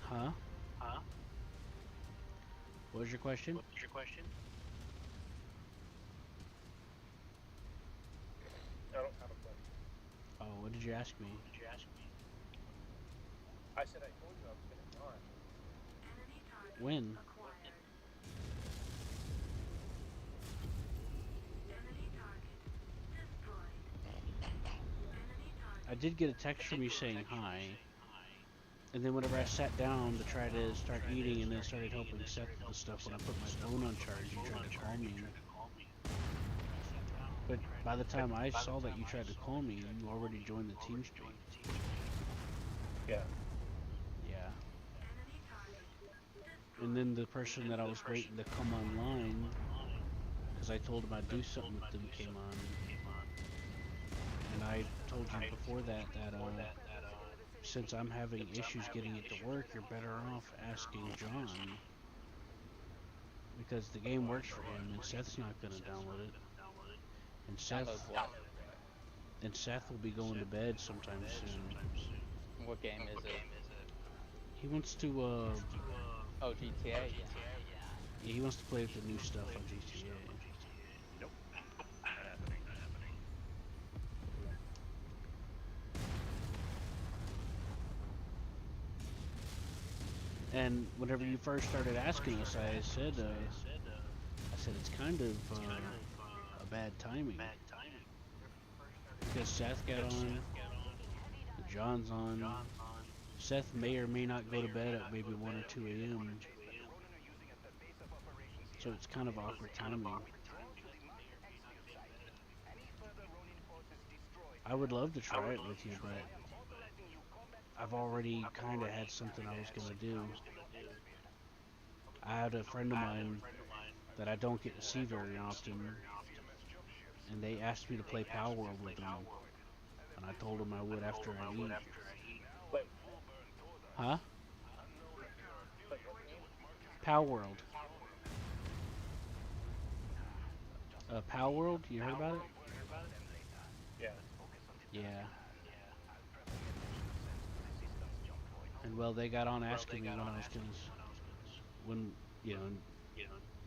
Huh? What was your question? I don't have a question. Oh, what did you ask me? I said I told you I was going to be on. When? I did get a text from you saying hi. And then whenever I sat down to try to start eating and then started helping Seth with the stuff, when I put my phone on charge, you tried to call me. But by the time I saw that you tried to call me, you already joined the TeamSpeak. Yeah. Yeah. And then the person that I was waiting to come online, because I told him I'd do something with them, came on. And I told you before that since I'm having issues getting it to work, you're better off asking John. Because the game works for him, and Seth's not going to download it. And Seth will be going to bed sometime soon. What game is it? He wants to, Oh, GTA? Yeah. Yeah, he wants to play with the new stuff on GTA. Nope. Not happening. And whenever you first started asking us, I said it's kind of a bad timing. Because Seth got on, John's on. Seth may or may not go to bed at maybe 1 or 2 a.m. So it's kind of awkward timing. I would love to try it with you, but I've already kind of had something I was going to do. I had a friend of mine that I don't get to see very often, and they asked me to play Power World with them, and I told them I would after I eat. Huh? Power World. Power World? You heard about it? Yeah. Yeah. And well, they got on asking me when I was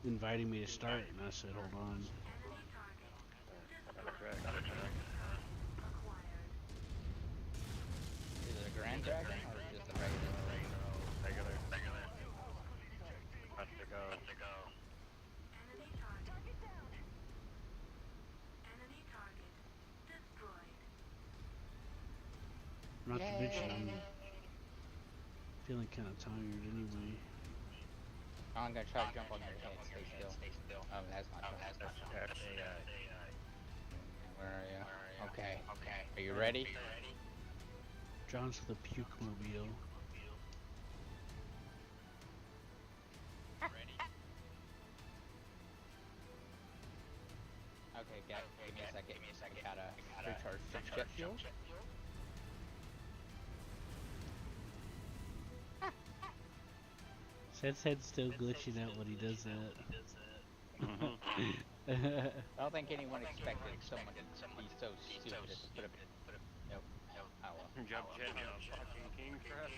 inviting me to start, and I said, hold on. Is it a Grand Dragon or just a regular? Have to go. Not to mention, I'm feeling kind of tired anyway. I'm gonna try to jump on your head. Stay still. Oh, that's not John. Where are you? Okay. Are you ready? John's the puke mobile. Okay, give me a second. Gotta recharge jet fuel. Seth's head's still glitching out when he does that. I don't think anyone expected someone to be so stupid as to put a... Nope. Oh well. Jump jet on fucking King Crab.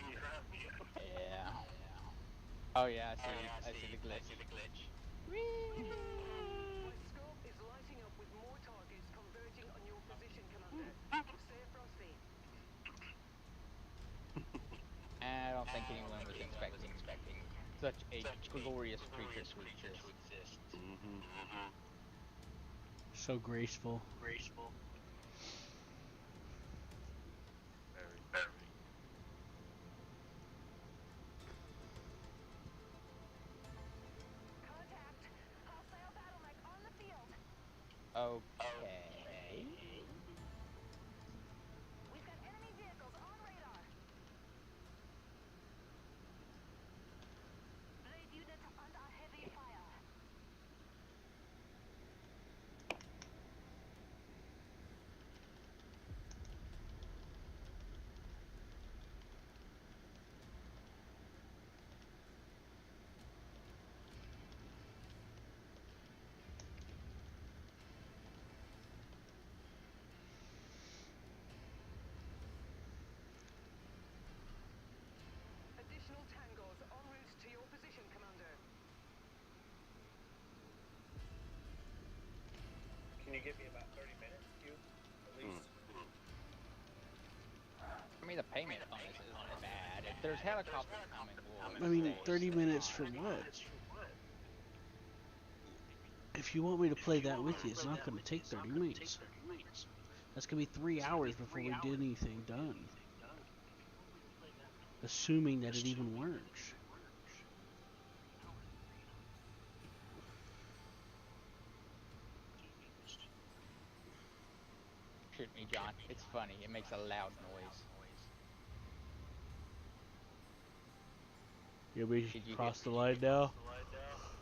Yeah. Oh yeah, I see the glitch. Whee! don't think anyone was expecting such a glorious creature to exist. Mm-hmm. So graceful. Very. Contact! Hostile battle mech on the field! Okay. We've got enemy vehicles on radar! Blade unit under heavy fire. Additional tangos en route to your position, Commander. Can you give me about 30 minutes, Q? At least. I mean, the payment on this isn't bad. If there's helicopters coming, I mean, 30 minutes for what? If you want me to play that with you, it's not going to take 30 minutes. That's going to be 3 hours before we get anything done. Assuming that it even works. Shoot me, John. It's funny. It makes a loud noise. Yeah, we cross the line now.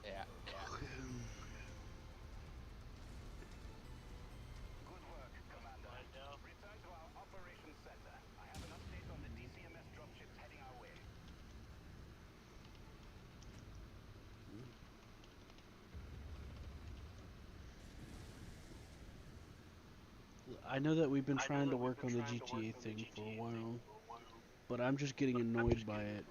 Yeah. Good work, Commander. Return to our operations center. I have an update on the DCMS dropships heading our way. I know that we've been trying to work on the GTA thing for a while, but I'm just getting annoyed by it.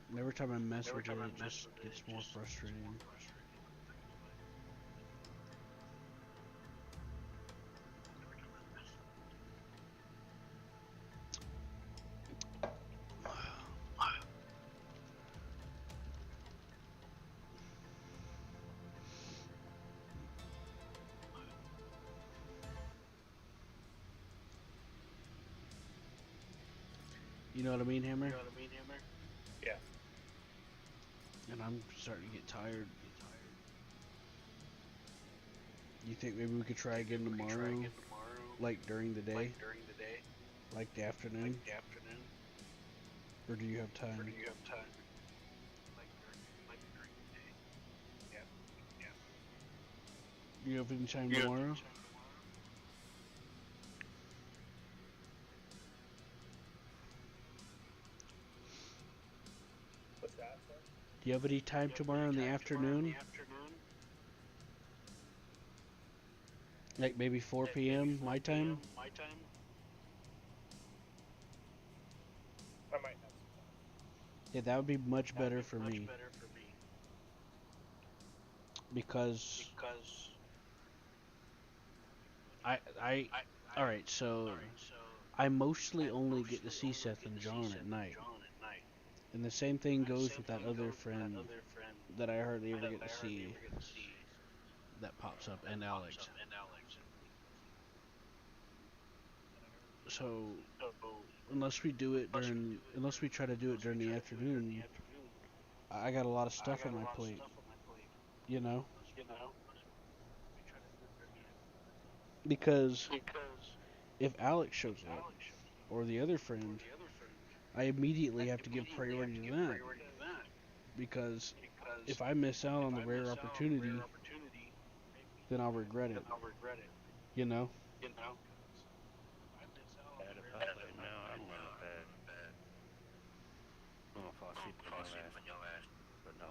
And every time I mess with it, it just gets more frustrating. You know what I mean, Hammer? Yeah. And I'm starting to get tired. You think maybe we could try again tomorrow? Like during the day? Like the afternoon? Or do you have time? Do you have any time tomorrow? What's that, sir? Do you have any time tomorrow in the afternoon? Like maybe 4 p.m. my time? I might have some time. Yeah, that would be much better for me. Because alright, so I mostly only get to see Seth and John at night. And the same thing goes with that other friend that I hardly ever get to see that pops up, and Alex. So unless we try to do it during the afternoon, I got a lot of stuff on my plate, you know? Because if Alex shows up, or the other friend, I immediately have to give priority to that. Because if I miss out on the rare opportunity, then I'll regret it. You know? Bad about right now, I'm running bad. I'm gonna fall asleep on your ass. But no.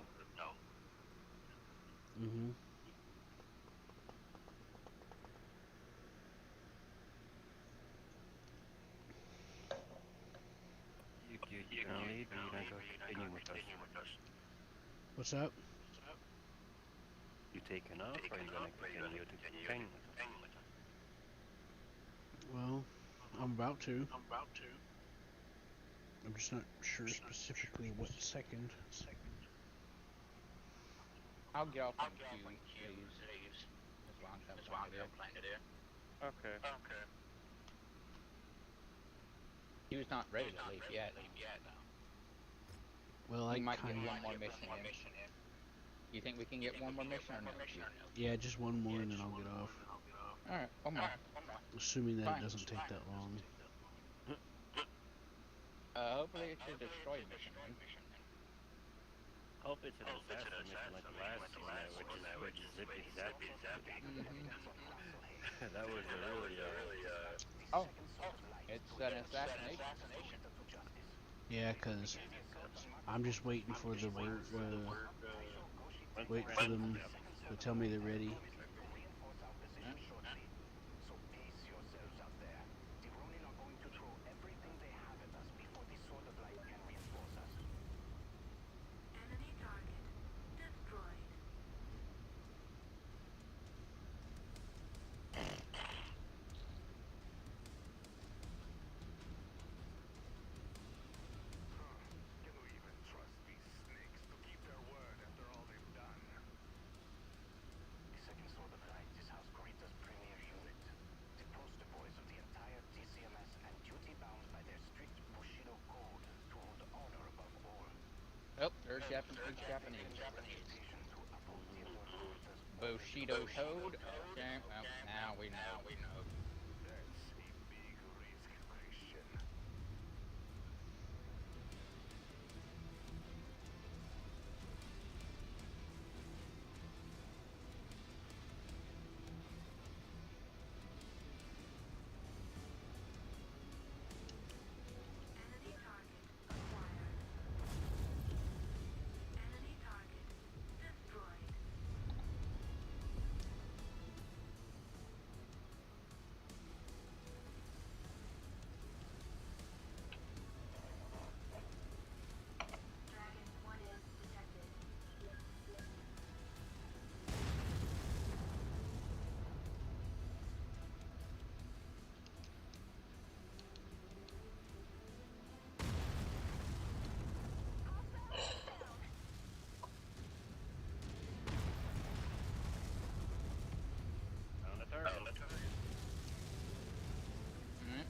Mm-hmm. You gonna leave or you gonna go continue with us? What's up? You taking off or you gonna continue to continue with us? Well, I'm about to. I'm just not sure specifically what second. I'll get off on Q, please. That's what I'm trying to do. Okay. He was not ready to leave yet. Well, We might get one more mission in. You think we can get one more mission or no? Yeah, just one more and then I'll get off. Alright, one more. Assuming that Fine. it doesn't take that long. Hopefully it's a destroy mission then. Hope it's an assassin mission like the last season, which is zippy zappy. That was a really Oh, it's an assassination. Yeah, cause I'm just waiting for the word. Waiting for them to tell me they're ready. Oh, there's Japanese. Bushido Code. Okay, well, now we know.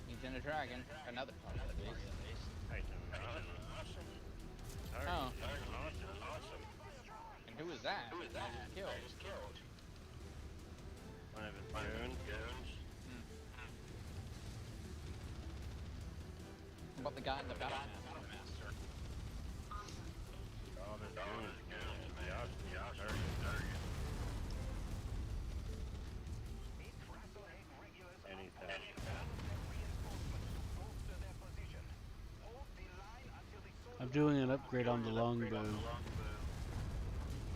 He's in a dragon. Another target, at least. Oh. And who was that? Who was killed? One of his goons. What about the guy in the battle master? All his goons. Anything. I'm doing an upgrade on the longbow.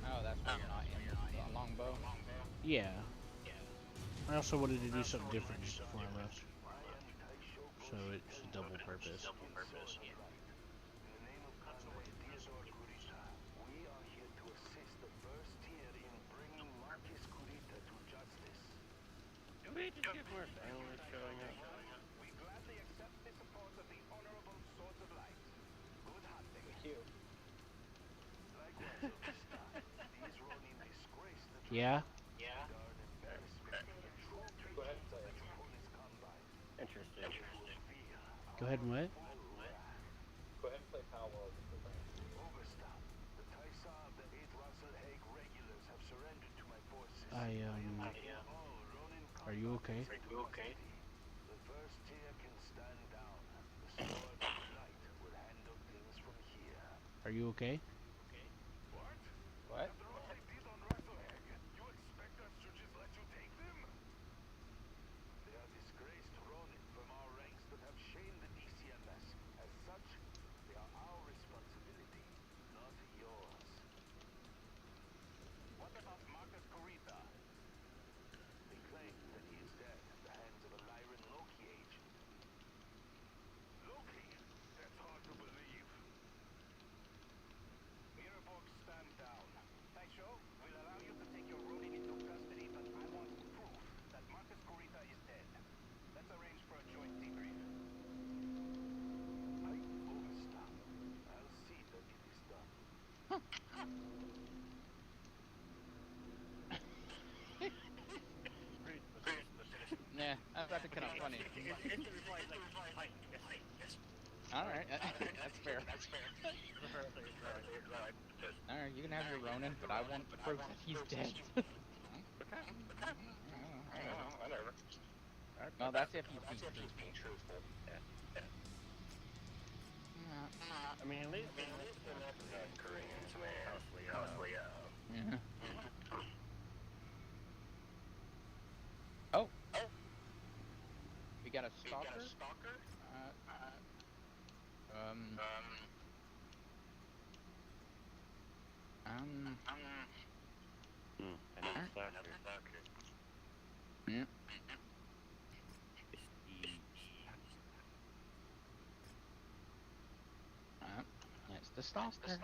Oh, that's why you're not in the longbow? Yeah. I also wanted to do something different just before I left. So it's a double purpose. Do we just get more families showing up? Yeah? Interesting. Go ahead and what? Go ahead and play Powwow. Are you okay? Are you okay? What? instant reply is like, hi, yes. Alright, that's fair. Alright, you can have your Ronin, but I want proof that he's dead. Whatever. No, that's if he's being truthful. I mean, at least they're not Koreans, man. Yeah. Oh. We got a stalker? Another stalker. Yeah. That's the stalker.